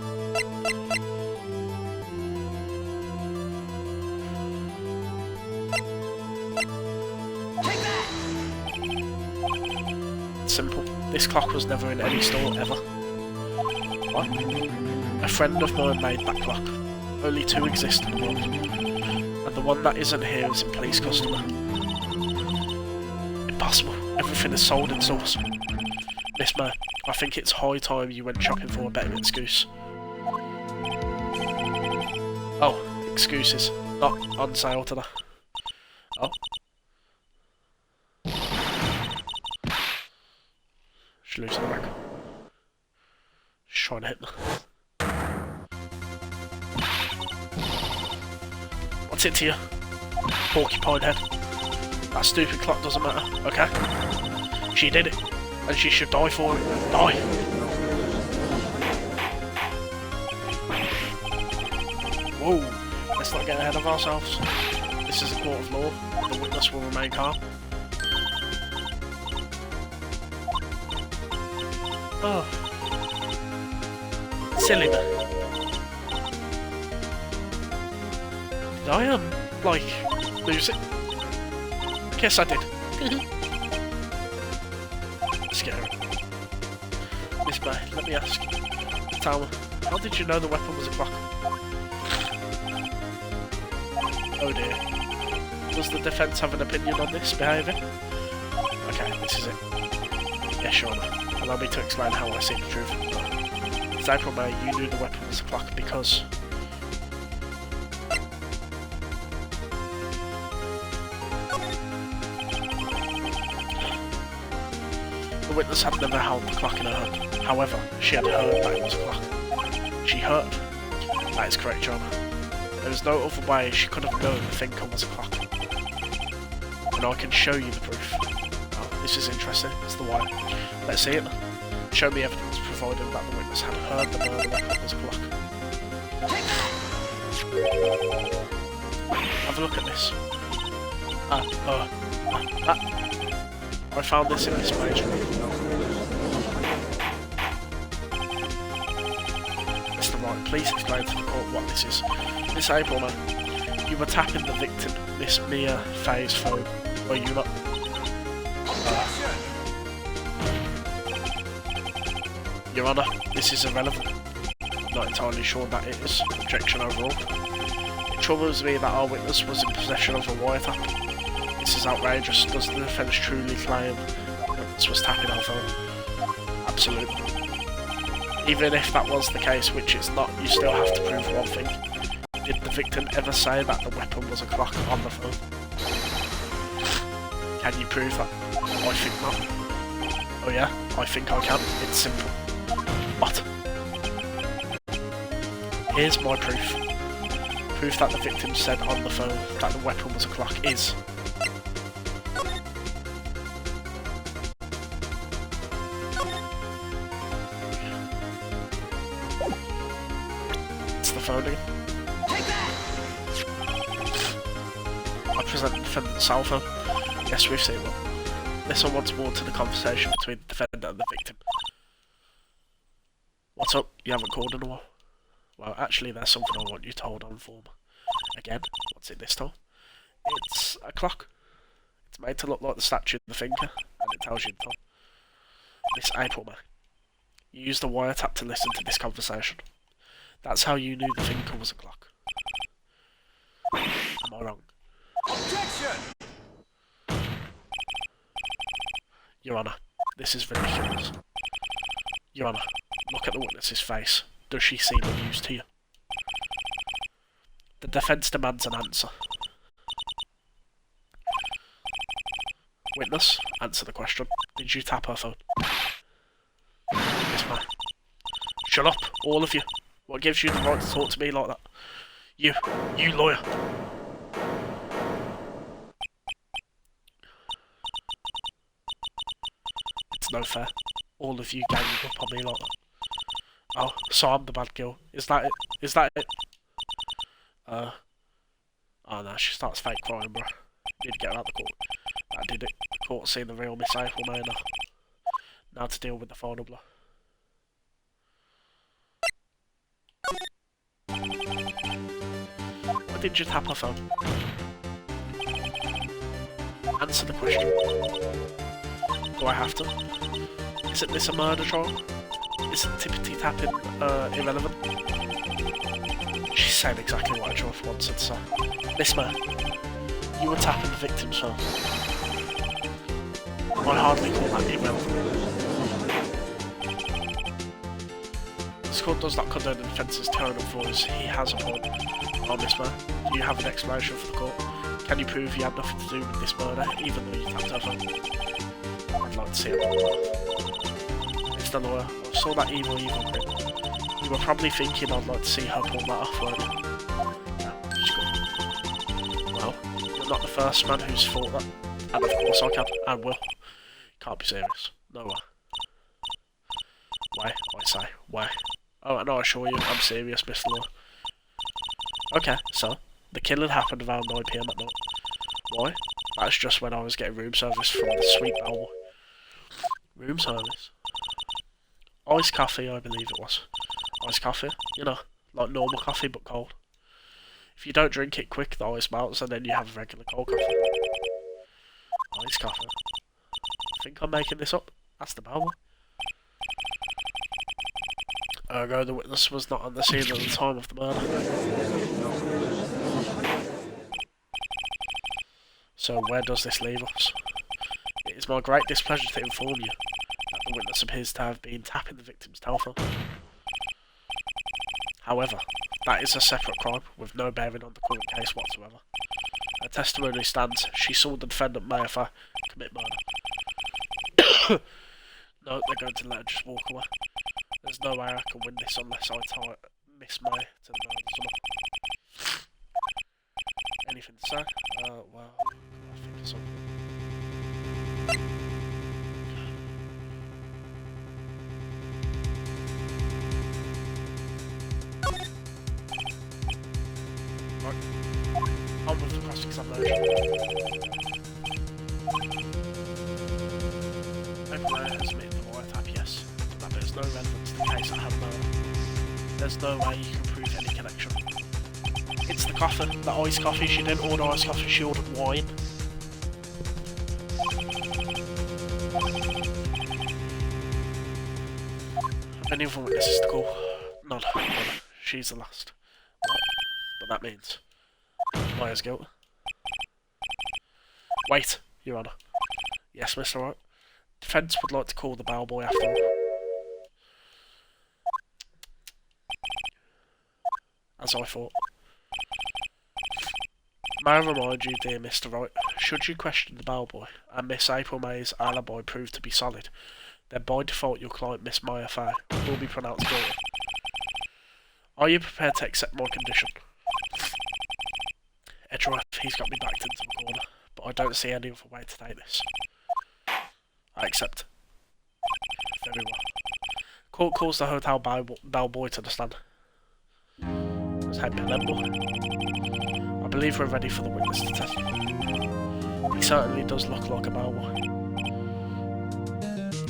Simple. This clock was never in any store ever. What? A friend of mine made that clock. Only 2 exist in the world. And the one that isn't here is in police custody. Impossible. Everything is sold in stores. Miss May, I think it's high time you went shopping for a better excuse. Oh, excuses. Not on sale today. Oh. She's losing the rack. She's trying to hit me. What's it to you? Porcupine head. That stupid clock doesn't matter. Okay. She did it. And she should die for it. Die! Whoa. Let's not get ahead of ourselves. This is a court of law. The witness will remain calm. Oh. Silly me. Did I, like, lose it? Guess I did. Scary. Miss May, let me ask. Tell me, how did you know the weapon was a clock? Oh dear. Does the defence have an opinion on this behaviour? Okay, this is it. Yeah, sure. Allow me to explain how I see the truth. It's April May, you knew the weapon was a clock because... The witness had never held the clock in her hand. However, she had heard that it was a clock. She heard. That is correct, Your Honour. There was no other way she could have known the thinker was a clock. And I can show you the proof. Oh, this is interesting. It's the wire. Let's see it. Show me evidence providing that the witness had heard the murder weapon was a clock. Have a look at this. I found this in this page. Mr. Wright, please explain to the court what this is. Miss April, man, you were tapping the victim, Miss Mia Faye's phone, were you not? Your Honour, this is irrelevant. I'm not entirely sure that it is. Objection overall. It troubles me that our witness was in possession of a wiretap. This is outrageous. Does the defence truly claim that the witness was tapping our phone? Absolutely. Even if that was the case, which it's not, you still have to prove one thing. Did the victim ever say that the weapon was a clock on the phone? Can you prove that? I think not. Oh yeah? I think I can. It's simple. What? Here's my proof. Proof that the victim said on the phone that the weapon was a clock is... It's the phone again. I present the defendant's cell phone. Yes, we've seen one. Listen once more to the conversation between the defendant and the victim. What's up? You haven't called in a while. Well, actually, there's something I want you to hold on for me. Again, what's it this time? It's a clock. It's made to look like the statue of the finger, and it tells you the time. Miss April May, you used a wiretap to listen to this conversation. That's how you knew the finger was a clock. Am I wrong? Objection! Your Honour, this is ridiculous. Your Honour, look at the witness's face. Does she seem amused to you? The defence demands an answer. Witness, answer the question. Did you tap her phone? Miss May. Shut up, all of you. What gives you the right to talk to me like that? You lawyer. It's no fair. All of you ganging up on me like that. Oh, so I'm the bad girl. Is that it? Is that it? Oh no, she starts fake crying, bro. Need to get her out of the court. I did it. The court seen the real Miss April May now. Now to deal with the final blow. Why did you tap her phone? Answer the question. Do I have to? Isn't this a murder trial? Isn't tippity tapping irrelevant? She's saying exactly what I Joyce wanted to say. Miss May, you were tapping the victim's phone. I hardly call that irrelevant. This court does not condone the defence's tone of voice. He has a point. Oh, Miss May, do you have an explanation for the court? Can you prove you had nothing to do with this murder, even though you tapped her phone? I'd like to see it. Mr. Lawyer, I saw that evil grin. You were probably thinking I'd like to see her pull that off, weren't you? No, she's good. Well, you're not the first man who's thought that. And of course I can, and will. Can't be serious. No way. Why? I say, why? Oh, no, I assure you, I'm serious, Mr. Lawyer. Okay, so, the killing happened around 9 PM at night. Why? That's just when I was getting room service from the sweet bellboy. Room service? Iced coffee, I believe it was. Iced coffee, you know, like normal coffee but cold. If you don't drink it quick, the ice melts and then you have regular cold coffee. Iced coffee. I think I'm making this up. That's the bellboy. Ergo, the witness was not on the scene at the time of the murder. So where does this leave us? It is my great displeasure to inform you that the witness appears to have been tapping the victim's telephone. However, that is a separate crime with no bearing on the current case whatsoever. Her testimony stands. She saw the defendant Mayfair commit murder. No, they're going to let her just walk away. There's no way I can win this unless I tie Miss May to the murder somehow. Anything to say? Well, I think it's something. Right. On with the cross-examination. Everywhere has made the wiretap, yes. But there's no relevance to the case at hand now. There's no way you can prove any connection. It's the coffee, the iced coffee. She didn't order iced coffee, she ordered wine. Have any other witnesses to call? None. She's the last. What? But that means Maya's guilty. Wait, Your Honour. Yes, Mr. Wright. Defence would like to call the bellboy after all. As I thought. May I remind you, dear Mr. Wright, should you question the bellboy and Miss April May's alibi prove to be solid, then by default your client, Miss Maya Fay, will be pronounced guilty. Are you prepared to accept my condition? Edgeworth, he's got me backed into the corner, but I don't see any other way to take this. I accept. Very well. Court calls the hotel bellboy to the stand. Let's head to Lembo. I believe we're ready for the witness to testify. He certainly does look like a bellboy.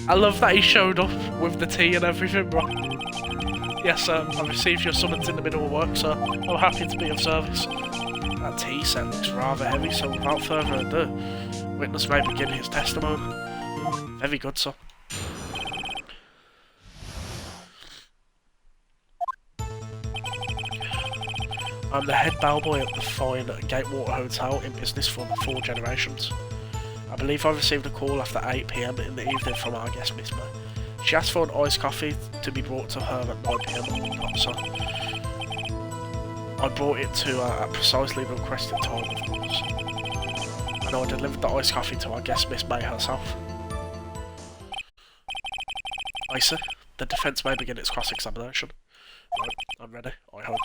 I love that he showed up with the tea and everything, bro. Yes, sir, I received your summons in the middle of work, sir. I'm happy to be of service. That tea set looks rather heavy, so without further ado, witness may begin his testimony. Very good, sir. I'm the head bellboy at the fine Gatewater Hotel in business for 4 generations. I believe I received a call after 8 PM in the evening from our guest, Miss May. She asked for an iced coffee to be brought to her at 9 PM on the dot, so I brought it to her at precisely the requested time, of course. And I delivered the iced coffee to our guest, Miss May herself. I see. The defence may begin its cross-examination. Right, I'm ready. I hope.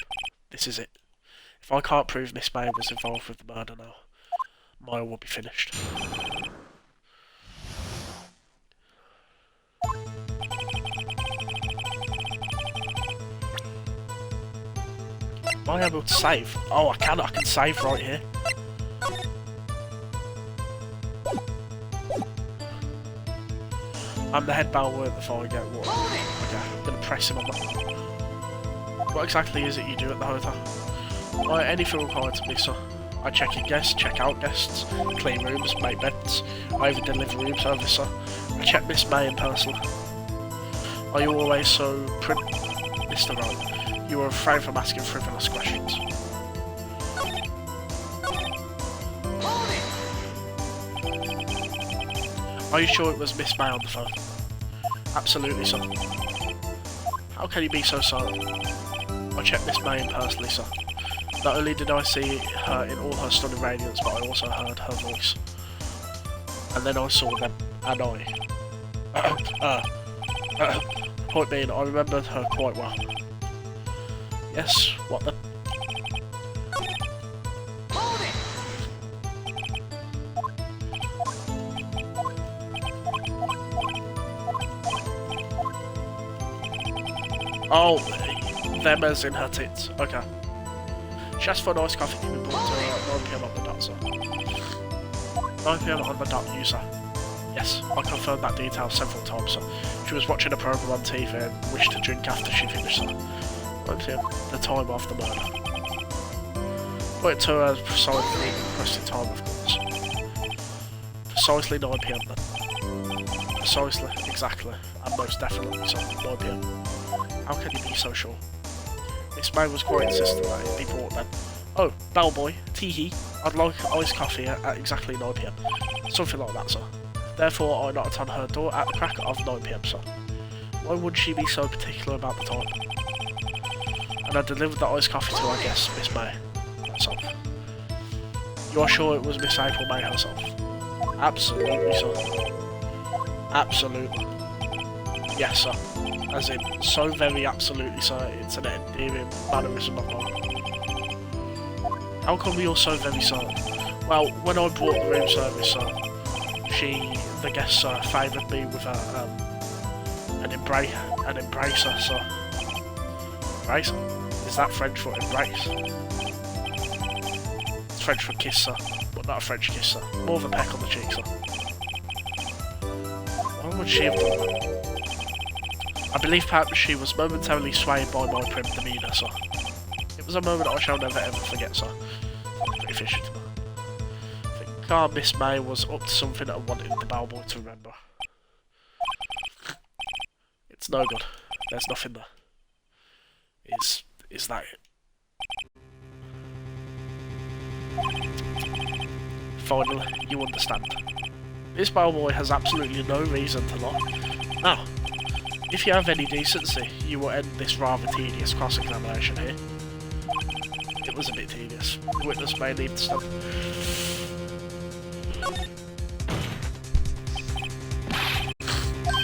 This is it. If I can't prove Miss May was involved with the murder now, mine will be finished. Am I able to save? Oh, I can save right here. I'm the head bellboy at the fire gate. What? Okay, I'm gonna press him on that. What exactly is it you do at the hotel? Anything required to be, sir. I check in guests, check out guests, clean rooms, make beds. I even deliver room service, sir. I check Miss May in person. Are you always so Mr. Wright, you are afraid from asking frivolous questions. Are you sure it was Miss May on the phone? Absolutely, sir. How can you be so silent? I checked Miss May in personally, sir. Not only did I see her in all her stunning radiance, but I also heard her voice. And then I saw them, and point being, I remembered her quite well. Yes, what the... Oh, them as in her tits. Okay. She asked for an iced coffee to be brought to her at 9 PM on the dot, sir. 9 PM on the dot, you, sir. Yes, I confirmed that detail several times, sir. She was watching a programme on TV and wished to drink after she finished, sir. 9 PM, the time of the murder. Put it to her precisely requested time, of course. Precisely 9 PM then. Precisely, exactly, and most definitely, sir. 9 PM. How can you be so sure? Miss May was quite insistent that it be brought then. Oh, bellboy, tee-hee, I'd like iced coffee at exactly 9 PM. Something like that, sir. Therefore, I knocked on her door at the crack of 9 PM, sir. Why would she be so particular about the time? And I delivered the iced coffee to our guest, Miss May herself. You are sure it was Miss April May herself? Absolutely, sir. Absolutely. Yes, sir. As in, so very absolutely, sir. It's an endearing mannerism of mine. How come you're so very certain? Well, when I brought the room service, sir, the guest, sir, favoured me with an embracer, sir. Embracer? Is that French for embrace? It's French for kiss, sir, but not a French kiss, sir. More of a peck on the cheek, sir. Why would she have done that? I believe perhaps she was momentarily swayed by my prim demeanour, sir. It was a moment I shall never ever forget, sir. Pretty fishy to me. I think Miss May was up to something and wanted the bellboy to remember. It's no good. There's nothing there. Is that it? Finally, you understand. This bellboy has absolutely no reason to lie. Now, if you have any decency, you will end this rather tedious cross-examination here. It was a bit tedious. The witness may need to stand.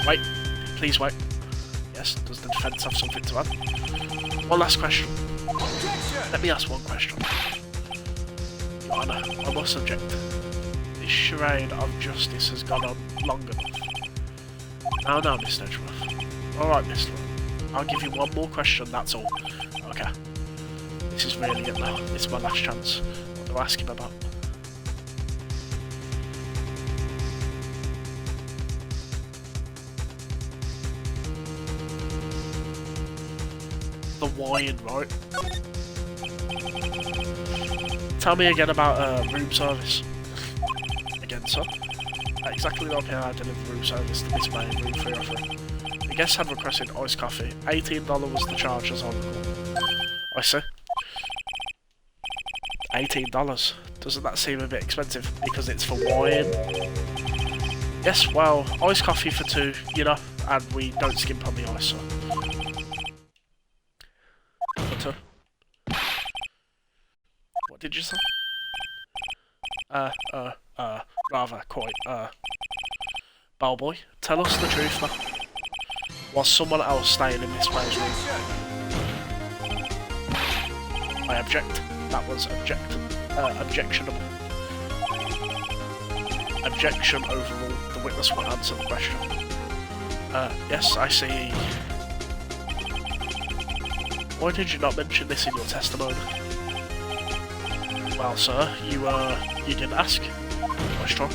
Wait. Please wait. Yes, does the defence have something to add? One last question. Let me ask one question. Your Honour, I must object. This charade of justice has gone on long enough. Now, Mr. Edgeworth. Alright, Miss Lord. I'll give you one more question, that's all. Okay. This is really it now. It's my last chance. What do I ask him about? The wine, right? Tell me again about room service. Again, sir. Exactly like I delivered room service to Miss May in room 303. The guest had requested iced coffee. $18 was the charge, as I recall. I see. $18. Doesn't that seem a bit expensive because it's for wine? Yes, well, iced coffee for 2, you know, and we don't skimp on the ice, so. For 2. What did you say? Rather, quite, bellboy, tell us the truth now. Was someone else staying in Miss May's room? I object. That was objectionable. Objection overruled. The witness will answer the question. Yes, I see. Why did you not mention this in your testimony? Well, sir, you didn't ask. Nice try.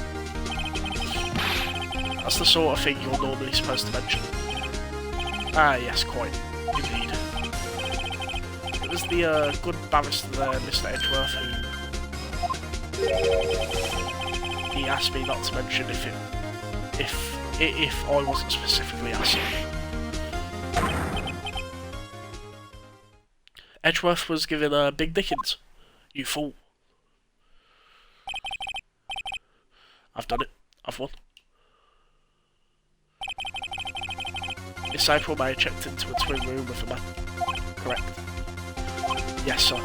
That's the sort of thing you're normally supposed to mention. Ah, yes, quite. Indeed. It was the good barrister there, Mr. Edgeworth, who he asked me not to mention if I wasn't specifically asked. Edgeworth was given big dickens. You fool. I've done it. I've won. Miss April May checked into a twin room with a man. Correct. Yes, sir.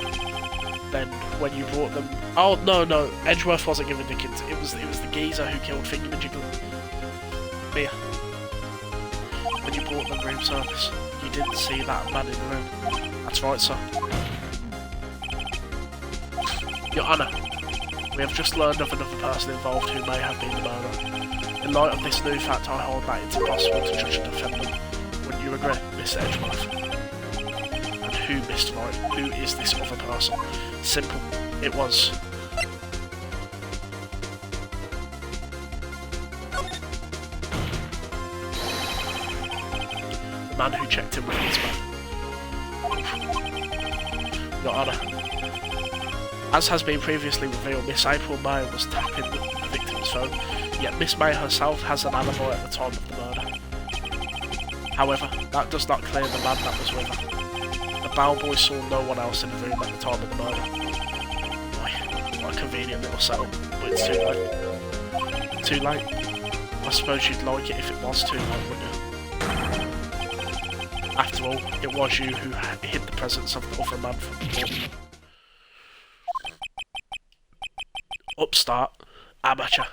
Then, when you brought them... Oh, no. Edgeworth wasn't given dickens. It was the geezer who killed Thingamajiggle. Mia. When you brought them room service, you didn't see that man in the room. That's right, sir. Your Honour, we have just learned of another person involved who may have been the murderer. In light of this new fact, I hold that it's impossible to judge a defendant. Wouldn't you agree, Mr. Edgeworth? And who, Mr. Wright? Who is this other person? Simple. It was... the man who checked in with his man. Your Honour, as has been previously revealed, Miss April May was tapping the victim's phone, yet Miss May herself has an alibi at the time of the murder. However, that does not clear the man that was with her. The bellboy saw no one else in the room at the time of the murder. What a convenient little setup, but it's too late. Too late? I suppose you'd like it if it was too late, wouldn't you? After all, it was you who hid the presence of the other man from the court. Upstart, amateur.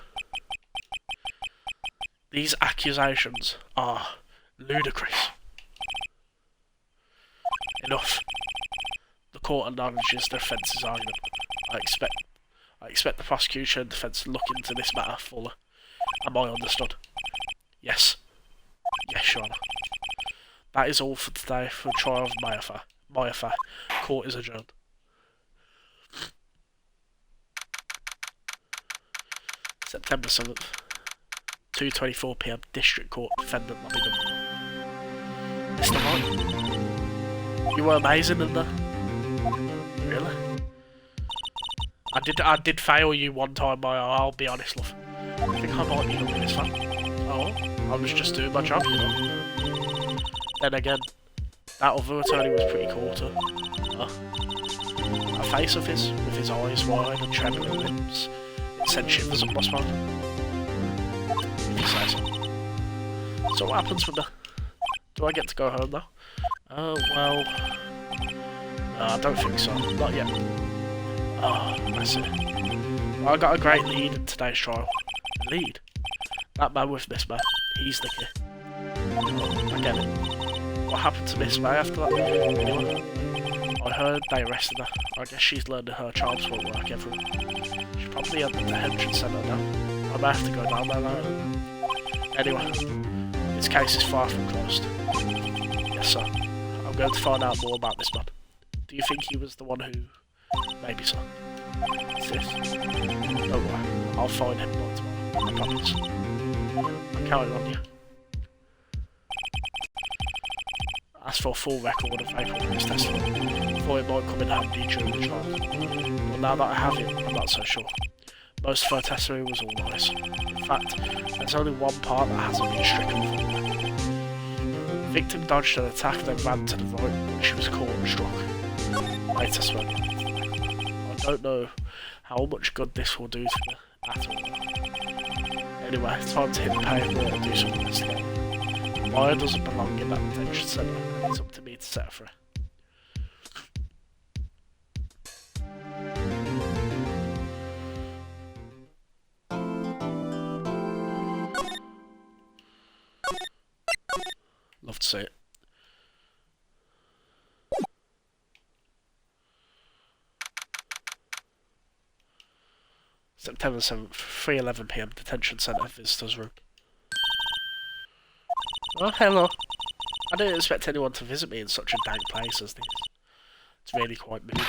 These accusations are ludicrous. Enough. The court acknowledges the defence's argument. I expect the prosecution and defence to look into this matter fuller. Am I understood? Yes. Yes, Your Honour. That is all for today for the trial of my affair. Court is adjourned. September 7th, 2:24 PM, District Court, Defendant Nottingham. Mr. Wright, you were amazing in there. Really? I did fail you one time, I'll be honest, love. I think I might be the biggest fan. Oh, I was just doing my job, you know. Then again, that other attorney was pretty cool too. A face of his, with his eyes wide and trembling lips. It sent shivers up my spine. If you say so. So what happens from there? Do I get to go home now? Oh, well... no, I don't think so. Not yet. Oh, I see. Well, I got a great lead in today's trial. Lead? That man with Miss May. He's the key. I get it. What happened to Miss May after that? Anyway, I heard they arrested her. I guess she's learned her child support work everywhere. She's probably at the detention centre now. I may have to go down there later. Anyway, this case is far from closed. Yes, sir. I'm going to find out more about this man. Do you think he was the one who... maybe so. Is this? Don't worry. I'll find him by tomorrow. I promise. I'm counting on you. As for a full record of April May's testimony, thought it might come in handy during the trial. But now that I have it, I'm not so sure. Most of her testimony was all lies. In fact, there's only one part that hasn't been stricken from. The victim dodged an attack and then ran to the right when she was caught and struck. My testimony. I don't know how much good this will do to me at all. Anyway, it's time to hit the pavement and do some investigating. Maya doesn't belong in that detention centre, and it's up to me to set her free. Love to see it. September 7th, 3:11 PM, Detention Centre, Visitors Room. Oh, hello. I didn't expect anyone to visit me in such a dank place as this. It's really quite moody.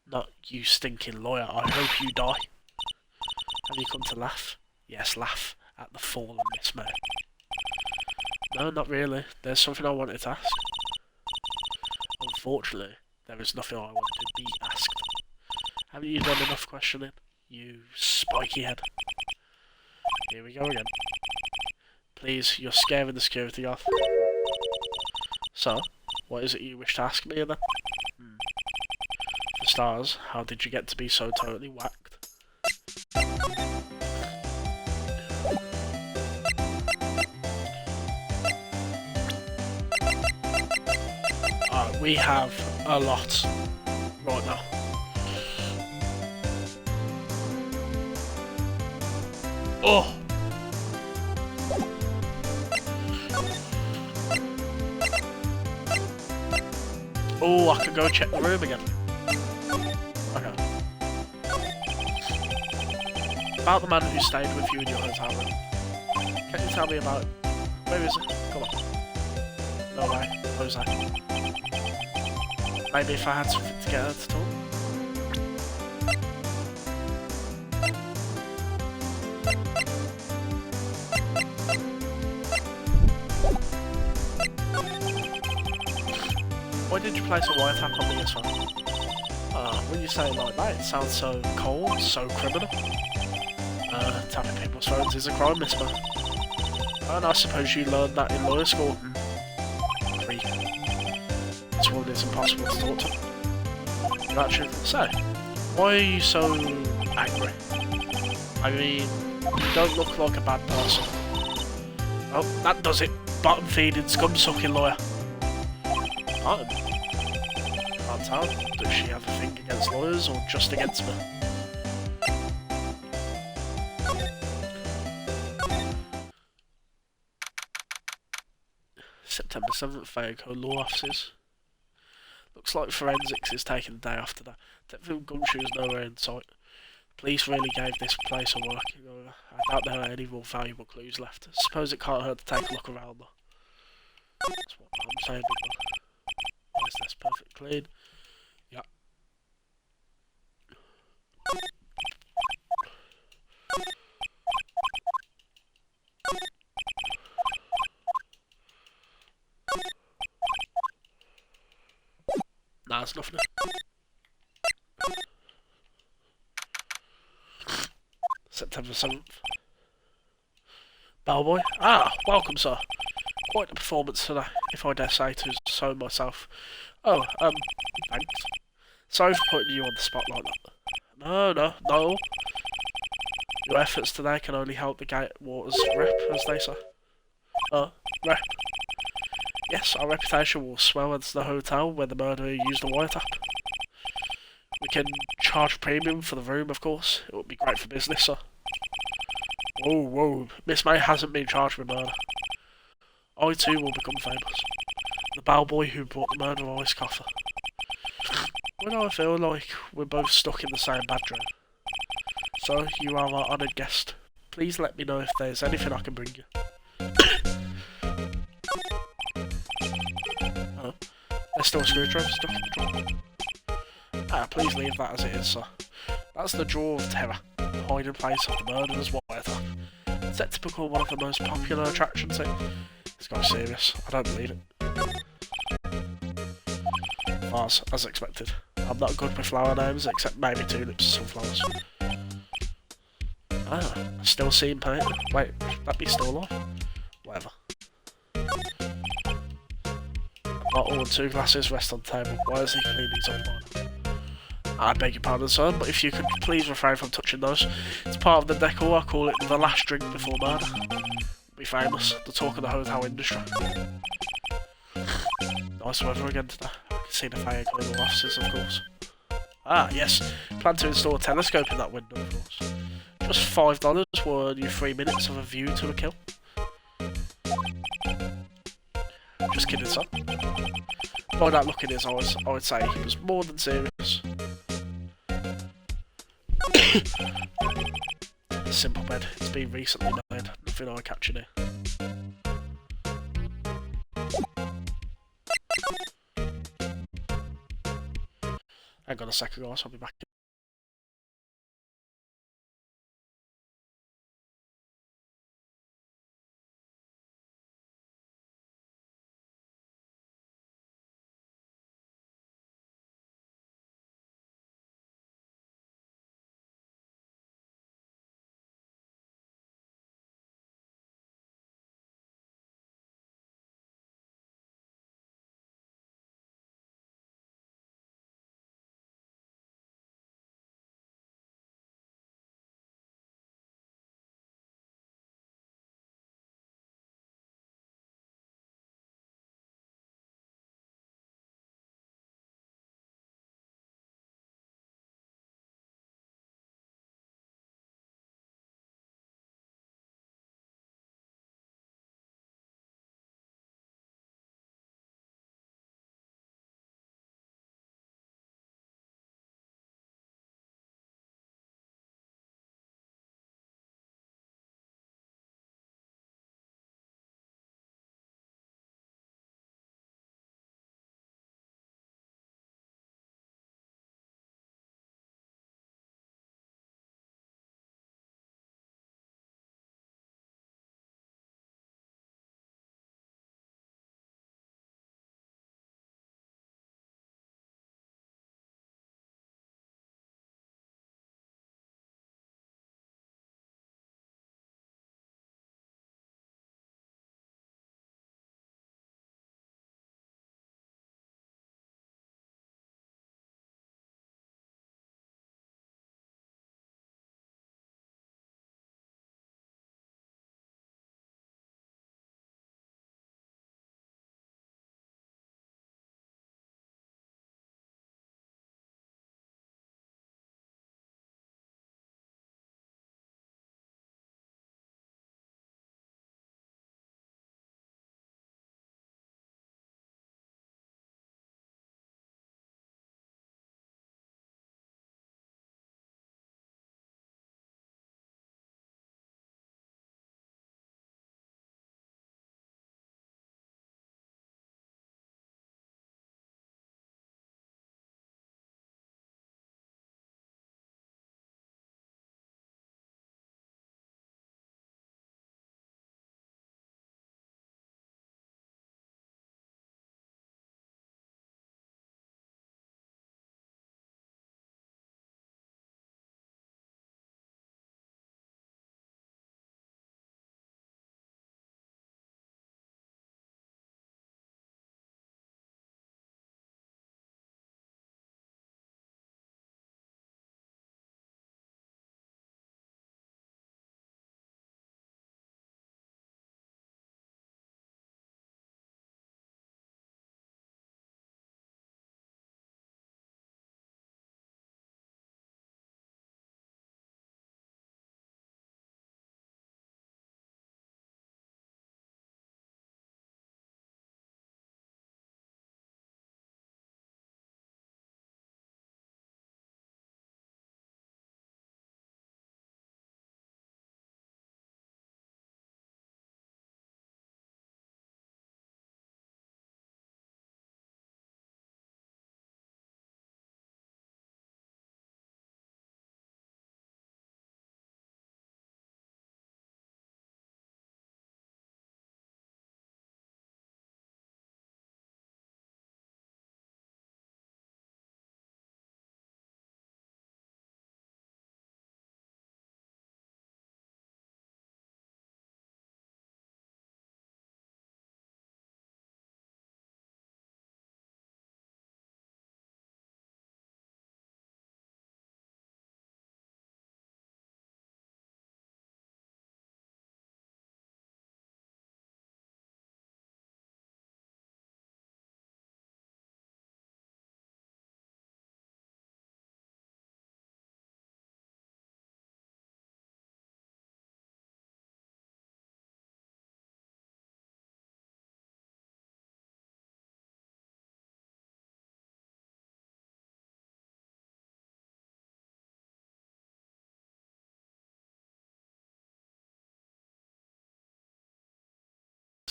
Not you stinking lawyer, I hope you die. Have you come to laugh? Yes, laugh at the fallen Miss May. No, not really. There's something I wanted to ask. Unfortunately, there is nothing I want to be asked. Haven't you done enough questioning, you spiky head? Here we go again. Please, you're scaring the security off. So, what is it you wish to ask me then? For stars, how did you get to be so totally whacked? We have a lot right now. Oh! Oh, I can go check the room again. Okay. About the man who stayed with you in your hotel room. Can you tell me about it? Where is it? Come on. No way. Jose. Maybe if I had something to get her to talk. Why did you place a wiretap on me this one? When you say it like that, it sounds so cold, so criminal. Tapping people's phones is a crime, Miss Mo. And I suppose you learned that in lawyer school. Creep. This woman is impossible to talk to. Actually, so, why are you so angry? I mean, you don't look like a bad person. Oh, that does it. Bottom feeding, scum sucking lawyer. Bottom? Can't tell. Does she have a thing against lawyers or just against me? September 7th, Fairco Law Offices. Looks like forensics is taking the day off today. Detective Gumshoe is nowhere in sight. Police really gave this place a working over. I doubt there are any more valuable clues left. Suppose it can't hurt to take a look around though. That's what I'm saying. Is this perfect clean? Yeah. Nah, it's nothing. September 7th. Bellboy? Ah, welcome, sir. Quite a performance today, if I dare say so myself. Oh, thanks. Sorry for putting you on the spot like that. No. Your efforts today can only help the Gatewaters rep, as they say. Rep. Yes, our reputation will swell as the hotel where the murderer used the wiretap. We can charge premium for the room, of course. It would be great for business, sir. Whoa. Miss May hasn't been charged with murder. I too will become famous. The bellboy who brought the murder ice coffer. When I feel like we're both stuck in the same bedroom. So, you are our honoured guest. Please let me know if there's anything I can bring you. Oh, there's still a screwdriver stuck in the drawer. Please leave that as it is, sir. That's the drawer of terror, hiding place of the murderer's wiretap. Set to become one of the most popular attractions here. It's got serious. I don't believe it. Vase, as expected. I'm not good with flower names, except maybe tulips or sunflowers. Still seeing paint. Wait, that be still alive? Whatever. A bottle and 2 glasses rest on the table. Why is he cleaning these up by now? I beg your pardon, sir, but if you could please refrain from touching those. It's part of the decor. I call it the last drink before murder. Be famous. The talk of the hotel industry. Nice weather again today. I can see the fire going in the offices, of course. Yes. Plan to install a telescope in that window, of course. Just $5 will earn you 3 minutes of a view to a kill. looking is, sir. By that looking is, I would say he was more than serious. Simple bed. It's been recently made. Nothing eye-catching here. Hang on a second, guys. I'll be back.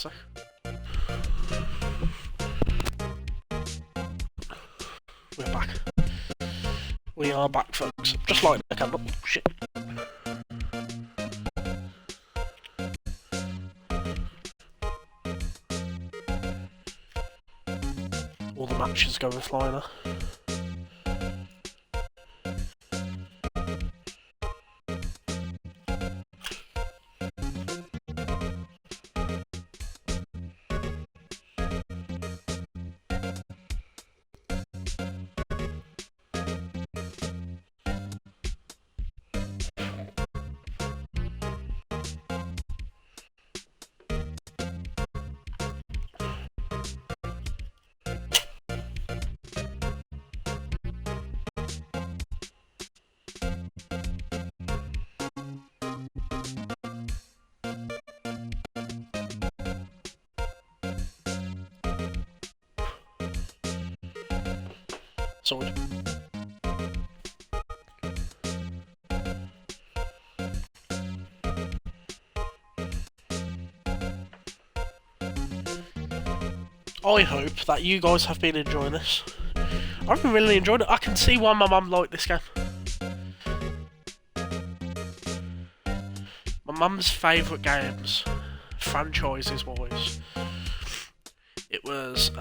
So. We're back. We are back, folks. Just like the candle. Shit. All the matches go with liner. Sorry. I hope that you guys have been enjoying this. I've been really enjoying it. I can see why my mum liked this game. My mum's favourite games, franchises wise, it was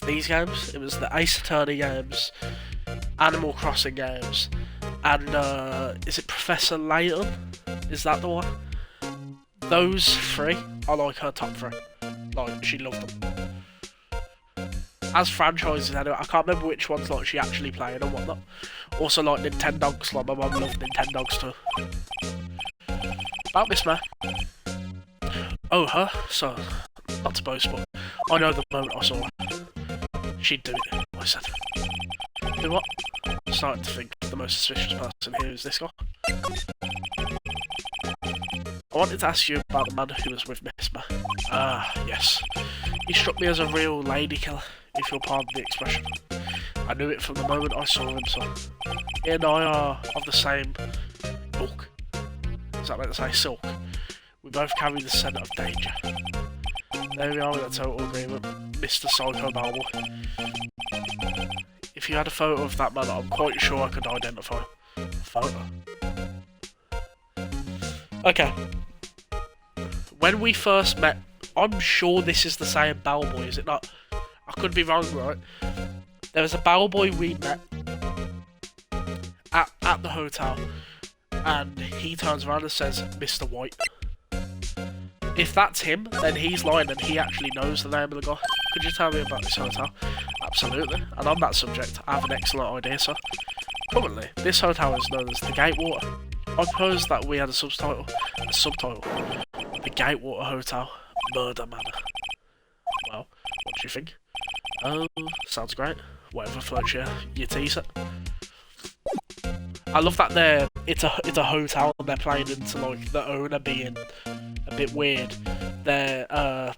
these games. It was the Ace Attorney games, Animal Crossing games, and is it Professor Layton? Is that the one? Those three are like her top three. Like, she loved them. As franchises, anyway, I can't remember which ones like she actually played and whatnot. Also like Nintendogs, like my mum loved Nintendogs too. About this man. Oh, her? So, not to boast, but I know the moment I saw her, she'd do it, I said. Do what? I'm starting to think the most suspicious person here is this guy. I wanted to ask you about the man who was with Miss Ma. Ah, yes. He struck me as a real lady killer, if you'll pardon the expression. I knew it from the moment I saw him, so... He and I are of the same ilk. Is that meant to say silk? We both carry the scent of danger. There we are with a total agreement. Mr. Psycho Bowboy. If you had a photo of that man, I'm quite sure I could identify him. A photo? Okay. When we first met, I'm sure this is the same bellboy, is it not? I could be wrong, right? There was a bellboy we met at the hotel, and he turns around and says, Mr. White. If that's him, then he's lying and he actually knows the name of the guy. Could you tell me about this hotel? Absolutely. And on that subject, I have an excellent idea, sir. Currently, this hotel is known as the Gatewater. I propose that we had a subtitle. The Gatewater Hotel, Murder Manor. Well, what do you think? Oh, sounds great. Whatever floats your teaser. I love that it's a hotel and they're playing into like the owner being a bit weird. They're damn.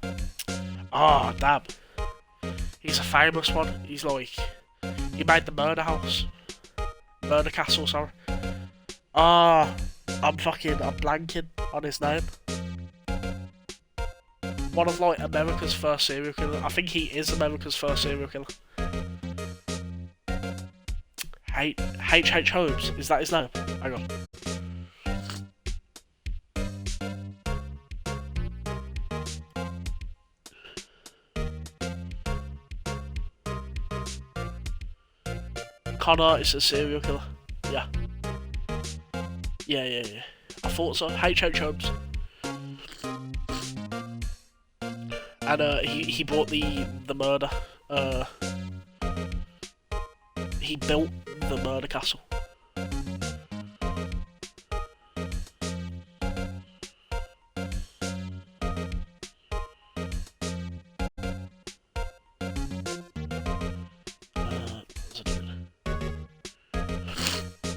He's a famous one. He's like, he made the murder house. Murder castle, sorry. I'm blanking on his name. One of like America's first serial killer. I think he is America's first serial killer. H.H. Holmes, is that his name? Hang on. Connor is a serial killer. Yeah. Yeah. I thought so. H.H. Holmes. And he bought the murder. He built the murder castle.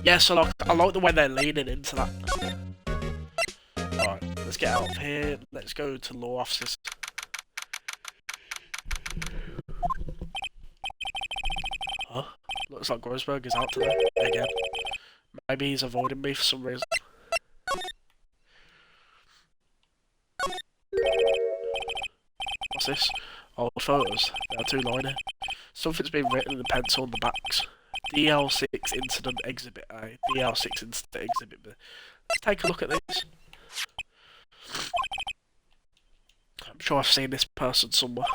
Yeah, so like, I like the way they're leaning into that. Alright, let's get out of here. Let's go to law offices. Huh? Looks like Grossberg is out today, again. Maybe he's avoiding me for some reason. What's this? Old photos. There are 2 lines here. Something's been written in pencil on the backs. DL6 Incident Exhibit A. DL6 Incident Exhibit B. Let's take a look at this. I'm sure I've seen this person somewhere.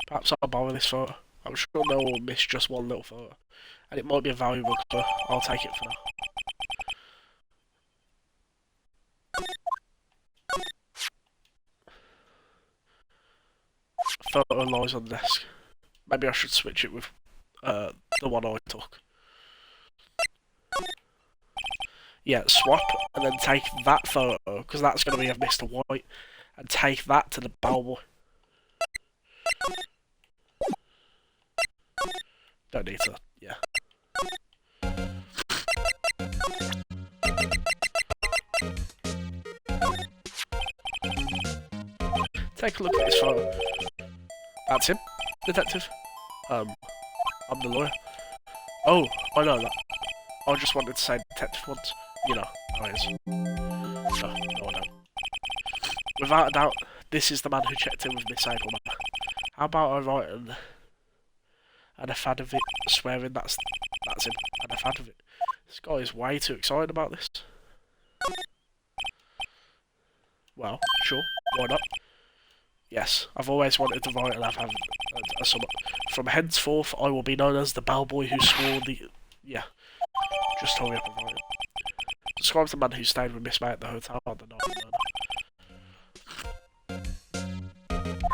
Perhaps I'll borrow this photo. I'm sure no one will miss just one little photo. And it might be a valuable clue. I'll take it for now. Photo lies on the desk. Maybe I should switch it with the one I took. Yeah, swap and then take that photo, because that's going to be of Mr. White, and take that to the bellboy. Don't need to, yeah. Take a look at this photo. That's him, detective. I'm the lawyer. Oh, I know that. I just wanted to say detective once. You know how it is. No, I don't. Without a doubt, this is the man who checked in with Miss Abelman. How about I write an affidavit swearing that's him, an affidavit. This guy is way too excited about this. Well, sure, why not? Yes, I've always wanted to write an affidavit. From henceforth, I will be known as the bellboy who swore the... Yeah, just hurry up and write it. Describe the man who stayed with Miss May at the hotel on the night of the murder.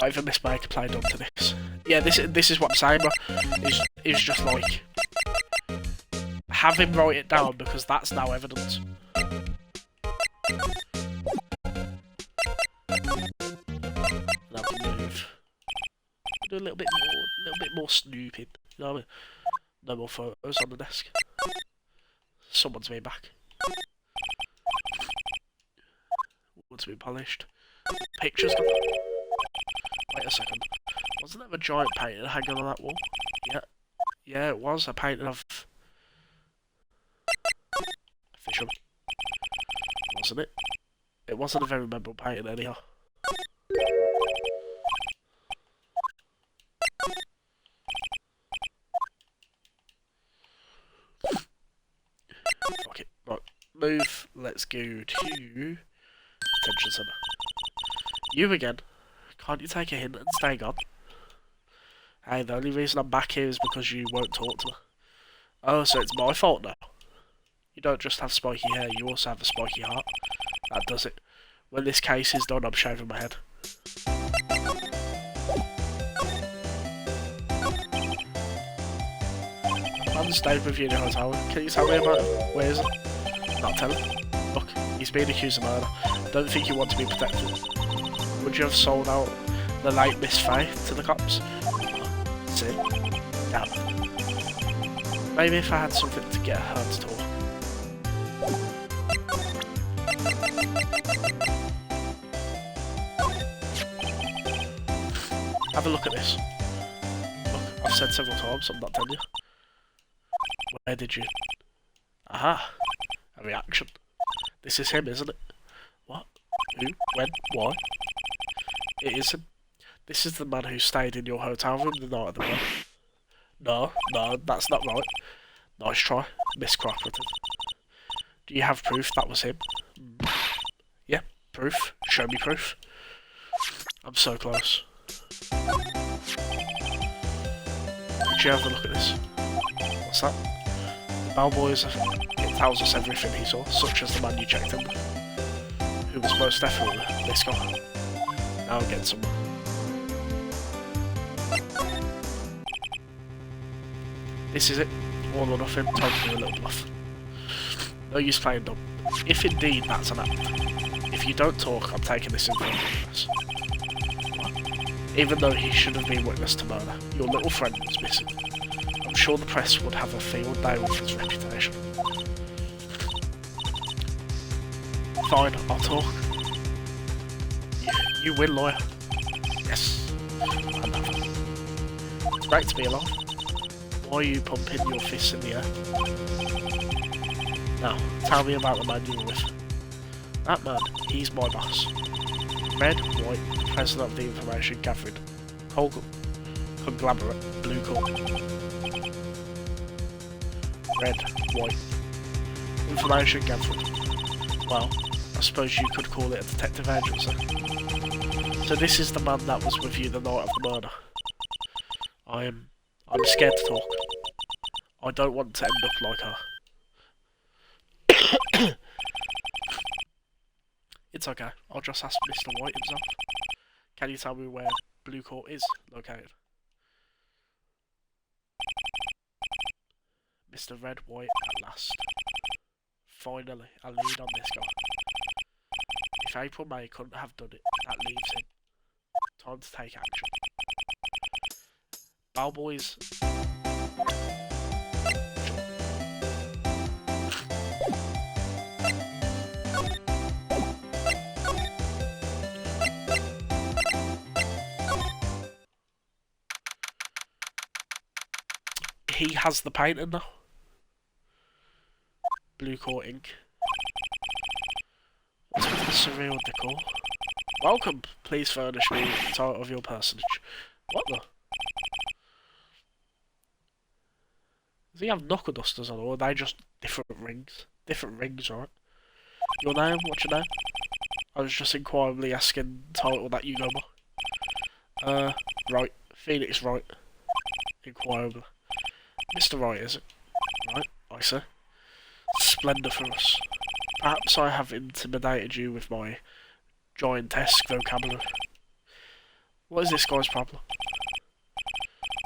Not even Miss May could play dumb to this. Yeah, this is what I'm saying, bro. It's just like... Have him write it down, because that's now evidence. Now we move. Do a little bit more snooping. You know what I mean? No more photos on the desk. Someone's been back. Wood's been polished. Pictures gone. Wait a second. Wasn't there a giant painting hanging on that wall? Yeah. Yeah, it was. A painting of... a fisherman. Wasn't it? It wasn't a very memorable painting anyhow. Fuck it. Right. Move. Let's go to... Detention Centre. You again. Can't you take a hint and stay gone? Hey, the only reason I'm back here is because you won't talk to me. Oh, so it's my fault now. You don't just have spiky hair, you also have a spiky heart. That does it. When this case is done, I'm shaving my head. I'm staying with you in the hotel. Can you tell me about it? Where is it? Not tell him. Look, he's being accused of murder. Don't think you want to be protected. Would you have sold out the late Miss Faith to the cops? See? Damn. Maybe if I had something to get her to talk. Have a look at this. Look, I've said several times, I'm not telling you. Where did you... Aha! A reaction. This is him, isn't it? What? Who? When? Why? It is him. This is the man who stayed in your hotel room the night of the murder. No, that's not right. Nice try, Miss Cooperative. Do you have proof that was him? Yeah, proof. Show me proof. I'm so close. Did you have a look at this? What's that? The bellboys, it tells us everything he saw, such as the man you checked in with, who was most definitely this guy. Now I'm getting somewhere. This is it. All or nothing. Time to do a little bluff. No use playing dumb. If indeed that's an act. If you don't talk, I'm taking this in for a witness. Even though he should have been witness to murder, your little friend was missing. I'm sure the press would have a field day with his reputation. Fine, I'll talk. You win, lawyer. Yes. It's great to be alive. Why are you pumping your fists in the air? Now, tell me about the man you were with. That man, he's my boss. Red, white, president of the information gathered. Conglomerate, blue core. Red, white. Information gathered. Well, I suppose you could call it a detective agency. So this is the man that was with you the night of the murder. I'm scared to talk. I don't want to end up like her. It's okay, I'll just ask Mr. White himself. Can you tell me where Blue Court is located? Mr. Red White at last. Finally, a lead on this guy. If April May couldn't have done it, that leaves him. Time to take action. Bow boys. He has the painting now. Blue Court ink. What's with the surreal decor? Welcome. Please furnish me the title of your personage. What the? Does he have knuckle dusters on, or are they just different rings? Different rings, right? Your name? What's your name? I was just inquiringly asking the title that you go by. Right. Phoenix Wright. Inquiringly. Mr. Wright, is it? Right, I see. Splendor for us. Perhaps I have intimidated you with my giantesque vocabulary. What is this guy's problem?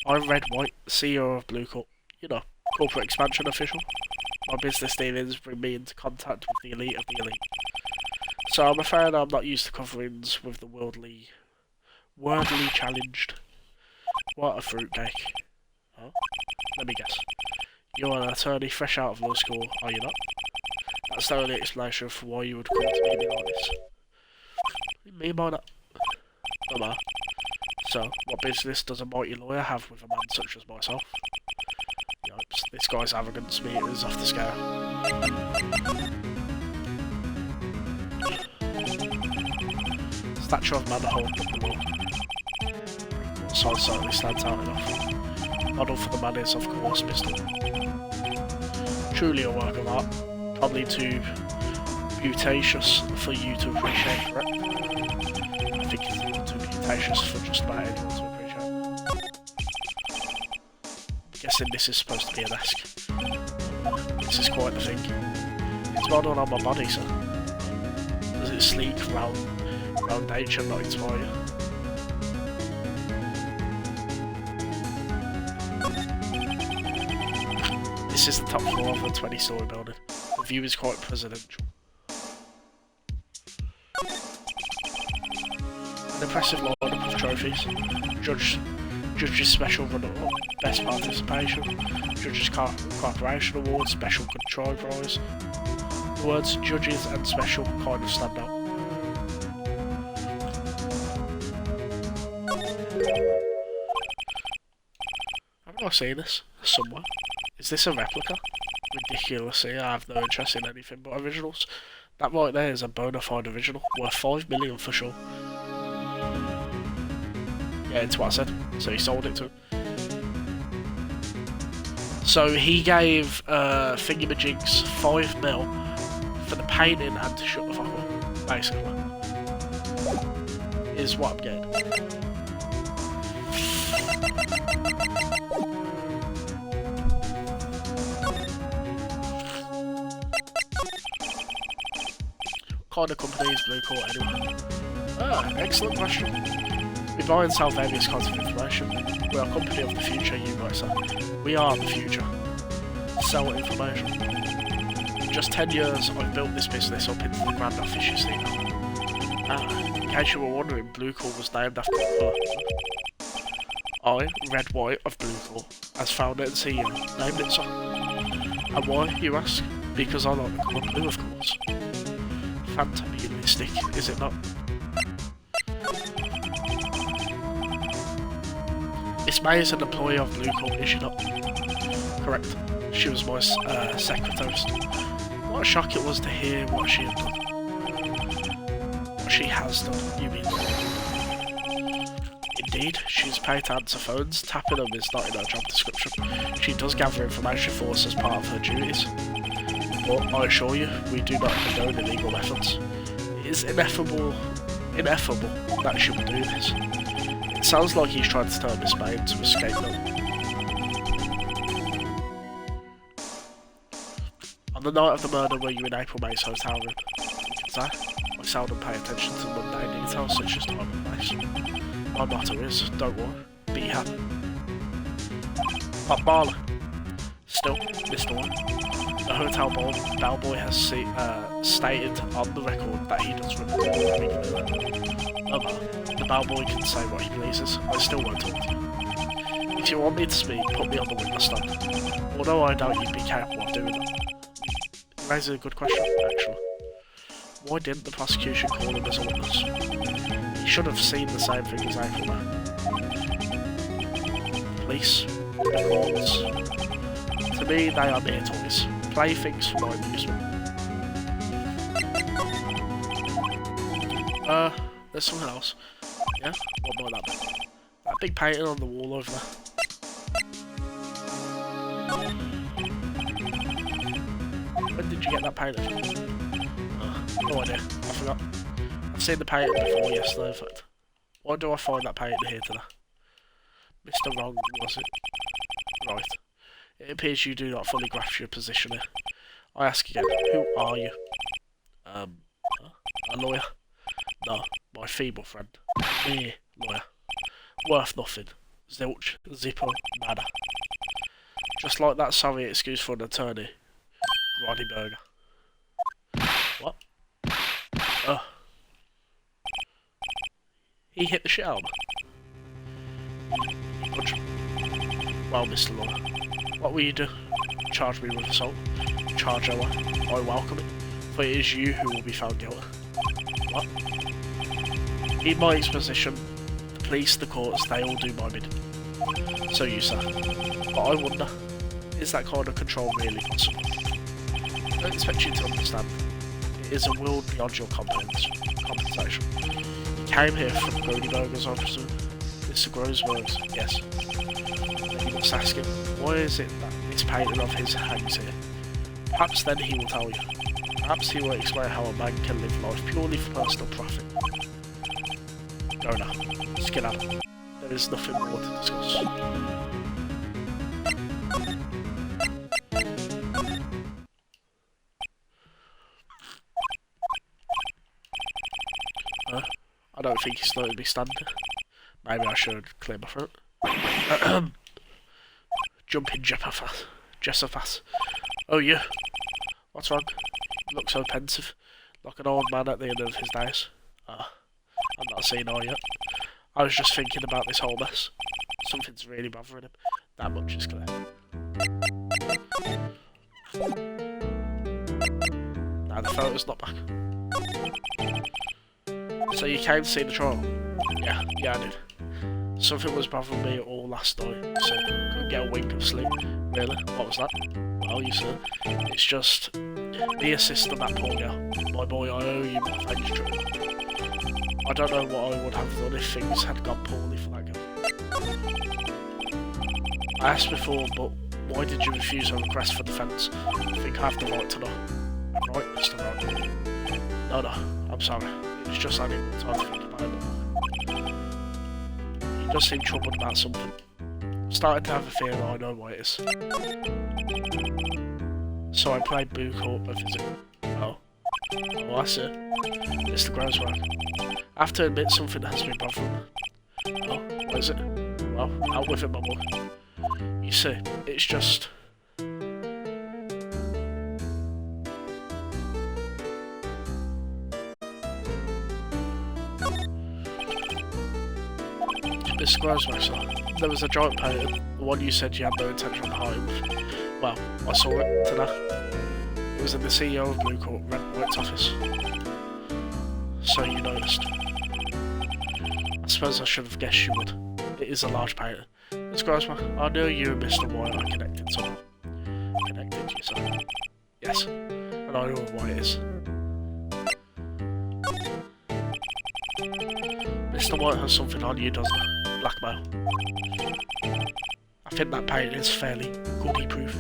I'm Red White, CEO of Blue Court. You know, corporate expansion official. My business dealings bring me into contact with the elite of the elite. So I'm afraid I'm not used to coverings with the worldly challenged. What a fruitcake. Huh? Let me guess. You're an attorney fresh out of law school, are you not? That's the only explanation for why you would come to me like this. What do you mean by that? No matter. So, what business does a mighty lawyer have with a man such as myself? Yipes, this guy's arrogance meter is off the scale. Statue of man holding up the wall. Side certainly stands out enough. Model for the man is, of course, Mr. Truly a work of art. Probably too beauticious for you to appreciate, correct? I think it's a little too beauticious for just about anyone to appreciate. I'm guessing this is supposed to be a desk. This is quite the thing. It's modeled on my body, so. Does it sleek, round age and not inspire you? This is the top floor of a 20-story building. The view is quite presidential. An impressive lineup of trophies. Judge's Special Runner-Up, Best Participation, Judge's Cooperation Award, Special Control Prize. The words Judges and Special kind of stand out. Haven't I seen this somewhere? Is this a replica? Ridiculously, I have no interest in anything but originals. That right there is a bona fide original, worth 5 million for sure. Yeah, it's what I said. So he sold it to him. So he gave Thingamajigs 5 mil for the painting and to shut the fuck up, basically. Is what I'm getting. What kind of company is Blue Court anyway? Ah, excellent question. We buy and sell various kinds of information. We are a company of the future, you might say. We are the future. Sell information. In just 10 years, I've built this business up into the grand office you see now. Ah, in case you were wondering, Blue Court was named after the I, Red White of Blue Court, as founder and CEO, named it so. And why, you ask? Because I like the colour blue, of course. Fantastic, is it not? Miss May is an employee of Blue Court, is she not? Correct. She was my secretary. What a shock it was to hear what she had done. What she has done, you mean? Indeed, she's paid to answer phones. Tapping them is not in her job description. She does gather information for us as part of her duties. But I assure you, we do not condone illegal methods. It is ineffable that she would do this. It sounds like he's trying to turn Miss May into a scapegoat. On the night of the murder, were you in April May's hotel room? You can say. I seldom pay attention to mundane details such as time and place. My motto is, don't worry, be happy. But Marla. Still, Mr. White. The hotel bellboy has stated on the record that he does remember regularly. No matter, the bellboy can say what he pleases. I still won't talk to you. If you want me to speak, put me on the witness stand. Although I doubt you'd be capable of doing that. You raise a good question, actually. Why didn't the prosecution call him as a witness? He should have seen the same thing as April May. Police, the courts. To me, they are mere toys. Playthings for my amusement. There's something else. Yeah? What might that be? That big painting on the wall over there. When did you get that painted? No idea. I forgot. I've seen the painting before yesterday, in fact. Why do I find that painting here today? Mr. Wrong, was it? Right. It appears you do not fully grasp your position here. I ask again, who are you? A lawyer? No, my feeble friend. Me, lawyer. Worth nothing. Zilch, zippo, nada. Just like that sorry excuse for an attorney. Roddy Burger. What? He hit the shit out of me. Well, Mr. Lawyer, what will you do? Charge me with assault? Charge away. I welcome it, for it is you who will be found guilty. What? In my exposition, the police, the courts, they all do my bidding. So you say. But I wonder, is that kind of control really possible? I don't expect you to understand. It is a world beyond your compensation. You came here from Grodyburgers, I presume? Mr. Grossberg's, yes. You must ask him, why is it that this painting of his hangs here? Perhaps then he will tell you. Perhaps he will explain how a man can live life purely for personal profit. Go now. Skedaddle. There is nothing more to discuss. I don't think he's letting me stand. Maybe I should clear my throat. Jumping Jessiphas. Oh, you. What's wrong? You look so pensive. Like an old man at the end of his days. I'm not senile yet. I was just thinking about this whole mess. Something's really bothering him. That much is clear. Nah, the photo's not back. So you came to see the trial? Yeah, I did. Something was bothering me all last night, so couldn't get a wink of sleep. Really? What was that? Well, you see, it's just me assisting that poor girl. My boy, I owe you my thanks, Drew. I don't know what I would have done if things had gone poorly for that girl. I asked before, but why did you refuse a request for defence? I think I have the right to know. Right, Mr. Brown? No, I'm sorry. It's just I didn't have time to think about it. He does seem troubled about something. I'm starting to have a feeling I know what it is. So I played Boo Court a visit. Oh, I see. Mr. Grossberg. I have to admit something has been bothering me. Oh, what is it? Well, out with it, my boy. You see, it's just... Mr. Grossberg, sir. There was a giant painting, the one you said you had no intention of hiding with. Well, I saw it today. It was in the CEO of Blue Court Rentworks office. So you noticed. I suppose I should have guessed you would. It is a large painting. Miss Grossberg, I know you and Mr. White are connected somehow. Connected, you say? Yes, and I know what it is. Mr. White has something on you, doesn't it? Blackmail. I think that painting is fairly goody proof.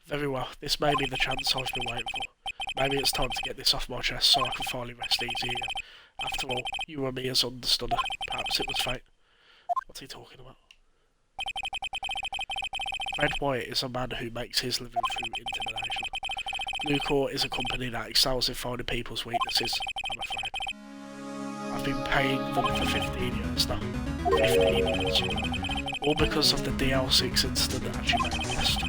Very well, this may be the chance I've been waiting for. Maybe it's time to get this off my chest so I can finally rest easy again. After all, you and me as understood. Perhaps it was fate. What's he talking about? Red White is a man who makes his living through intimidation. Blue Court is a company that excels in finding people's weaknesses, I'm afraid. I've been paying them for 15 years now. 15 years. All because of the DL6 incident that actually manifest.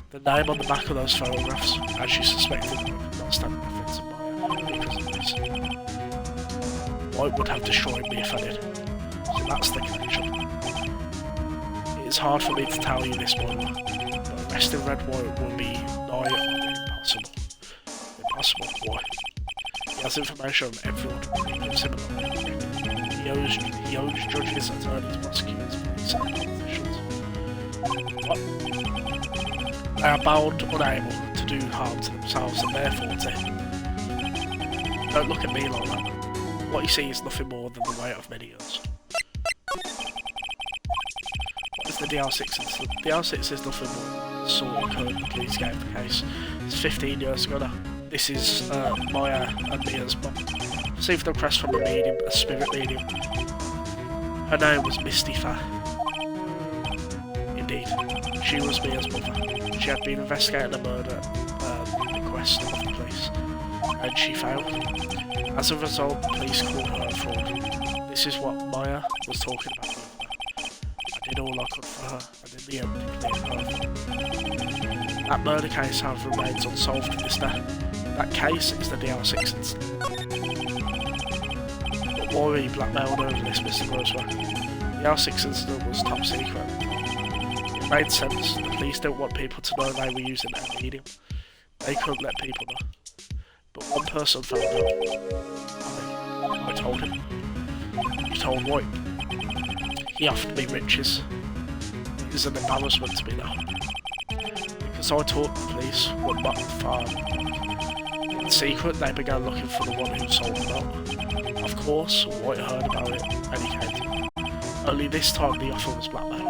The name on the back of those photographs, as you suspected, could not stand the defense of Maya because of this. White would have destroyed me if I did. So that's the connection. It is hard for me to tell you this, Boiler, but arresting Red White would be nigh on impossible. Impossible? Why? He has information on everyone. He gives him a lie. He owes judges, attorneys, prosecutors, police, and politicians. What? They are bound unable to do harm to themselves and therefore to him. Don't look at me like that. What you see is nothing more than the weight of many years. What is the DL6 incident? The DL6 is nothing more than the sort of code the police gave the case. It's 15 years ago now. This is Maya and Mia's mum. Received a request from a medium, a spirit medium. Her name was Misty Fair. Indeed, she was Mia's mother. She had been investigating a murder request of the police, and she failed. As a result, the police called her a fraud. This is what Maya was talking about. I did all I could for her, and in the end, declared her. That murder case, however, remains unsolved to this day. That case is the DL6 incident. But why were you blackmailed over this, Mr. Grossberg? The DL6 incident was top secret. It made sense. The police don't want people to know they were using their medium. They couldn't let people know. But one person found out. I told him. You told White. He offered me riches. It is an embarrassment to me now. Because I taught the police what not far. In secret, they began looking for the one who sold the boat. Of course, White heard about it, and he came to me. Only this time the offer was blackmail.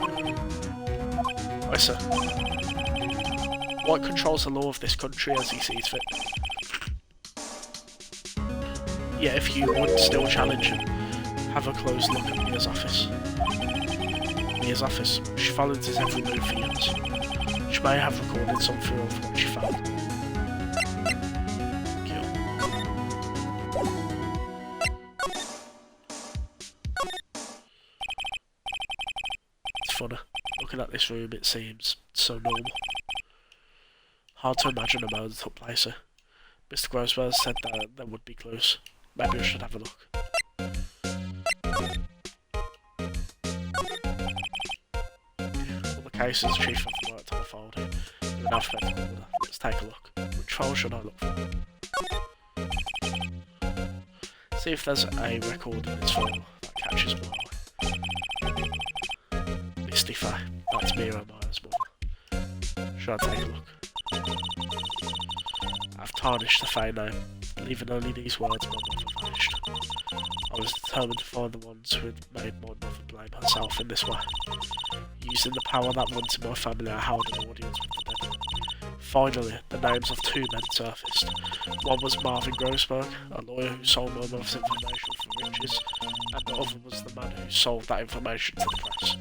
Why, sir? White controls the law of this country as he sees fit. Yet if you would still challenge him, have a close look at Mia's office. Mia's office. She followed his every move for years. She may have recorded something of what she found. It's funny. Looking at this room, it seems so normal. Hard to imagine a murder took place here. Mr. Grossberg said that there would be clues. Maybe I should have a look. All the cases Chief have worked on are filed here in an alphabetical order. Let's take a look. Which file should I look for? See if there's a record in this file that catches my eye. Misty Faye. That's Mia and Maya's mother. Should I take a look? I've tarnished the Faye name, leaving only these words my mother vanished. I was determined to find the ones who had made my mother blame herself in this way. Using the power that runs in my family, I held an audience with the dead. Finally, the names of two men surfaced. One was Marvin Grossberg, a lawyer who sold my mother's information for riches, and the other was the man who sold that information to the press.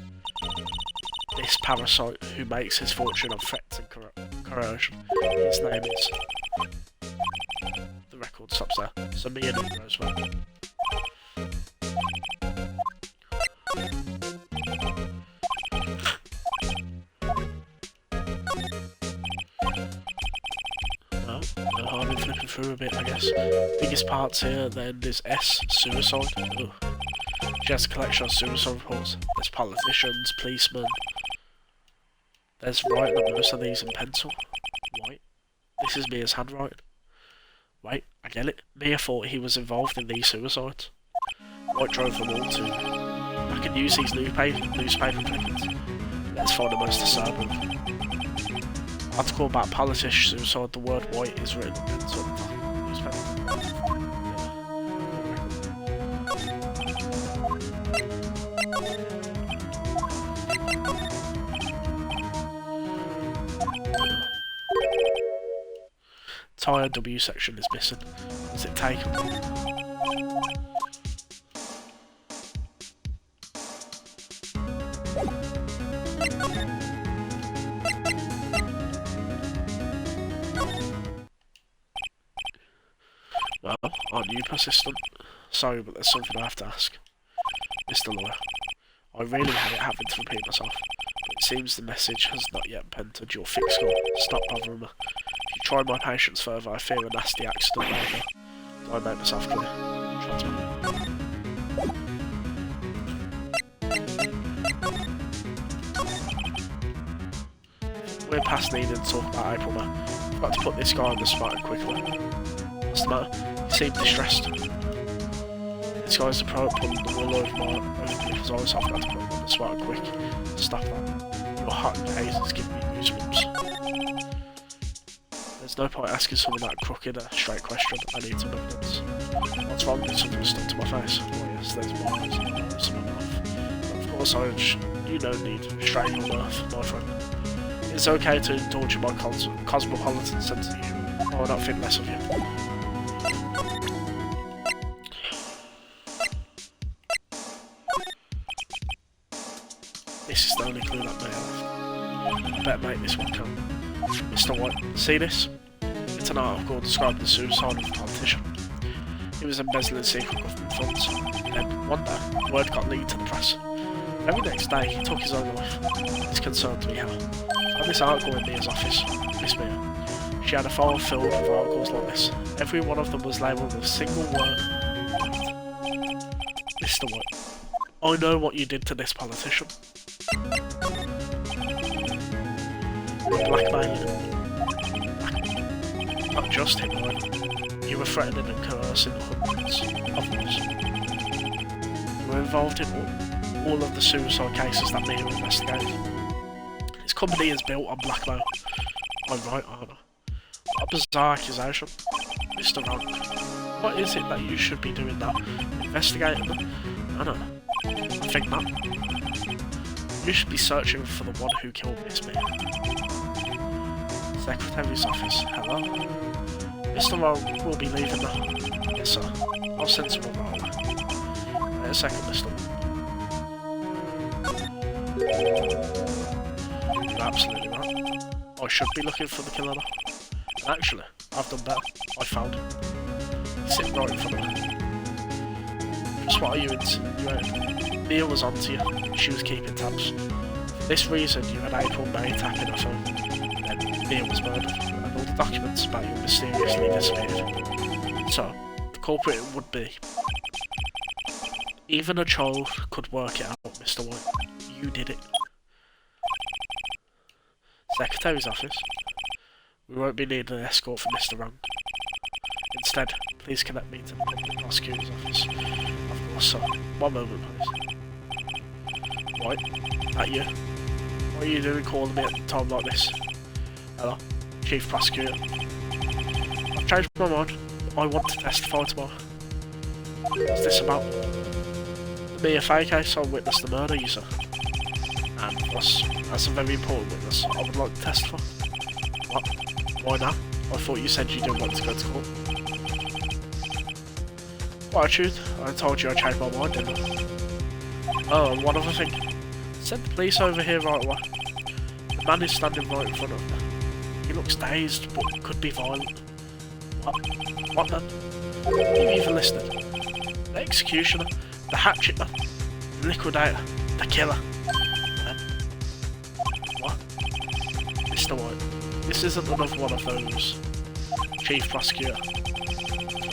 This parasite who makes his fortune on threats and coercion. His name is... The record stops there. So Mia knew Grossberg. Well, no harm in flipping through a bit, I guess. Biggest parts here then is S, suicide. Ugh. She has a collection of suicide reports. There's politicians, policemen. There's writing on most of these in pencil. Right. This is Mia's handwriting. Wait, I get it. Mia thought he was involved in these suicides. White drove them all too. I can use these newspaper clippings. Let's find the most disturbing. Article about politician suicide. The word white is written in pencil. Newspaper. entire W section is missing. Is it taken? Well, aren't you persistent? Sorry, but there's something I have to ask. Mr. Lawyer, I really hate having to repeat myself, but it seems the message has not yet entered your fixed score. Stop bothering me. If you try my patience further, I fear a nasty accident may occur. Do I make myself clear? Transmit. We're past needing to talk about April now. I've got to put this guy on the spot quickly. What's the matter? You seem distressed. This guy's the pro pulling the wool over people's eyes, so I've got to put him on the spot quick. Stop that. Your hot gaze is giving me goosebumps. There's no point asking someone that crooked a straight question. I need some evidence. What's wrong with something stuck to my face? Oh yes, there's marks, some enough. Of course, you don't need straight on earth, my friend. It's okay to indulge in my cosmopolitan sense of humour. I will not think less of you. This is the only clue that may have. I better make this one count. Mr. White, see this? It's an article describing the suicide of a politician. He was embezzling secret government funds. Then, one day, word got leaked to the press. Every next day, he took his own life. It's concerned me how. I found this article in Mia's office. Miss Mia. She had a file filled with articles like this. Every one of them was labelled with a single word. Mr. White, I know what you did to this politician. Blackmailing. Not just him, either. You were threatening and coercing hundreds of us. You were involved in all of the suicide cases that Mia investigated. His company is built on blackmail. I'm right, aren't I? What a bizarre accusation. Mr. Rank, what is it that you should be doing now? Investigating them? No. I think not. You should be searching for the one who killed Miss Mia. Secretary's office. Hello? Mr. Rank will be leaving now. Yes, sir. I'll send someone right away. Wait a second, Mr. Rank. You're absolutely right. I should be looking for the killer now. And actually, I've done better. I found him. He's sitting right in front of me. Just what are you insinuating? Mia was onto you. She was keeping tabs. For this reason, you had April May tapping her phone. Then Mia was murdered, and all the documents about you mysteriously disappeared. So, the culprit would be... Even a child could work it out, Mr. White. You did it. Secretary's office. We won't be needing an escort for Mr. Rank. Instead, please connect me to the public prosecutor's office. Of course, sir. One moment, please. Right, that you? What are you doing calling me at a time like this? Hello, Chief Prosecutor. I've changed my mind. I want to testify tomorrow. What's this about? The Mia Fay case, I witnessed the murder, you sir. And thus, as a very important witness, I would like to testify. What? Why not? I thought you said you didn't want to go to court. What a truth, I told you I changed my mind, didn't I? Oh, and one other thing. Send the police over here right away. The man is standing right in front of me. He looks dazed, but could be violent. What? What then? You even listening? The executioner, the hatchet man, the liquidator, the killer. What? Mr. White, this isn't another one of those. Chief Prosecutor,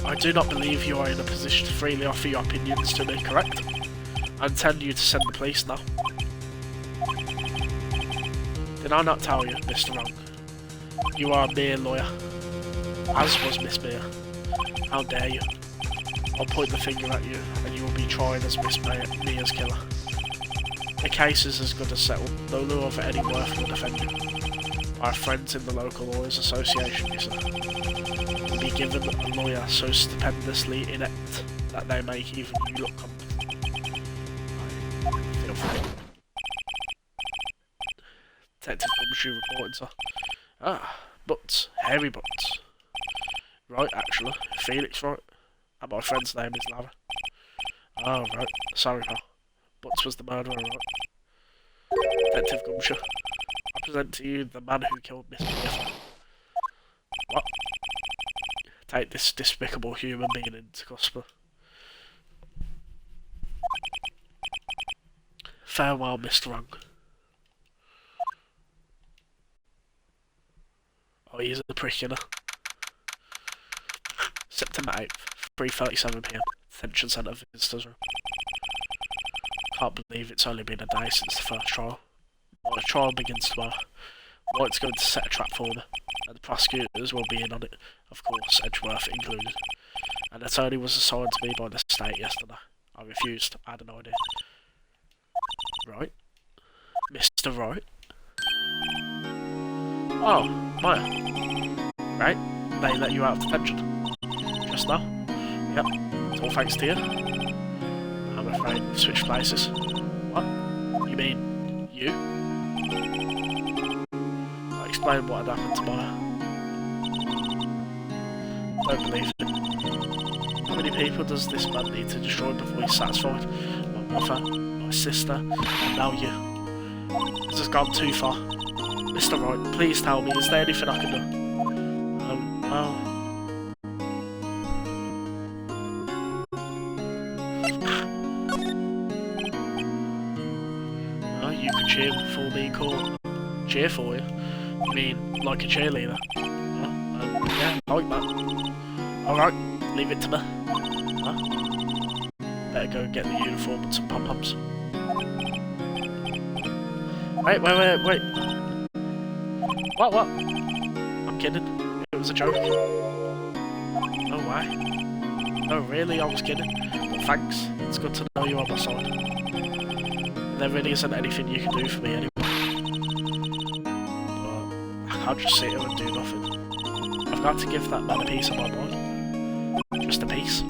I do not believe you are in a position to freely offer your opinions to me, correct? I intend you to send the police now. Did I not tell you, Mr. Rank? You are a mere lawyer, as was Miss Mia. How dare you? I'll point the finger at you, and you will be tried as Miss Mia's killer. The case is as good as settled. No law of any worth will defend you. I have friends in the local lawyers association, you sir. You'll be given a lawyer so stupendously inept that they make even you look competent. I feel for you. Detective Gumshoe reporting, sir. Ah, butts. Hairy butts. Right, actually. Felix, right? And my friend's name is Lara. Oh, right. Sorry, pal. Butts was the murderer, right? Detective Gumshoe. I present to you the man who killed Mr. Gifford. What? Take this despicable human being into custody. Farewell, Mr. Wrong. Oh, he's a prick, you know. September 8th, 3:37 PM. Detention Centre Visitors Room. Can't believe it's only been a day since the first trial. My trial begins tomorrow. White's going to set a trap for me, and the prosecutors will be in on it, of course, Edgeworth included. An attorney was assigned to me by the state yesterday. I refused. I had no idea. Right. Mr. Wright. Oh, Maya. Right? They let you out of detention. Just now? Yep. It's all thanks to you. I'm afraid we've switched places. What? You mean you? I'll explain what had happened to Maya. Don't believe it. How many people does this man need to destroy before he's satisfied? My mother, my sister, and now you. This has gone too far. Mr. Wright, please tell me, is there anything I can do? Well... you can cheer for me, cool. Cheer for you? You mean, like a cheerleader? Yeah, I like that. Alright, leave it to me. Huh? Better go and get the uniform and some pom-poms. Wait. What? I'm kidding. It was a joke. Oh, why? No, really, I was kidding. But thanks. It's good to know you're on my side. There really isn't anything you can do for me anyway. But I can't just sit here and do nothing. I've got to give that man a piece of my mind. Just a piece.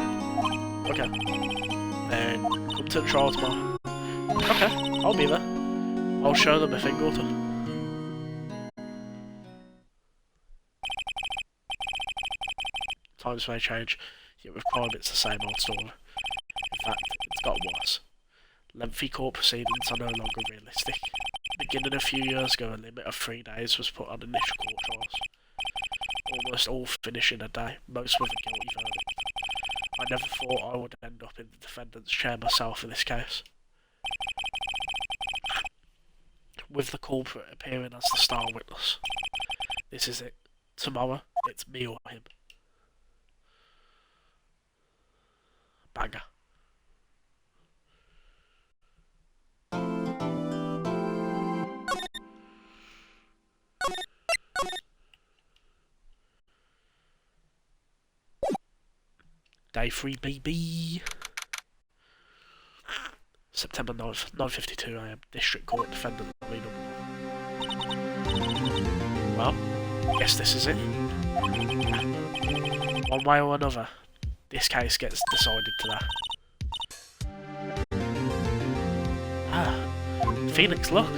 Okay. Then come to the trial tomorrow. Okay, I'll be there. I'll show them a thing or two. Times may change, yet with crime it's the same old story. In fact, it's got worse. Lengthy court proceedings are no longer realistic. Beginning a few years ago, a limit of 3 days was put on initial court trials. Almost all finish in a day, most with a guilty verdict. I never thought I would end up in the defendant's chair myself in this case. With the culprit appearing as the star witness. This is it. Tomorrow, it's me or him. Banger. Day 3, baby. September 9th, 9:52 AM. District Court Defendant Lobby #1. Well, I guess this is it. One way or another, this case gets decided today. Ah, Phoenix, look.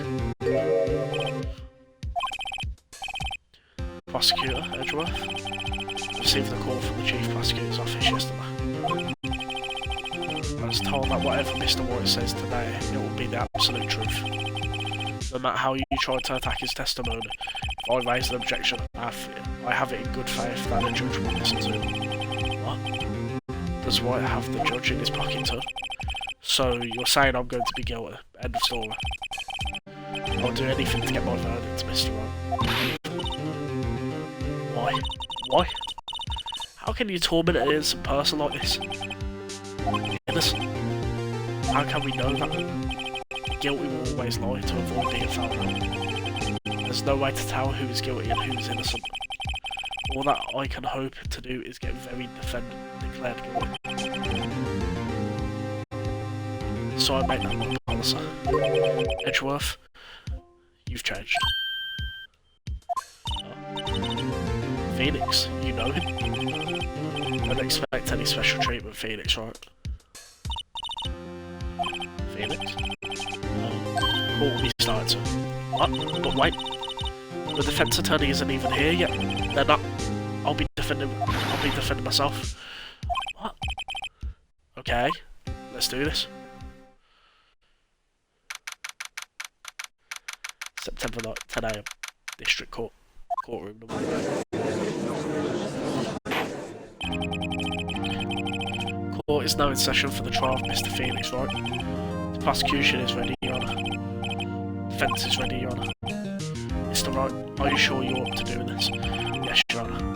Prosecutor Edgeworth received a call from the Chief Prosecutor's office yesterday. I was told that whatever Mr. White says today, it will be the absolute truth. No matter how you try to attack his testimony, if I raise an objection, I have it in good faith that the judge will listen to me. What? Does White have the judge in his pocket too? So you're saying I'm going to be guilty? End of story. I'll do anything to get my verdict, Mr. White. Why? Why? How can you torment an innocent person like this? Innocent? How can we know that? The guilty will always lie to avoid being found out. There's no way to tell who is guilty and who is innocent. All that I can hope to do is get very defendant declared guilty. So I make that my policy. Edgeworth, you've changed. Phoenix, you know him? Don't expect any special treatment, Phoenix, right? Phoenix? Oh, court will be started soon. What? But wait, the defense attorney isn't even here yet. They're not. I'll be defending myself. What? Okay, let's do this. September 10 AM, District Courtroom number 1. Court is now in session for the trial of Mr. Phoenix, right? The prosecution is ready, Your Honour. Defence is ready, Your Honour. Mr. Wright, are you sure you're up to doing this? Yes, Your Honour.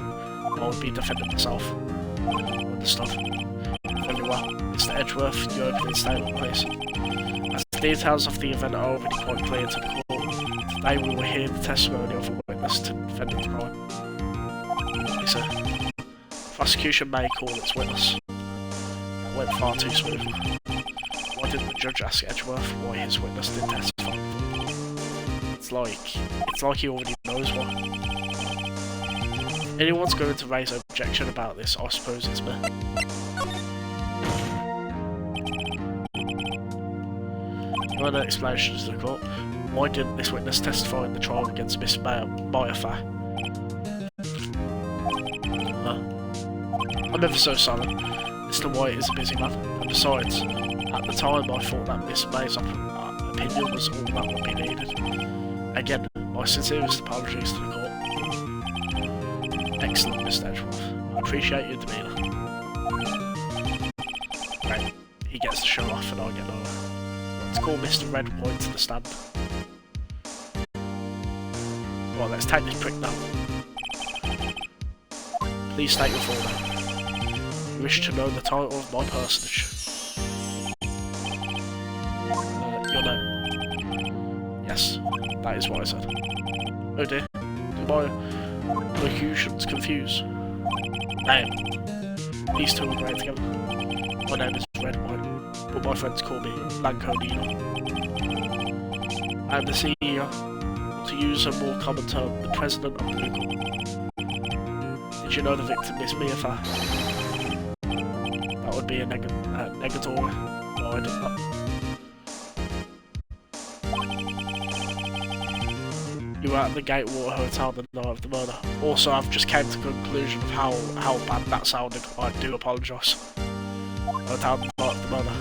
I would be defending myself. Understood. Very well. Mr. Edgeworth, your opening statement, please. As the details of the event are already quite clear to the court, today we will hear the testimony of a witness to defendant's crime. Yes, sir. The prosecution may call its witness. That went far too smoothly. Why didn't the judge ask Edgeworth why his witness didn't testify? It's like he already knows why. If anyone's going to raise an objection about this, I suppose it's me. No explanations to the court. Why didn't this witness testify in the trial against Miss Maya Fay? I'm ever so sorry. Mr. White is a busy man, and besides, at the time I thought that Miss May's opinion was all that would be needed. Again, my sincerest apologies to the court. Excellent, Mr. Edgeworth. I appreciate your demeanour. Right, he gets the show off and I get over. Let's call Mr. Redpoint to the stand. Right, let's take this prick now. Please state your full name. You wish to know the title of my personage. Your name. Yes, that is what I said. Oh dear, do my locutions confuse? Name. These two are great together. My name is Redpoint, but my friends call me Blanco Nino. I am the CEO, or to use a more common term, the president of Google. Did you know the victim is Mia Fay? That would be a negatory. No, I did not. You were at the Gatewater Hotel the night of the murder. Also, I've just came to the conclusion of how bad that sounded. I do apologise. Hotel the night of the murder.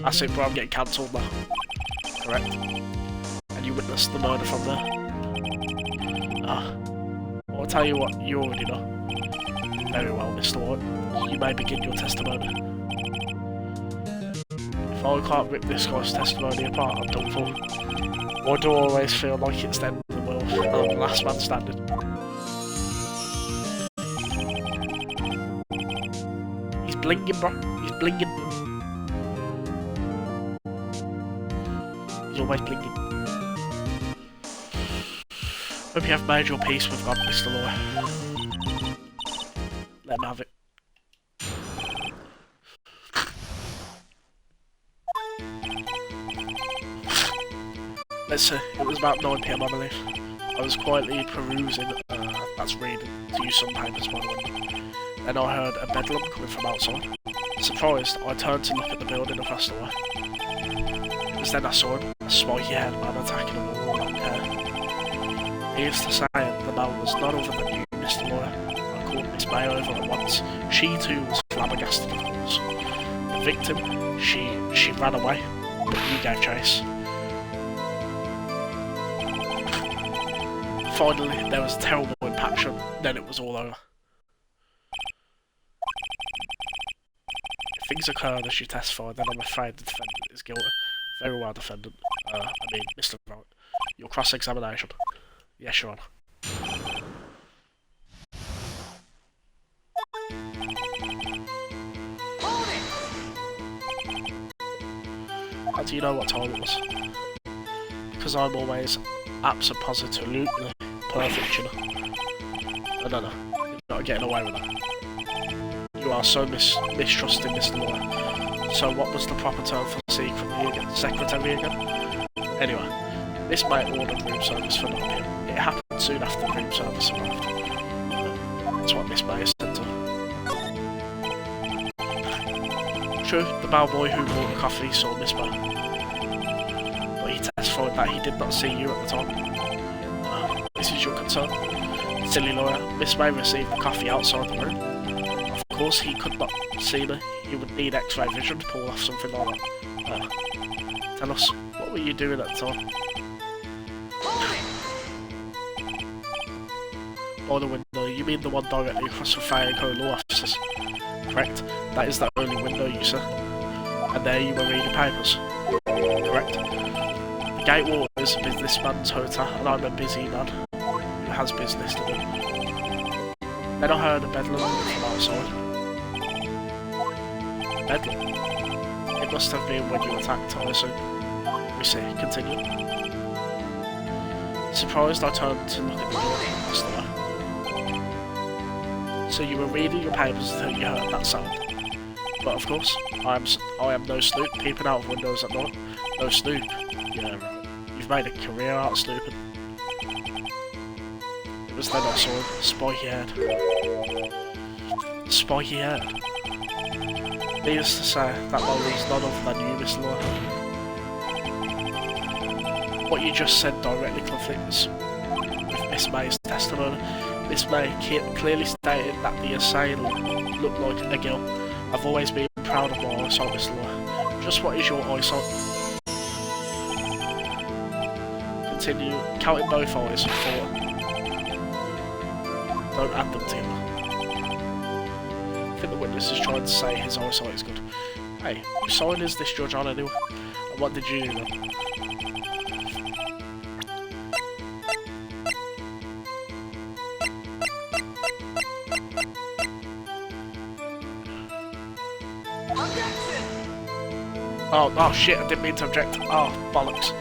That's it, bro. I'm getting cancelled now. Correct. And you witnessed the murder from there. I'll tell you what you already know. Very well, Mr. White. You may begin your testimony. If I can't rip this guy's testimony apart, I'm done for. Why do I always feel like it's the end of the world and I'm the last man standing? He's blinging, bro. He's blinging. He's always blinging. Hope you have made your peace with God, Mr. Lawyer. Let him have it. Let's see, it was about 9 PM I believe. I was quietly perusing, that's reading, to use some papers by the window. Then I heard a bedlam coming from outside. Surprised, I turned to look at the building across the way. It was then I saw him, a spiky-haired man attacking a woman with long hair. Needless to say, the man was none other than you, Mr. Lawyer. I called Miss May over at once. She too was flabbergasted, of course. The victim, she ran away, but you gave chase. Finally, there was a terrible impaction, then it was all over. If things occurred as you testified, then I'm afraid the defendant is guilty. Very well, defendant. Mr. Wright. Your cross-examination. Yes, Your Honour. How do you know what time it was? Because I'm always absolutely perfect, you know. No, you're not getting away with that. You are so mistrusting, Mr. Lawyer. So what was the proper term for secretary again? Anyway, this mate ordered room service for 9 PM. It happened soon after the room service arrived. That's what Miss May said to her. True, the bellboy who brought the coffee saw Miss May. But he testified that he did not see you at the time. This is your concern. The Silly lawyer. Miss May received the coffee outside the room. Of course, he could not see her. You would need X-ray vision to pull off something like that. Tell us, what were you doing at the time? By the window, you mean the one directly across from Faye and Co. law offices? Correct. That is the only window, you sir. And there you were reading papers. Correct. The Gateway is a businessman's hotel, and I'm a busy man who has business to do. Then I heard a bedlam from outside. Bedlam? It must have been when you attacked, I assume. We see. Continue. Surprised, I turned to look at the door. That's the way. So you were reading your papers until you heard that sound. But of course, I am no snoop peeping out of windows at night. No snoop. Yeah, right. You've made a career out of snooping. It was then I saw him. Spiky-haired. Spiky-haired. Needless to say, that man was none other than you, Mr. Lawyer. What you just said directly conflicts with Miss May's testimony. Miss May clearly stated that the assailant looked like a girl. I've always been proud of my eyesight, Mr. Lawyer. Just what is your eyesight? Continue. Counting both eyes. 4. Don't add them together. I think the witness is trying to say his eyesight is good. Hey, whose sign is this judge on anyway? And what did you do then? Oh shit, I didn't mean to object. Oh, bollocks.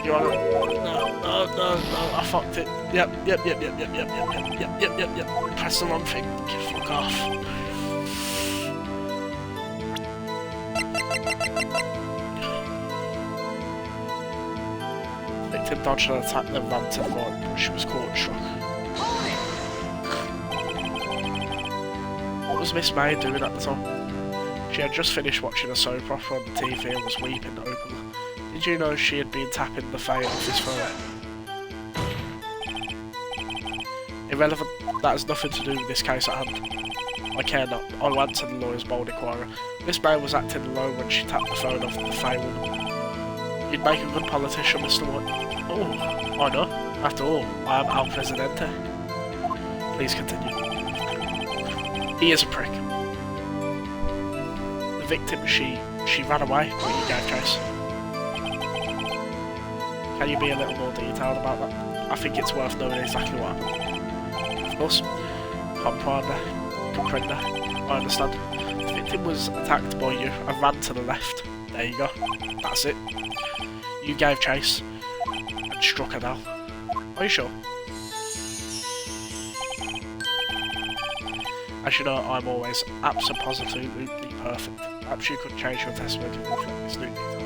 You're on it. No, I fucked it. Yep. Press the wrong thing. Fuck off. Victim dodged an attack, then ran to the right, but she was caught and struck. What was Miss May doing at the time? She had just finished watching a soap opera on the TV and was weeping openly. Did you know she had been tapping the Faye office phone? Irrelevant. That has nothing to do with this case at hand. I care not. I went to the lawyer's bold inquiry. Miss May was acting alone when she tapped the phone off the Faye woman. You'd make a good politician, Mr. White. Oh, I know. After all, I am El Presidente. Please continue. He is a prick. Victim, she ran away, but you gave chase. Can you be a little more detailed about that? I think it's worth knowing exactly what happened. Of course. Comprende. I understand. The victim was attacked by you and ran to the left. There you go. That's it. You gave chase and struck her down. Are you sure? As you know, I'm always absolutely perfect. Perhaps you could change your testimony to reflect this new detail.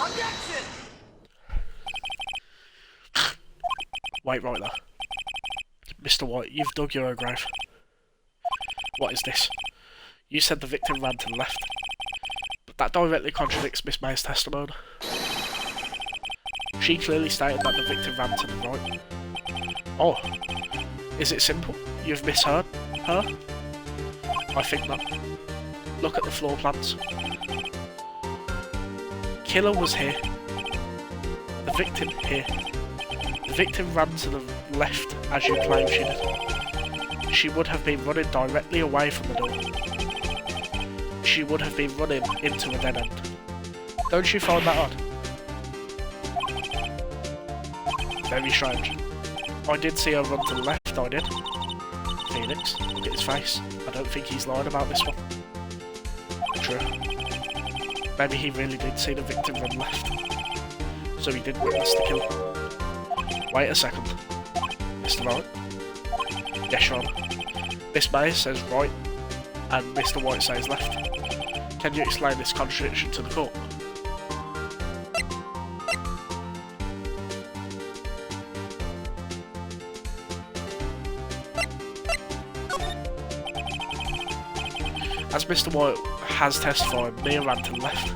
Objection! Wait right there. Mr. White, you've dug your own grave. What is this? You said the victim ran to the left. But that directly contradicts Miss May's testimony. She clearly stated that the victim ran to the right. Oh, is it simple? You've misheard her? I think not. Look at the floor plans. Killer was here. The victim here. The victim ran to the left as you claimed she did. She would have been running directly away from the door. She would have been running into a dead end. Don't you find that odd? Very strange. I did see her run to the left, I did. Phoenix, look at his face. I don't think he's lying about this one. True. Maybe he really did see the victim run left. So he did witness the kill. Wait a second. Mr. Wright? Yes, Your Honour. Miss May says right, and Mr. White says left. Can you explain this contradiction to the court? As Mr. White has testified Mia ran to the left,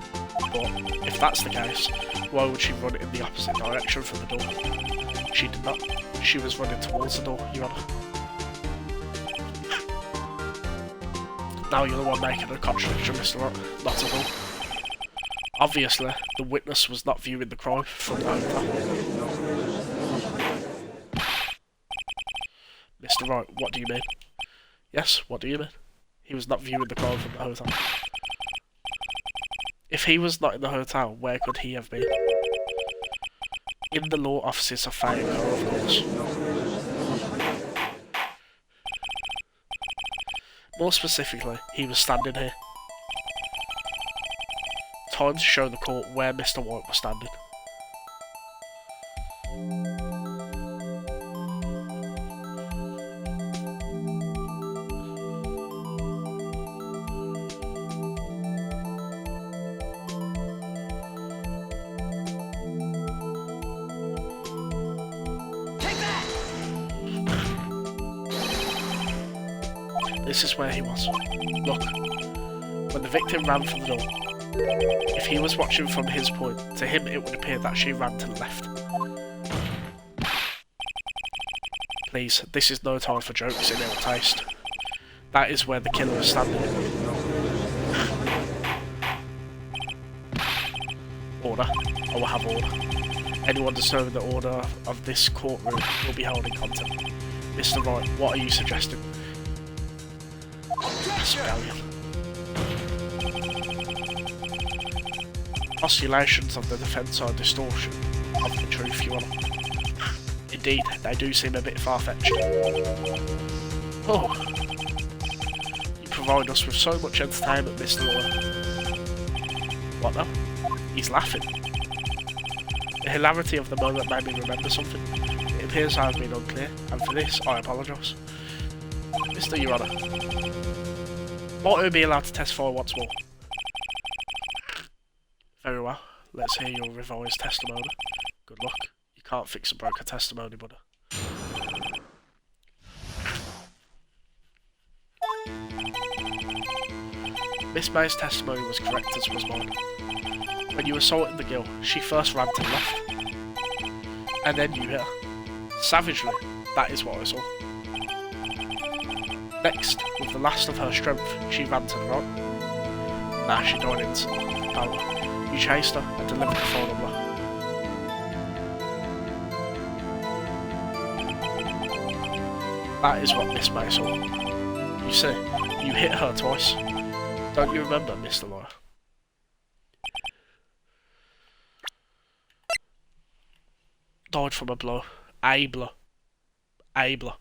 but if that's the case, why would she run in the opposite direction from the door? She did not. She was running towards the door, Your Honour. Now you're the one making a contradiction, Mr. White. Not at all. Obviously, the witness was not viewing the crime from the hotel. Mr. Wright, what do you mean? Yes, what do you mean? He was not viewing the crime from the hotel. If he was not in the hotel, where could he have been? In the law offices of Fire Co, of course. More specifically, he was standing here. Time to show the court where Mr. White was standing. This is where he was. Look, when the victim ran from the door, if he was watching from his point, to him it would appear that she ran to the left. Please, this is no time for jokes in ill taste. That is where the killer was standing. Order. I will have order. Anyone disturbing the order of this courtroom will be held in contempt. Mr. Wright, what are you suggesting? Rebellion. Postulations of the defence are distortion of the truth, Your Honour. Indeed, they do seem a bit far-fetched. Oh, you provide us with so much entertainment, Mr. Lawyer. What now? He's laughing. The hilarity of the moment made me remember something. It appears I have been unclear, and for this I apologise. Mr. Your Honour, might I be allowed to testify once more? Very well. Let's hear your revised testimony. Good luck. You can't fix a broken testimony, buddy. Miss May's testimony was correct, as was mine. When you assaulted the girl, she first ran to the left, and then you hit her. Savagely, that is what I saw. Next, with the last of her strength, she ran to the right. Nah, she died instantly. However, you chased her and delivered the final blow. That is what Miss May saw. You see, you hit her twice. Don't you remember, Mr. Lawyer? Died from a blow. A blow. A blow.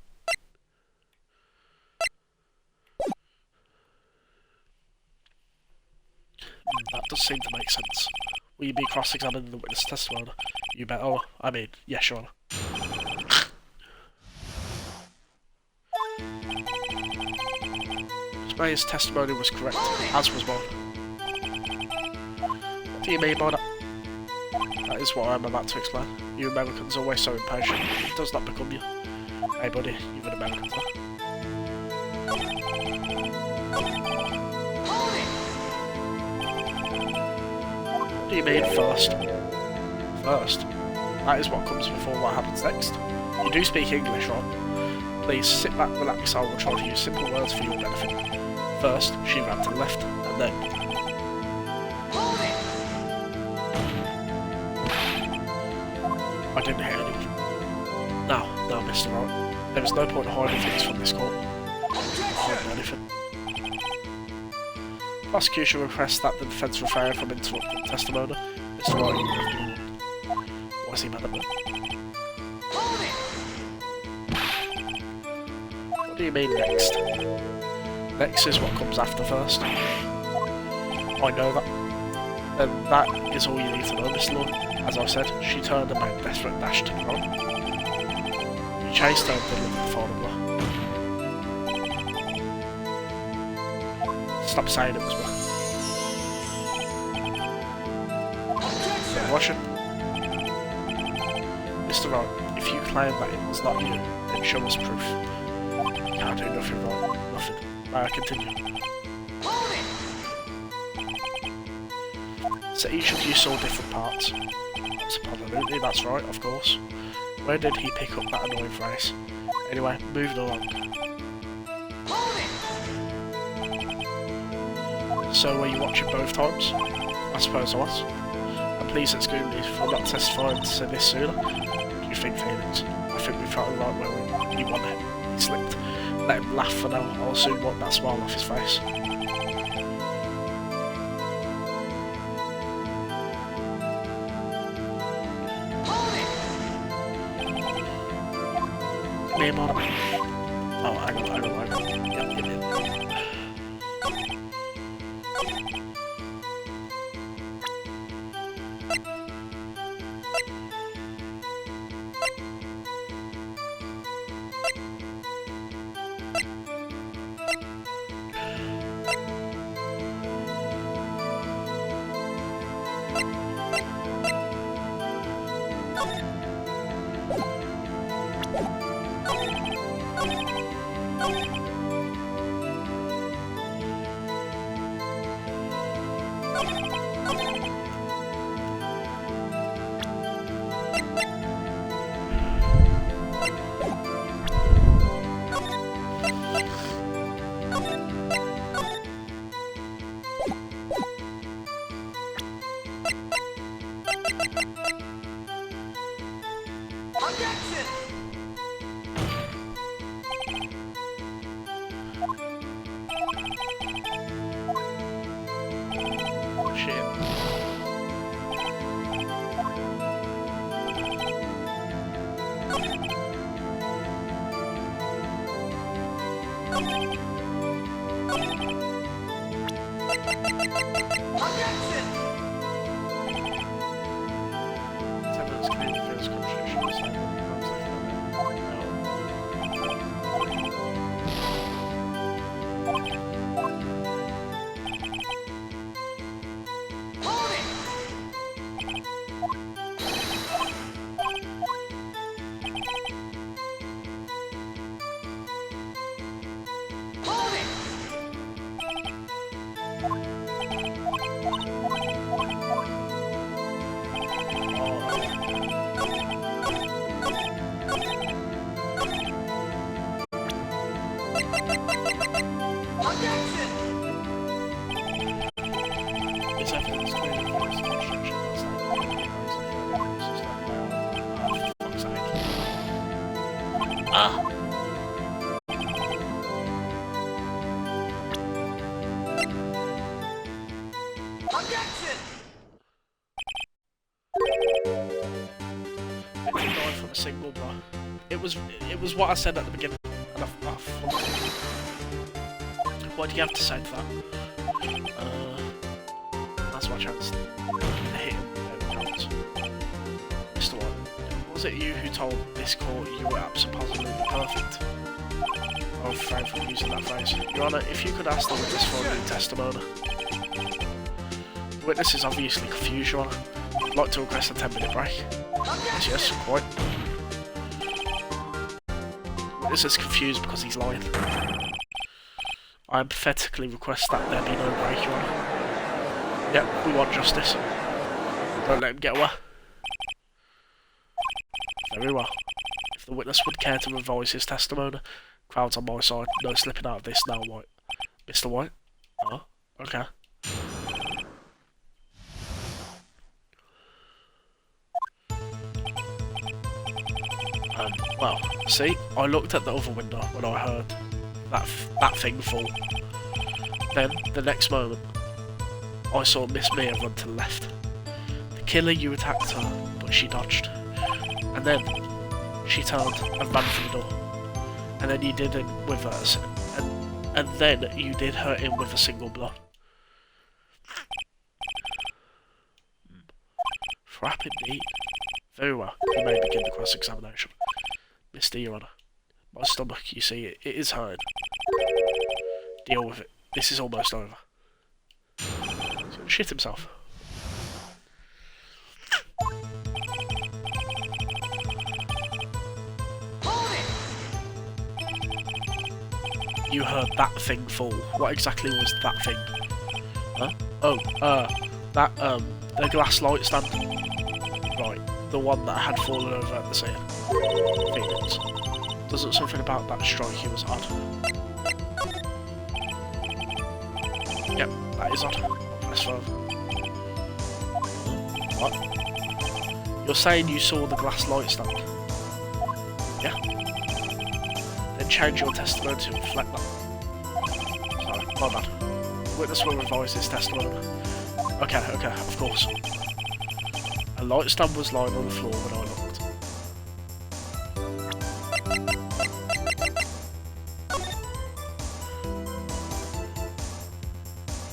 That does seem to make sense. Will you be cross-examining the witness testimony? You bet. Oh, I mean, yes, Your Honour. Miss May's testimony was correct, as was mine. What do you mean by that? That is what I'm about to explain. You Americans are always so impatient. It does not become you. Hey buddy, you're an American, huh? What do you mean first? First? That is what comes before what happens next. You do speak English, right? Please sit back, relax, I will try to use simple words for your benefit. First, she ran to the left, and then... I didn't hear anything. Now, Mr. Wright, there is no point in hiding things from this court. Hiding anything. Prosecution requests that the defence refrain from interrupting testimony. Mr. Wright, you have been warned. What is he mad about? What do you mean next? Next is what comes after first. I know that. Then that is all you need to know, Mr. Lord. As I said, she turned and made a desperate dash to the right. You chased her and delivered the final blow. Stop saying it was me. Russian. Mr. Wright, if you claim that it was not you, then show us proof. You can't do nothing wrong. Nothing. May I continue? So each of you saw different parts. Absolutely, that's right, of course. Where did he pick up that annoying phrase? Anyway, moving along. So were you watching both times? I suppose I was. And please excuse me for not testifying to this sooner. Do you think, Felix? I think we found right where we want it. He slipped. Let him laugh for now. I'll soon wipe that smile off his face. Me and Monica. Oh, hang on. Yep. It was what I said at the beginning, and what do you have to say to that? That's my chance to hit him. Mr. White, was it you who told this court you were absolutely perfect? I refrain from using that phrase. Your Honour, if you could ask the witness for a new testimony. The witness is obviously confused, Your Honour. I'd like to request a 10-minute break. Yes, quite. This is confused because he's lying. I emphatically request that there be no break, Your Honour. Yep, we want justice. Don't let him get away. Very well. If the witness would care to revise his testimony, crowd's on my side. No slipping out of this now, White. Mr. White? Oh, okay. Well, see, I looked at the other window when I heard that thing fall. Then, the next moment, I saw Miss Mia run to the left. The killer, you attacked her, but she dodged. And then, she turned and ran for the door. And then you did it with hers. And then you did her in with a single blow. Crap indeed. Very well, you may begin the cross-examination. Mr. Your Honour, my stomach, you see, it is hurting. Deal with it. This is almost over. He's gonna shit himself. You heard that thing fall. What exactly was that thing? Huh? Oh, That, the glass light stand. Right, the one that had fallen over at the scene. Phoenix. Doesn't something about that strike he was odd? Yep, that is odd. Press further. What? You're saying you saw the glass light stand? Yeah? Then change your testimony to reflect that. Sorry, my bad. Witness will revise his testimony. Okay, of course. A light stand was lying on the floor when I looked.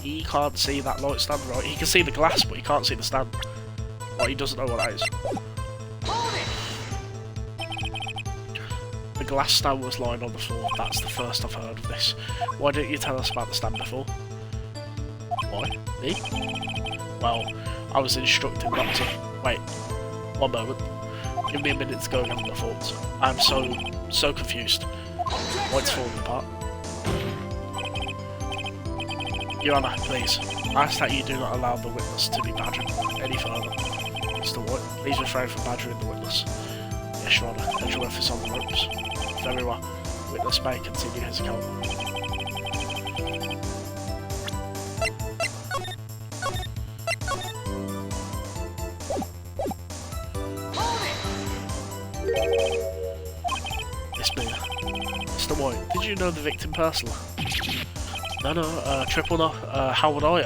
He can't see that light stand, right? He can see the glass, but he can't see the stand. Like, he doesn't know what that is. The glass stand was lying on the floor. That's the first I've heard of this. Why didn't you tell us about the stand before? Why? Me? Well, I was instructed not to. Wait, one moment. Give me a minute to go and gather my thoughts. I'm so confused. What's falling apart? Your Honour, please. I ask that you do not allow the witness to be badgered any further. Mr. White, please refrain from badgering the witness. Yes, Your Honour. Edgeworth is on the ropes. Very well. Witness may continue his account. Miss Mia. Mr. White, did you know the victim personally? No, triple no. How would I?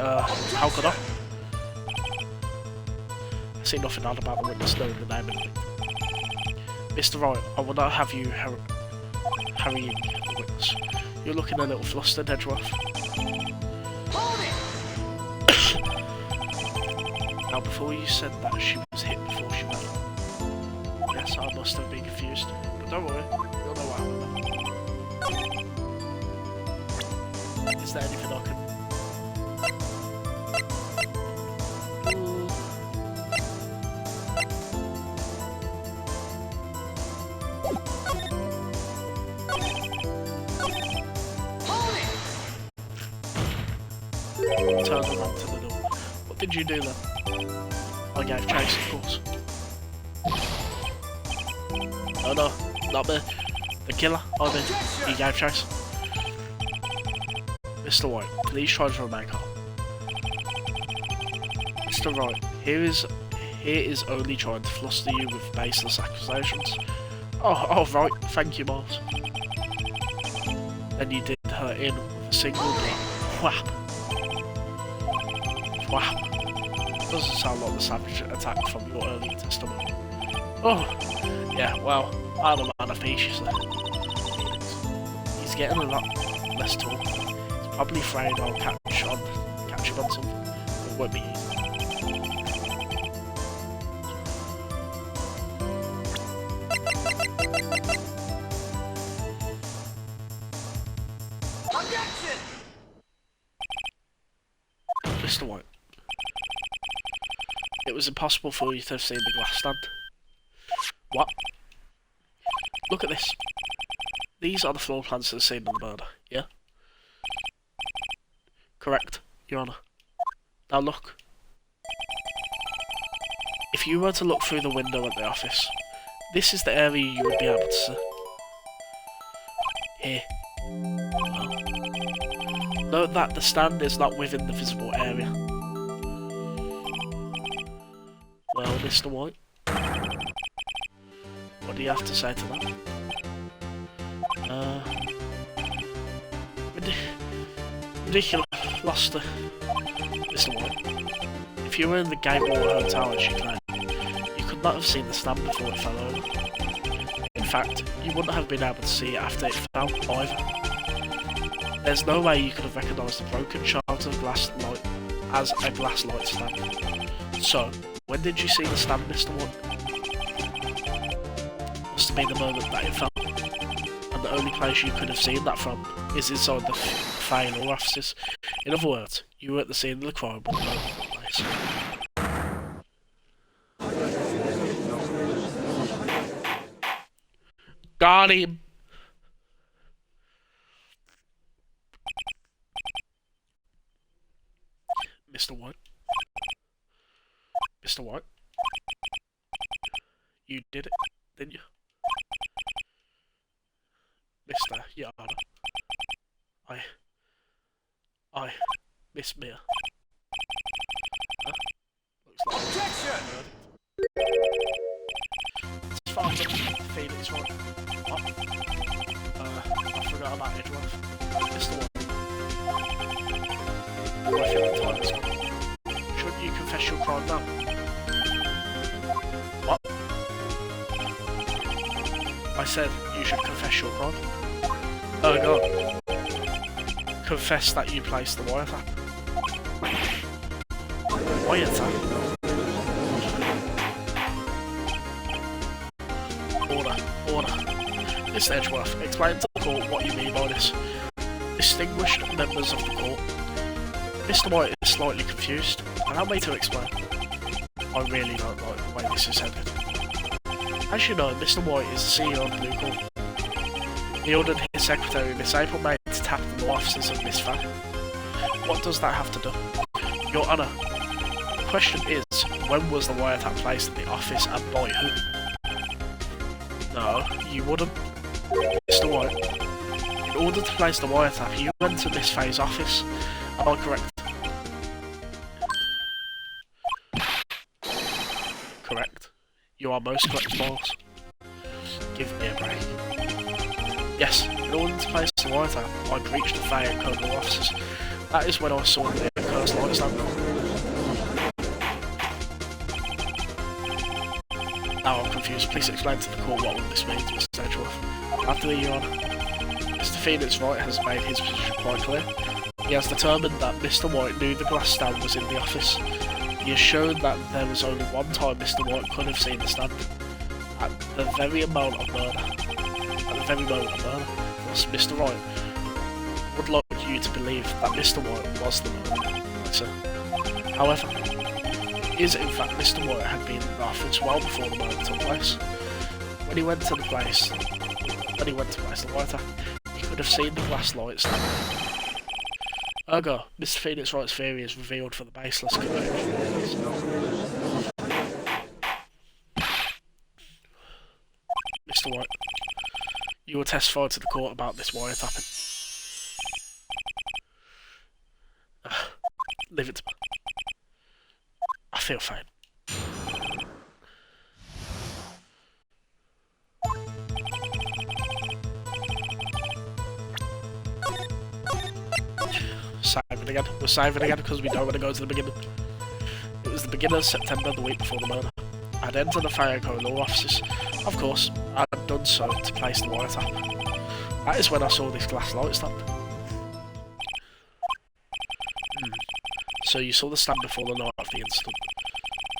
How could I? I see nothing odd about the witness knowing the name of it. Mr. Wright, I will not have you harrying the witness. You're looking a little flustered, Edgeworth. Now, before you said that she was hit before she fell. Yes, I must have been confused. But don't worry, you'll know what happened. Is there anything I can... Turn around to the door. What did you do then? I gave chase, of course. Oh no, not me. The killer, I did. He gave chase. Mr. White, please try to remain calm. Mr. Wright, here is only trying to fluster you with baseless accusations. Oh, right, thank you, Miles. Then you did her in with a single blow. Whap. Whap. Doesn't sound like the savage attack from your earlier testimony. Oh, yeah, well, I'm a man of peace, you say. He's getting a lot less talk. He's probably afraid I'll catch him on something. It won't be easy. Mr. White. It was impossible for you to have seen the glass stand. What? Look at this. These are the floor plans to the scene of the murder, yeah? Correct, Your Honour. Now look. If you were to look through the window at the office, this is the area you would be able to see. Here. Note that the stand is not within the visible area. Well, Mr. White, what do you have to say to that? Ridiculous, lost her. Mr. White, if you were in the Gateway Hotel as you claimed, you could not have seen the stand before it fell over. In fact, you wouldn't have been able to see it after it fell either. There's no way you could have recognised the broken shards of glass light as a glass light stand. So, when did you see the stand, Mr. White? Must have been the moment that it fell. And the only place you could have seen that from is inside the file or offices. In other words, you were at the scene of the crime when the moment took place. Got him! Mr. White. Mr. White. You did it, didn't you? Mr. Your Honor. I miss Mia. Huh? Looks like Objection! it's fine, Phoenix White. What? I forgot about Edgeworth. Mr. White. I feel entitled this one. Shouldn't you confess your crime now? What? I said you should confess your crime. Oh god. Confess that you placed the wiretap. Wiretap? Order. Mr. Edgeworth, explain to the court what you mean by this. Distinguished members of the court. Mr. White is slightly confused. Allow me to explain. I really don't like the way this is headed. As you know, Mr. White is the CEO of Blue Corp. He ordered his secretary, Miss April May, to tap the law offices of Miss Fan. What does that have to do? Your Honour, the question is, when was the wiretap placed in the office and by who? No, you wouldn't. Mr. White, in order to place the wiretap, you went to Miss Faye's office. Am I correct? Correct. You are most correct, Miles. Give me a break. Yes, in order to place the wiretap, I breached the Faye and Colonel officers. That is when I saw the cursed light stand. Now I'm confused. Please explain to the court what all this means, Mr. Edgeworth. After the Your Honour, Mr. Phoenix Wright has made his position quite clear. He has determined that Mr. White knew the glass stand was in the office. He has shown that there was only one time Mr. White could have seen the stand. At the very moment of murder. Thus, Mr. White would like you to believe that Mr. White was the murderer. However, it is in fact Mr. White had been in the office well before the murder took place. When he went to place the wiretap, he could have seen the glass light stand. Ergo, Mr. Phoenix Wright's theory is revealed for the baseless conviction. Mr. White, you will testify to the court about this wiretapping. Leave it to me. I feel fine. Save it again. We'll save it again because we don't want to go to the beginning. It was the beginning of September, the week before the murder. I'd entered the Fayeco law offices. Of course, I had done so to place the wiretap. That is when I saw this glass light stand. So you saw the stand before the night of the incident.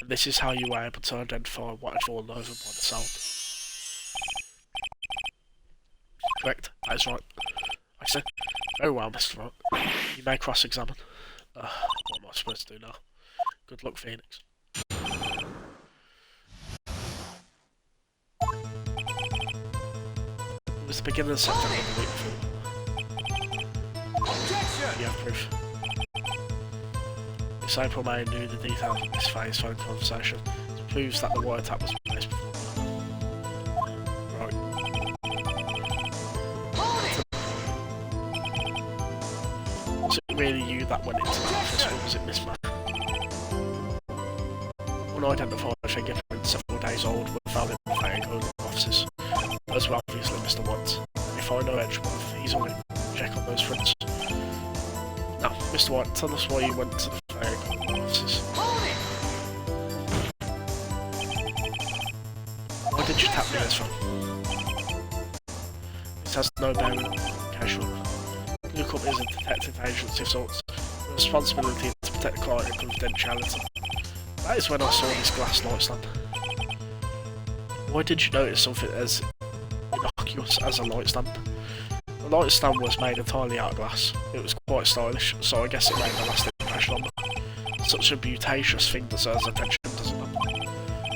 And this is how you were able to identify what had fallen over by the sound. Correct, that is right. I see. Very well, Mr. Wright. You may cross-examine. What am I supposed to do now? Good luck, Phoenix. It was the beginning of September the week before. You have proof. Miss April May knew the details of Miss Faye's phone conversation. It proves that the wiretap was placed before. Right. Was it really you that went into the office, or was it Miss May? Unidentified fingerprint several days old were found in the Fayeco offices. Those were obviously Mr. White's. If I know Edgeworth, he's only check on those prints. Now, Mr. White, tell us why you went to the Fayeco offices. Why did you tap me as from? This has no bearing casual. Blue Corp is a detective agency of sorts. The responsibility is to protect client and confidentiality. That is when I saw this glass light stand. Why did you notice something as innocuous as a light stand? The light stand was made entirely out of glass. It was quite stylish, so I guess it made a lasting impression on me. Such a beauticious thing deserves attention, doesn't it?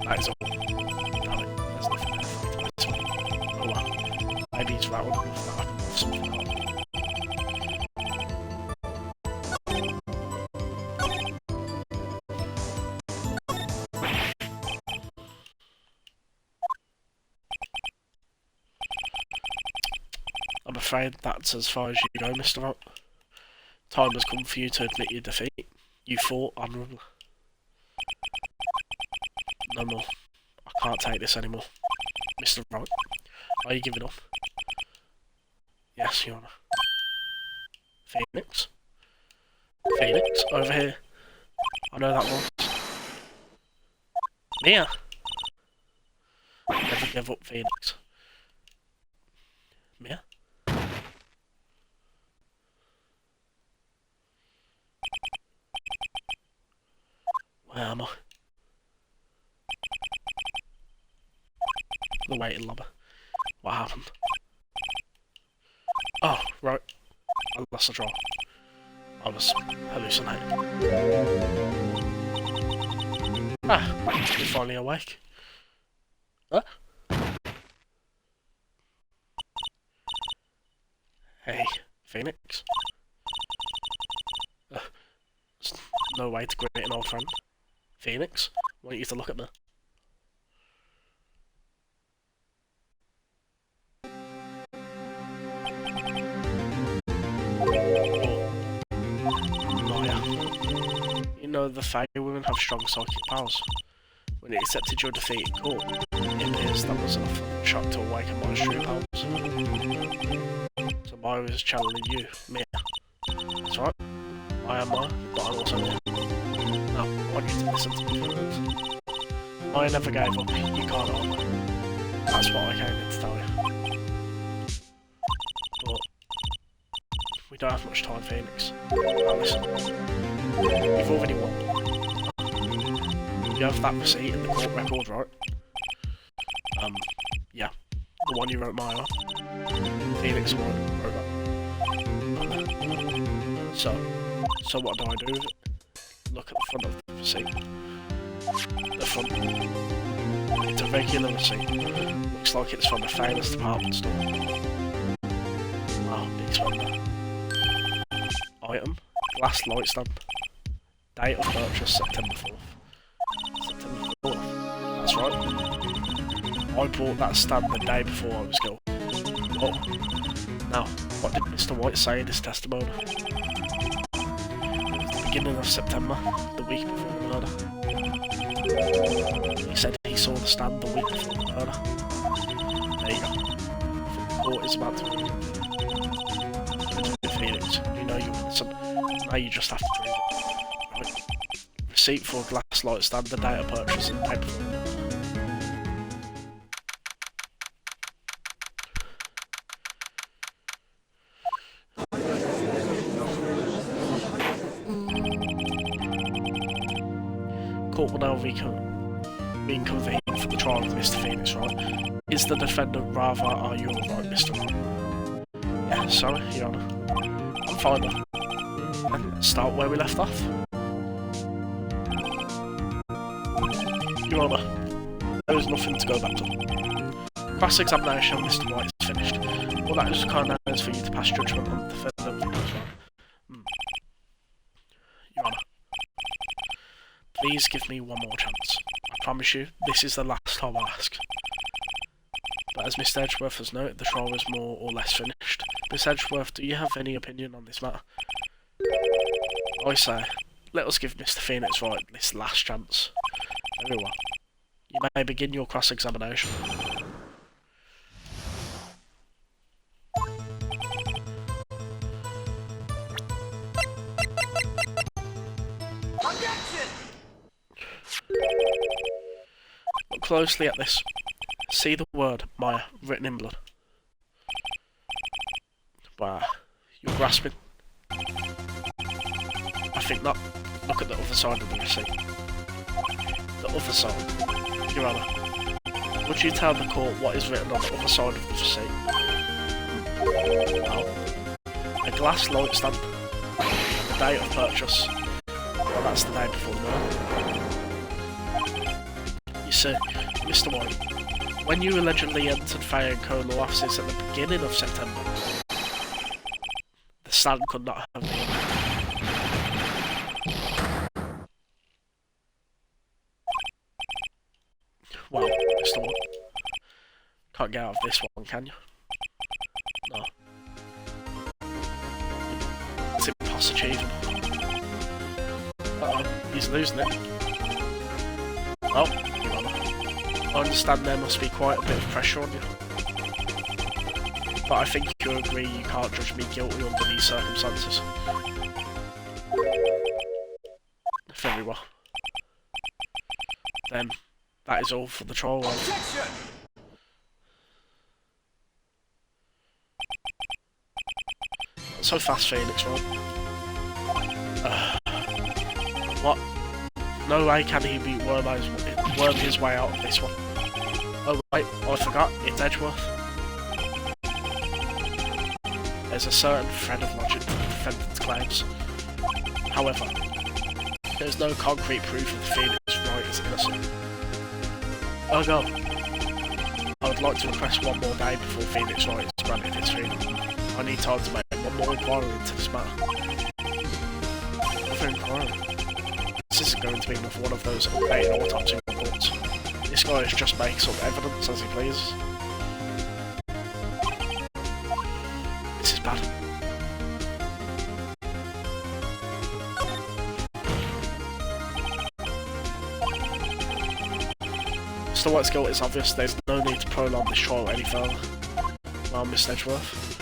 That is all. Damn it, there's nothing there for me to wait on. Oh well, maybe he's rattled enough that I can move something on. afraid that's as far as you go, Mr. Rock. Time has come for you to admit your defeat. You fought honourably. No more. I can't take this anymore. Mr. Rock, are you giving up? Yes, Your Honour. Phoenix? Phoenix, over here. I know that voice. Mia! Never give up, Phoenix. Mia? Where am I? The waiting lobby. What happened? Oh, right. I lost the draw. I was hallucinating. Ah, you're finally awake. Huh? Hey, Phoenix. There's no way to greet an old friend. Phoenix, I want you to look at me. You know the Fey women have strong psychic powers. When you accepted your defeat in court, it appears that was enough shock to awaken my true powers. So Maya was channeling you, Mia. That's right. I am Maya, but I'm also Mia. Now, I want you to listen to me, Phoenix. Maya never gave up. You can't harm her. That's what I came in to tell you. But we don't have much time, Phoenix. Now listen. You've already won. You have that receipt in the court record, right? Yeah. The one you wrote Maya on. Phoenix wrote that. So what do I do with it? Look at the front of the receipt. The front. It's a regular receipt. Looks like it's from a famous department store. Oh, big spender. Item. Glass light stand. Date of purchase, September 4th. September 4th. That's right. I bought that stand the day before I was killed. Oh. Now, what did Mr. White say in his testimony? It was the beginning of September, the week before the murder. He said he saw the stand the week before the murder. There you go. The court is about to read Phoenix. You know you're innocent. Now you just have to prove it. Right. Receipt for glass light stand, the date of purchase, and paper. Court will now reconvene for the trial of Mr. Phoenix, right? Is the defendant rather, are you alright, Mr. Wright? Yeah, sorry, Your Honour. I'm fine now. And let's start where we left off. Your Honour, there is nothing to go back to. Cross-examination of Mr. White is finished. All that is required now is for you to pass judgment on the defendant Phoenix, right? Your Honour. Please give me one more chance. I promise you, this is the last time I ask. But as Mr. Edgeworth has noted, the trial is more or less finished. Miss Edgeworth, do you have any opinion on this matter? I say, let us give Mr. Phoenix Wright this last chance. Very well. You may begin your cross-examination. Look closely at this. See the word Maya written in blood. Wow, you're grasping. I think not. Look at the other side of the receipt. The other side. Your Honour, would you tell the court what is written on the other side of the receipt? Well, a glass light stand. The date of purchase. Well, that's the day before the murder. You see, Mr. White, when you allegedly entered Fay & Co. law offices at the beginning of September, the stand could not have been. Well, Mr. White, can't get out of this one, can you? No. What's achieving? Uh-oh, he's losing it. Well, I understand there must be quite a bit of pressure on you. But I think you agree you can't judge me guilty under these circumstances. Very well. Then, that is all for the trial. So fast, Phoenix, right? What? No way can he worm his way out of this one. Oh wait, I forgot, it's Edgeworth. There's a certain thread of logic to the defendant's claims. However, there's no concrete proof of the Phoenix Wright is innocent. Ergo, I would like to request one more day before Phoenix Wright is granted his freedom. I need time to make one more inquiry into this matter. Another inquiry? This isn't going to be another one of those updated autopsy reports. This guy is just makes up evidence as he pleases. This is bad. Mr. White's guilt is obvious, there's no need to prolong this trial any further. Well, Mr. Edgeworth.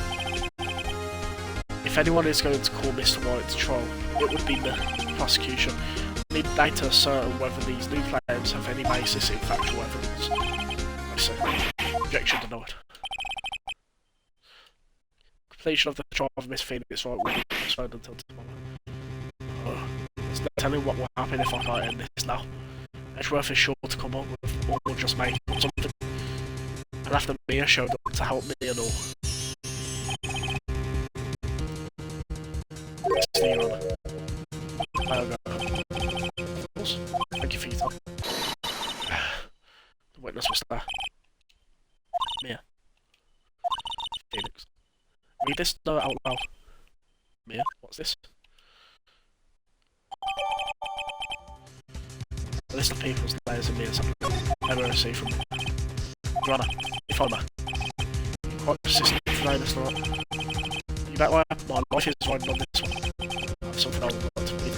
If anyone is going to call Mr. White to trial, it would be the prosecution. We need data certain whether these new claims have any basis in factual evidence. I see. Objection denied. Completion of the trial of Miss Phoenix Wright will be postponed until tomorrow. There's no telling what will happen if I can't end this now. Edgeworth is sure to come up with or just make up something. And after Mia showed up to help me and all. See you, Honor. I'll go. Thank you for your time. The witness was there. Mia. Phoenix. Read this note out loud. Mia, what's this? A list of people's layers and Mia's ever received from me. Your Honour, if I'm you're quite persistent today, Mr. Wright. You bet my life is riding on this one. That's something I would like to read.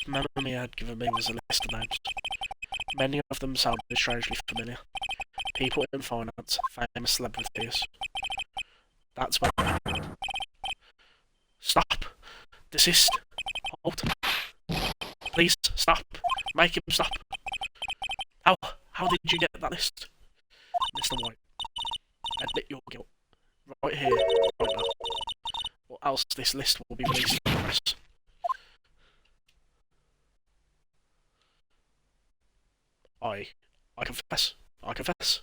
The man Mia had given me was a list of names. Many of them sounded strangely familiar. People in finance, famous celebrities. That's when... Stop! Desist! Halt! Please, stop! Make him stop! How did you get that list? Mr. White, admit your guilt. Right here, right now. Or else this list will be released to the press. I confess. I confess.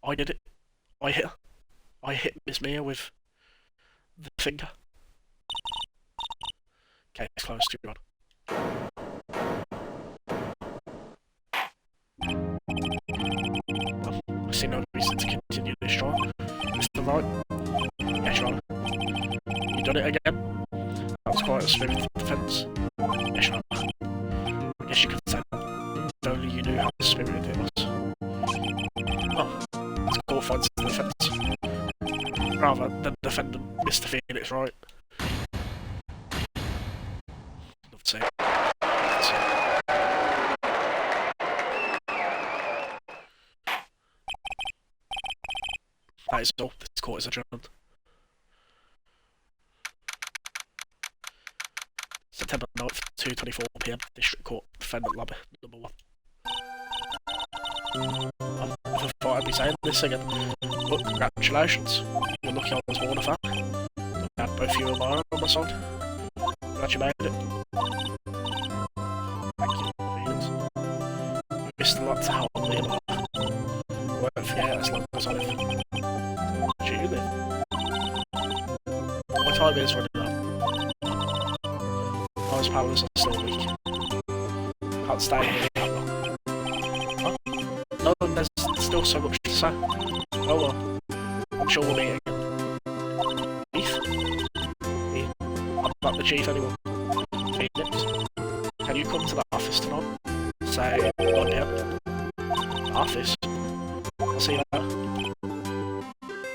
I did it. I hit Miss Mia with the finger. Case closed, Your Honour. I see no reason to continue this trial. Mr. Wright? Yes, Your Honour. You done it again? That was quite a spirited defence. Yes, Your Honour. I guess you could say that. If only you knew how spirited it was. Well, the court finds the defence. Rather than defendant, Mr. Phoenix Wright. Love to see it. That is all. This court is adjourned. September 9th, 2:24 PM, District Court, Defendant Lobby, number 1. I never thought I'd be saying this again, but congratulations. You're lucky I was born a fan. I had both you and Myra on my side. Glad you made it. Thank you, Phoenix. You missed a lot to help me along. I won't forget as long as I live. Do you live? My time is running out. Myra's powers are still weak. Can't stay here that long. Huh? No, there's still so much to say. Oh well. I'm sure we'll meet again. Chief? I'm not the chief anymore. Phoenix, can you come to the office I'll see you later.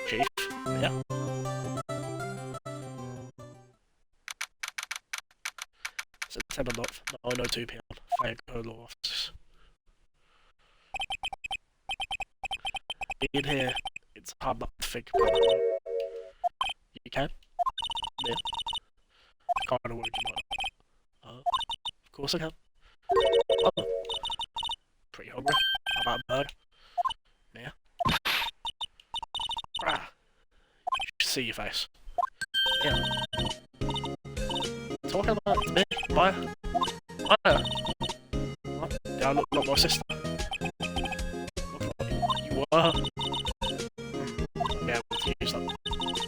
Chief. Yeah. September 9th, 9:02 PM. Fairco Law Offices. Being here, it's hard not to think about it. You can? Yeah. Kind of worried you might not. Of course I can. Oh. Pretty hungry. How about a bird? Yeah. Ah. You should see your face. Yeah. Talking about it to me, Maya. Maya. What? Do I look like my sister? Look like you were. Yeah, we'll use that.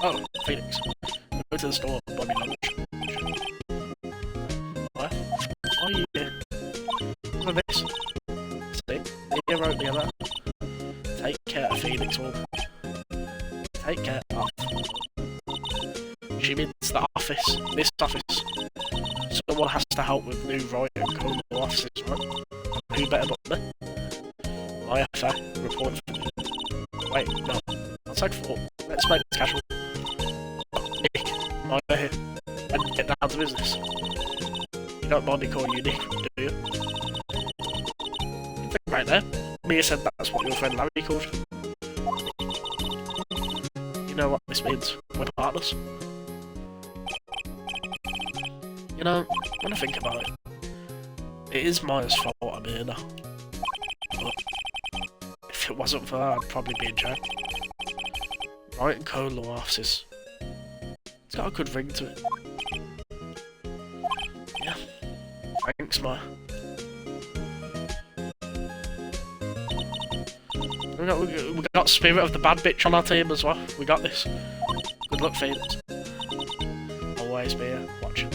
Oh, Phoenix. Go to the store and buy me lunch. Maya? Why are you here? Look at this. See? Leah wrote me a letter. Take care of Phoenix Hall. Take care of. She means the office. This office. Someone has to help with new Riot and Code offices, right? Who better but me? My FA report for me. Wait, no. That's like 4. Let's make this casual. Nick, I'm here. And get down to business. You don't mind me calling you Nick, do you? Think right there. Mia said that's what your friend Larry called you. You know what this means? We're partners. You know, when I think about it, it is Maya's fault I'm here now. But if it wasn't for her, I'd probably be in jail. Riot and Code Law Offices. It's got a good ring to it. Yeah. Thanks, Maya. We got Spirit of the Bad Bitch on our team as well. We got this. Good luck, Phoenix. Always be here, watching.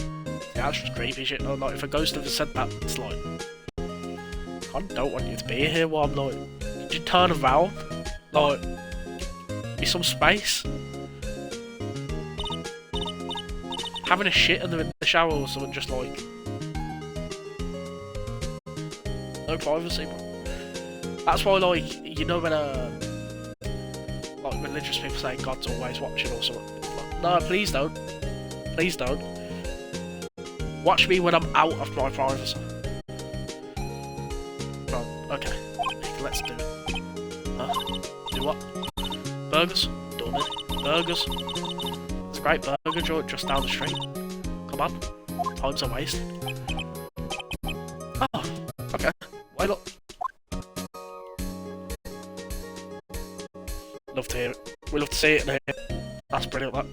Yeah, that's just creepy shit though. Like, if a ghost ever said that, it's like, I don't want you to be here while I'm like, could you turn around? Like, be some space? Having a shit and they're in the shower or something, just like, no privacy, bro. That's why, like, you know when, like, religious people say God's always watching or something. Like, no, please don't. Please don't. Watch me when I'm out of my privacy. Right, okay. Let's do it. Do what? Burgers? Done it. Burgers. It's a great burger joint just down the street. Come on. Time's a waste. Oh, okay. Why not? Love to hear it. We love to see it and hear it. That's brilliant, that.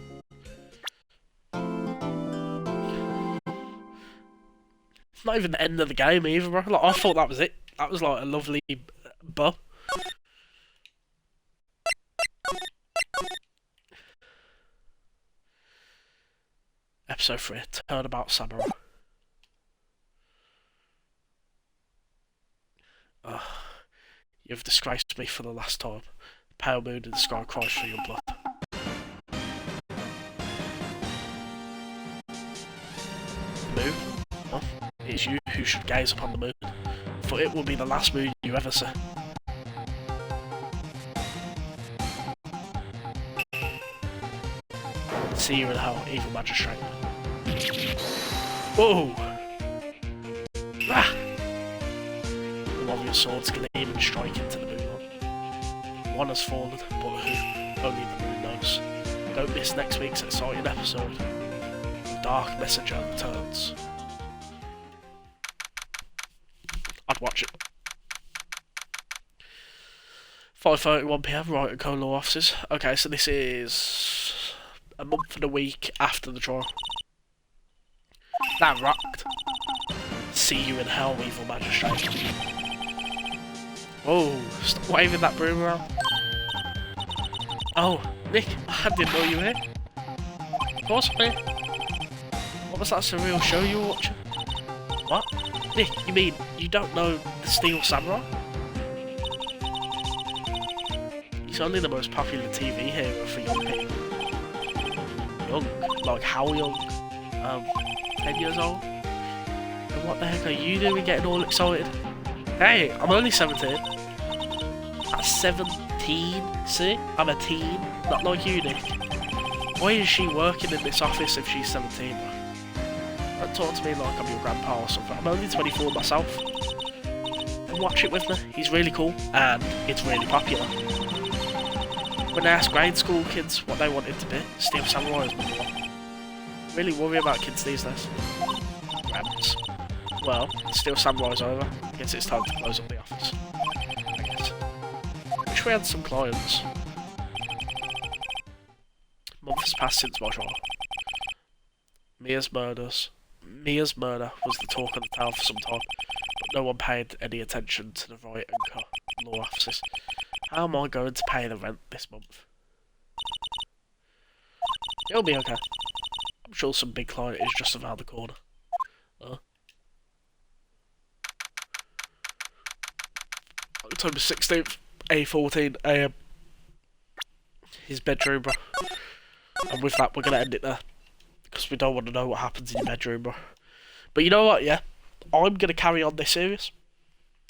It's not even the end of the game either, bro. Like, I thought that was it. That was like a lovely bow. Episode 3, Turnabout Samurai. You've disgraced me for the last time. Pale moon in the sky cries for your blood. The moon? Well, it is you who should gaze upon the moon, for it will be the last moon you ever see. See you in hell, evil magistrate. Whoa! Ah! The warrior's swords gleam and strike into the moonlight. One has fallen, but who? Only the moon knows. Don't miss next week's exciting episode. The Dark Messenger returns. I'd watch it. 5:31 PM, Riot and Code Law Offices. Okay, so this is a month and a week after the trial. That rocked. See you in hell, evil magistrate. Whoa, stop waving that broom around. Oh, Nick, I didn't know you were here. Of course I'm here. What was that surreal show you were watching? What? Nick, you mean you don't know the Steel Samurai? He's only the most popular TV hero for young people. Young? Like how young? 10 years old? And what the heck are you doing getting all excited? Hey, I'm only 17. 17. See? I'm a teen, not like you, Nick. Why is she working in this office if she's 17? Don't talk to me like I'm your grandpa or something. I'm only 24 myself. And watch it with me. He's really cool, and it's really popular. When they ask grade school kids what they wanted to be, Steel Samurai is number one. Really worry about kids these days. Rams. Well, Steel Samurai's over. I guess it's time to close up the office. I guess. Wish we had some clients. Month has passed since my trial. Mia's murder was the talk of the town for some time, but no one paid any attention to the right and law officers. How am I going to pay the rent this month? It'll be okay. I'm sure some big client is just around the corner. October 16th, 8:14 AM. His bedroom, bro. And with that, we're going to end it there. Because we don't want to know what happens in your bedroom, bro. But you know what, yeah? I'm going to carry on this series.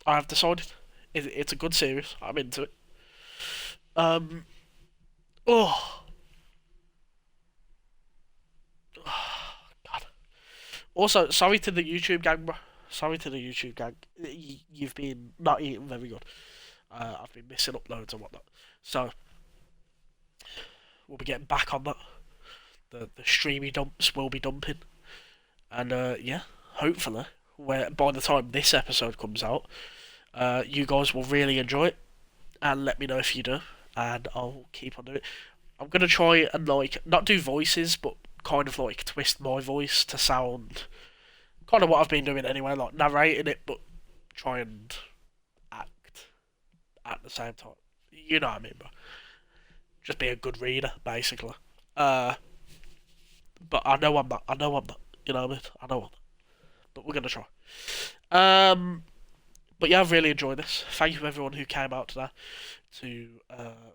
I have decided. It's a good series. I'm into it. Oh. God. Also, sorry to the YouTube gang, bro. Sorry to the YouTube gang. You've been not eating very good. I've been missing uploads and whatnot. So, we'll be getting back on that. The streamy dumps will be dumping. And, yeah, hopefully, by the time this episode comes out, you guys will really enjoy it. And let me know if you do. And I'll keep on doing it. I'm going to try and, like, not do voices, but kind of, like, twist my voice to sound kind of what I've been doing anyway, like, narrating it, but try and act at the same time. You know what I mean, bro? Just be a good reader, basically. But I know I'm not. You know what I mean? I know I'm not. But we're going to try. But yeah, I've really enjoyed this. Thank you to everyone who came out today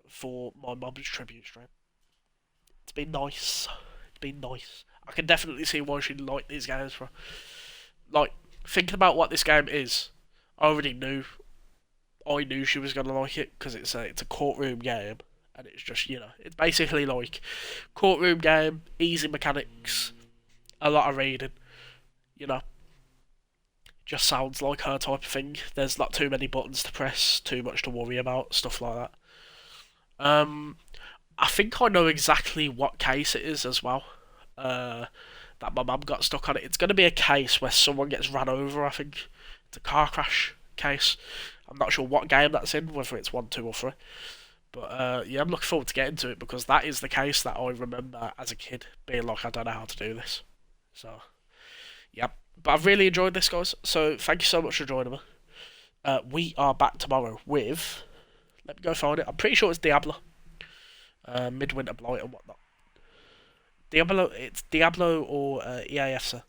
for my mum's tribute stream. It's been nice. I can definitely see why she liked these games. Like, thinking about what this game is, I knew she was going to like it, because it's a courtroom game. And it's just, you know, it's basically like courtroom game, easy mechanics, a lot of reading, you know. Just sounds like her type of thing. There's not too many buttons to press, too much to worry about, stuff like that. I think I know exactly what case it is as well. That my mum got stuck on it. It's going to be a case where someone gets ran over, I think. It's a car crash case. I'm not sure what game that's in, whether it's 1, 2 or 3. But yeah, I'm looking forward to getting to it, because that is the case that I remember as a kid being like, I don't know how to do this. So, yeah. But I've really enjoyed this, guys. So, thank you so much for joining me. We are back tomorrow with... Let me go find it. I'm pretty sure it's Diablo. Midwinter Blight and whatnot. It's Diablo or EAFC.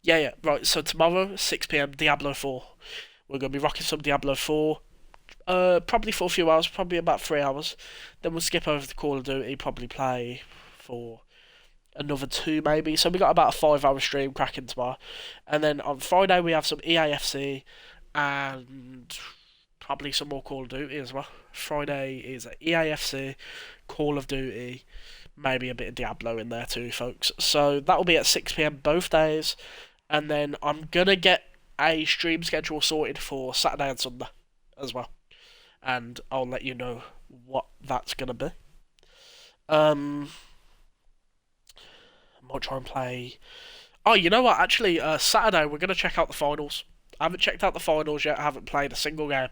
Yeah, right. So tomorrow, 6 PM, Diablo 4. We're going to be rocking some Diablo 4. Probably for a few hours, probably about 3 hours. Then we'll skip over to Call of Duty, probably play for another 2 maybe. So we got about a 5-hour stream cracking tomorrow. And then on Friday we have some EAFC and probably some more Call of Duty as well. Friday is EAFC, Call of Duty, maybe a bit of Diablo in there too, folks. So that'll be at 6 PM both days. And then I'm going to get a stream schedule sorted for Saturday and Sunday as well. And I'll let you know what that's going to be. I might try and play... Oh, you know what? Actually, Saturday we're going to check out the finals. I haven't checked out the finals yet. I haven't played a single game.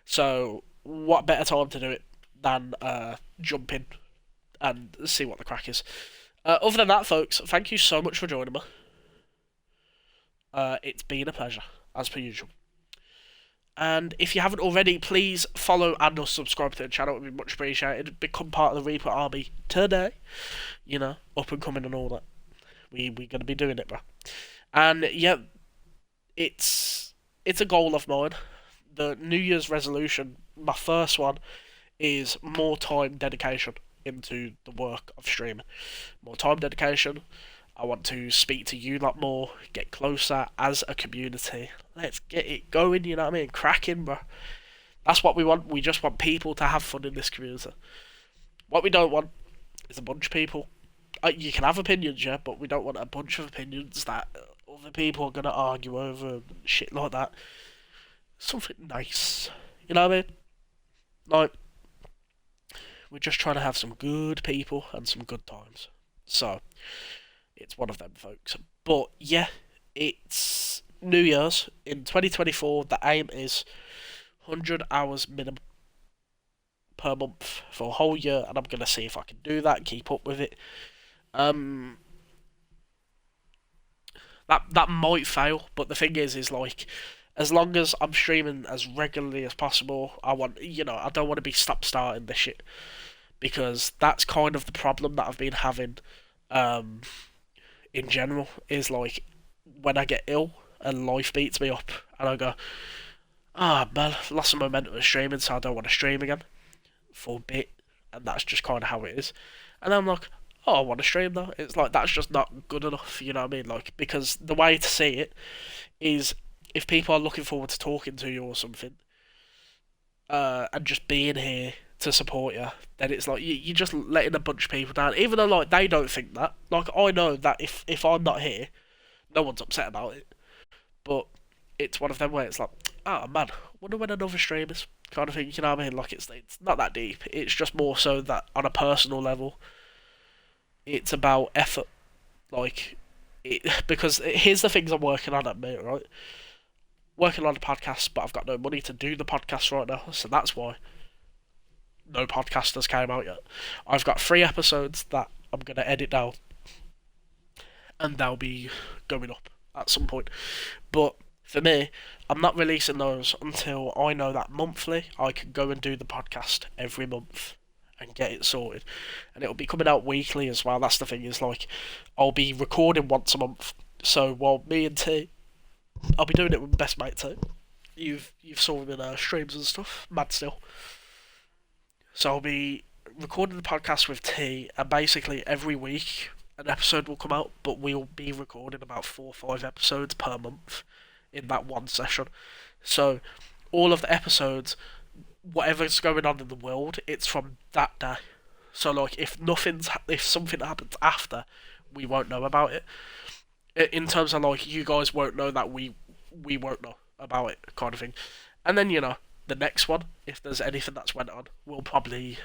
So, what better time to do it than jump in and see what the crack is. Other than that, folks, thank you so much for joining me. It's been a pleasure, as per usual. And if you haven't already, please follow and or subscribe to the channel. It would be much appreciated. Become part of the Reaper Army today. You know, up and coming and all that. We're going to be doing it, bro. And, yeah, it's a goal of mine. The New Year's resolution, my first one, is more time dedication into the work of streaming. More time dedication. I want to speak to you a lot more, get closer as a community. Let's get it going, you know what I mean? Cracking, bro. That's what we want. We just want people to have fun in this community. What we don't want is a bunch of people. You can have opinions, yeah, but we don't want a bunch of opinions that other people are going to argue over and shit like that. Something nice. You know what I mean? Like, we're just trying to have some good people and some good times. So, it's one of them, folks. But, yeah, it's New Year's. In 2024, the aim is 100 hours minimum per month for a whole year, and I'm going to see if I can do that and keep up with it. Um, that might fail, but the thing is like, as long as I'm streaming as regularly as possible, I don't want to be stop starting this shit, because that's kind of the problem that I've been having, in general, is like, when I get ill and life beats me up, and I go, man, lost some momentum of streaming, so I don't want to stream again for a bit, and that's just kind of how it is. And I'm like, oh, I want to stream though. It's like, that's just not good enough, you know what I mean? Like, because the way to see it is, if people are looking forward to talking to you or something, and just being here to support you, then it's like you're just letting a bunch of people down. Even though like they don't think that. Like, I know that if I'm not here, no one's upset about it. But it's one of them where it's like, oh man, wonder when another stream is, kind of thing. You know what I mean? Like, it's not that deep. It's just more so that on a personal level, it's about effort. Like, because here's the things I'm working on at me, right? Working on a podcast, but I've got no money to do the podcast right now, so that's why no podcasters came out yet. I've got 3 episodes that I'm gonna edit down, and they'll be going up at some point. But for me, I'm not releasing those until I know that monthly I can go and do the podcast every month and get it sorted. And it'll be coming out weekly as well. That's the thing, is like, I'll be recording once a month. So while me and T, I'll be doing it with my best mate too. You've saw him in streams and stuff, mad still. So I'll be recording the podcast with T, and basically every week an episode will come out, but we'll be recording about 4 or 5 episodes per month in that one session. So all of the episodes, whatever's going on in the world, it's from that day. So like, if something happens after, we won't know about it. In terms of like, you guys won't know that we won't know about it, kind of thing. And then, the next one, if there's anything that's went on, we'll probably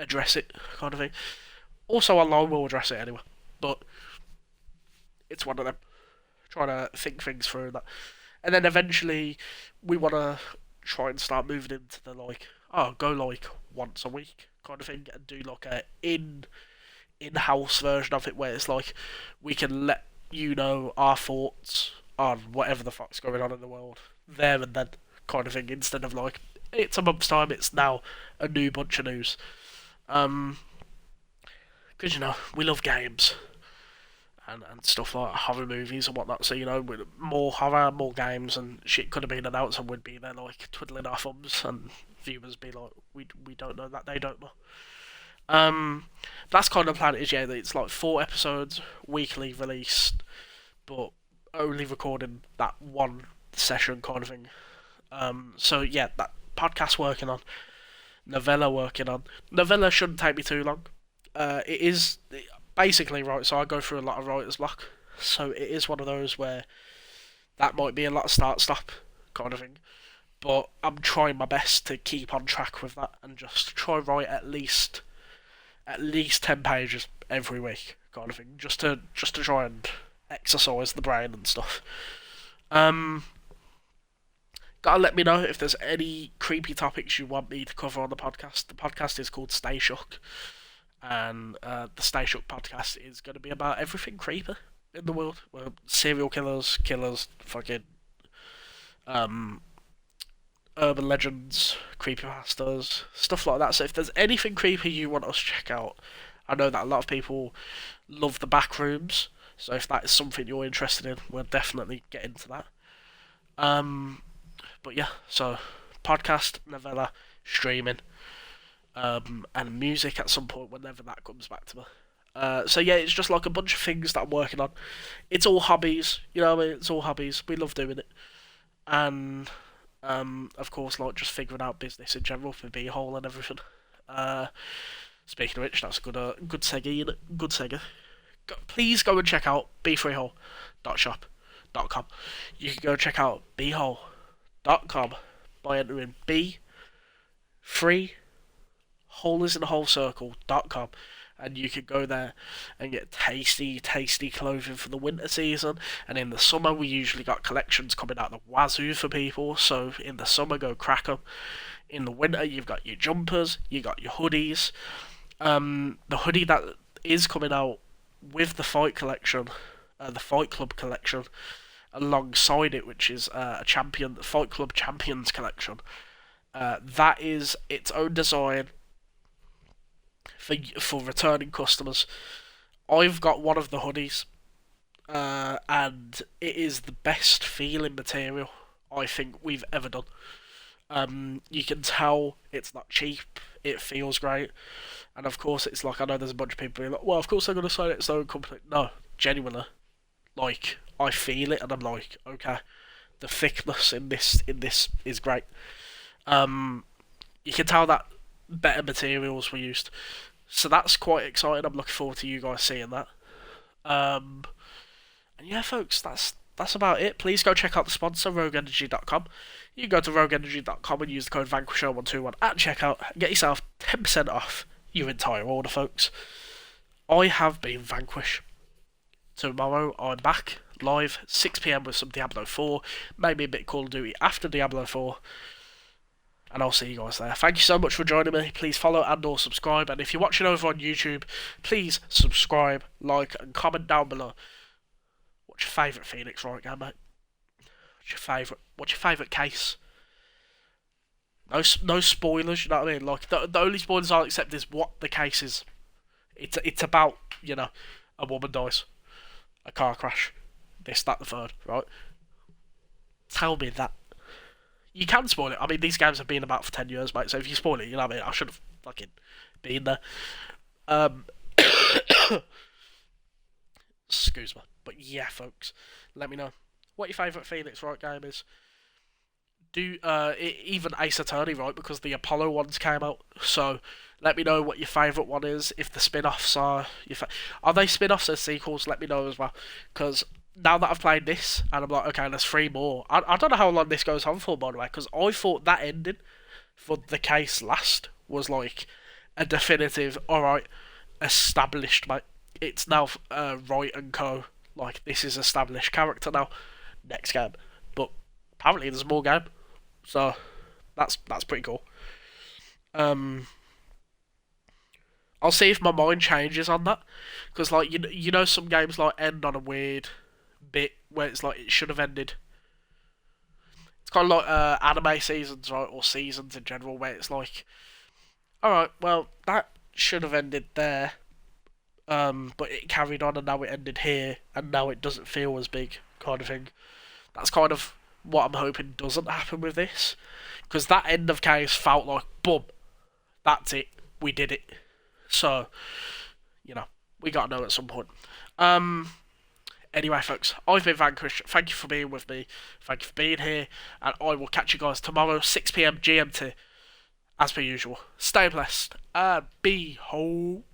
address it, kind of thing. Also online, we'll address it anyway. But it's one of them, trying to think things through that. And then eventually, we want to try and start moving into the like, go like once a week kind of thing, and do like a in-house version of it, where it's like, we can let you know our thoughts on whatever the fuck's going on in the world there and then, kind of thing, instead of like, it's a month's time, it's now a new bunch of news. Because we love games and stuff like horror movies and whatnot, so with more horror, more games, and shit could have been announced, and we'd be there like twiddling our thumbs, and viewers be like, we don't know that they don't know. That's kind of the plan. Is, yeah, it's like 4 episodes weekly released, but only recording that one session, kind of thing. So yeah, that podcast working on, novella working on. Novella shouldn't take me too long. It is basically, right, so I go through a lot of writer's block, so it is one of those where that might be a lot of start-stop kind of thing. But I'm trying my best to keep on track with that and just try write at least 10 pages every week, kind of thing, just to try and exercise the brain and stuff. Gotta let me know if there's any creepy topics you want me to cover on the podcast. The podcast is called Stay Shook, and the Stay Shook podcast is going to be about everything creepy in the world. Well, serial killers, fucking urban legends, creepypastas, stuff like that. So if there's anything creepy you want us to check out, I know that a lot of people love the back rooms, so if that is something you're interested in, we'll definitely get into that. But yeah, so podcast, novella, streaming, and music at some point whenever that comes back to me. So yeah, it's just like a bunch of things that I'm working on. It's all hobbies, you know what I mean? It's all hobbies. We love doing it, and of course, like just figuring out business in general for B-hole and everything. Uh, Speaking of which, that's a good segue, innit? Good segue. Please go and check out b3hole.shop.com. You can go check out bhole.com by entering B3 hole is in the whole circle.com, and you can go there and get tasty, tasty clothing for the winter season. And in the summer, we usually got collections coming out the wazoo for people. So in the summer, go crack 'em. In the winter, you've got your jumpers, you got your hoodies. The hoodie that is coming out with the Fight collection, the Fight Club collection, alongside it, which is a champion, the Fight Club Champions collection. That is its own design for returning customers. I've got one of the hoodies, and it is the best feeling material I think we've ever done. You can tell it's not cheap. It feels great, and of course, it's like I know there's a bunch of people being like, "Well, of course they're gonna say it's their own company." No, genuinely, like I feel it, and I'm like, okay, the thickness in this is great. You can tell that better materials were used, so that's quite exciting. I'm looking forward to you guys seeing that. Um, and yeah, folks, that's about it. Please go check out the sponsor, RogueEnergy.com. You can go to RogueEnergy.com and use the code Vanquisher121 at checkout and get yourself 10% off your entire order, folks. I have been Vanquish. Tomorrow I'm back live 6 p.m. with some Diablo 4, maybe a bit Call of Duty after Diablo 4. And I'll see you guys there. Thank you so much for joining me. Please follow and or subscribe. And if you're watching over on YouTube, please subscribe, like, and comment down below. What's your favourite Phoenix right now, mate? What's your favourite case? No spoilers, you know what I mean? Like, the only spoilers I'll accept is what the case is. It's about, a woman dies. A car crash. This, that, the third, right? Tell me that. You can spoil it. I mean, these games have been about for 10 years, mate, so if you spoil it, you know what I mean? I should have fucking been there. Excuse me. But yeah, folks, let me know what your favourite Phoenix Wright game is. Even Ace Attorney, right? Because the Apollo ones came out. So let me know what your favourite one is. If the spin-offs are are they spin-offs or sequels? Let me know as well. Because now that I've played this, and I'm like, okay, there's 3 more. I don't know how long this goes on for, by the way. Because I thought that ending for the case last was like a definitive, alright, established, mate. It's now Wright and Co. Like, this is established character now. Next game. But apparently there's more game. So that's pretty cool. I'll see if my mind changes on that, because like you know some games like end on a weird bit where it's like it should have ended. It's kind of like anime seasons, right, or seasons in general, where it's like, all right, well that should have ended there, but it carried on and now it ended here, and now it doesn't feel as big, kind of thing. That's kind of what I'm hoping doesn't happen with this, because that end of case felt like, boom, that's it, we did it. So, we gotta know at some point. Anyway, folks, I've been Vanquish. Thank you for being with me. Thank you for being here, and I will catch you guys tomorrow, 6 p.m. GMT, as per usual. Stay blessed and be whole.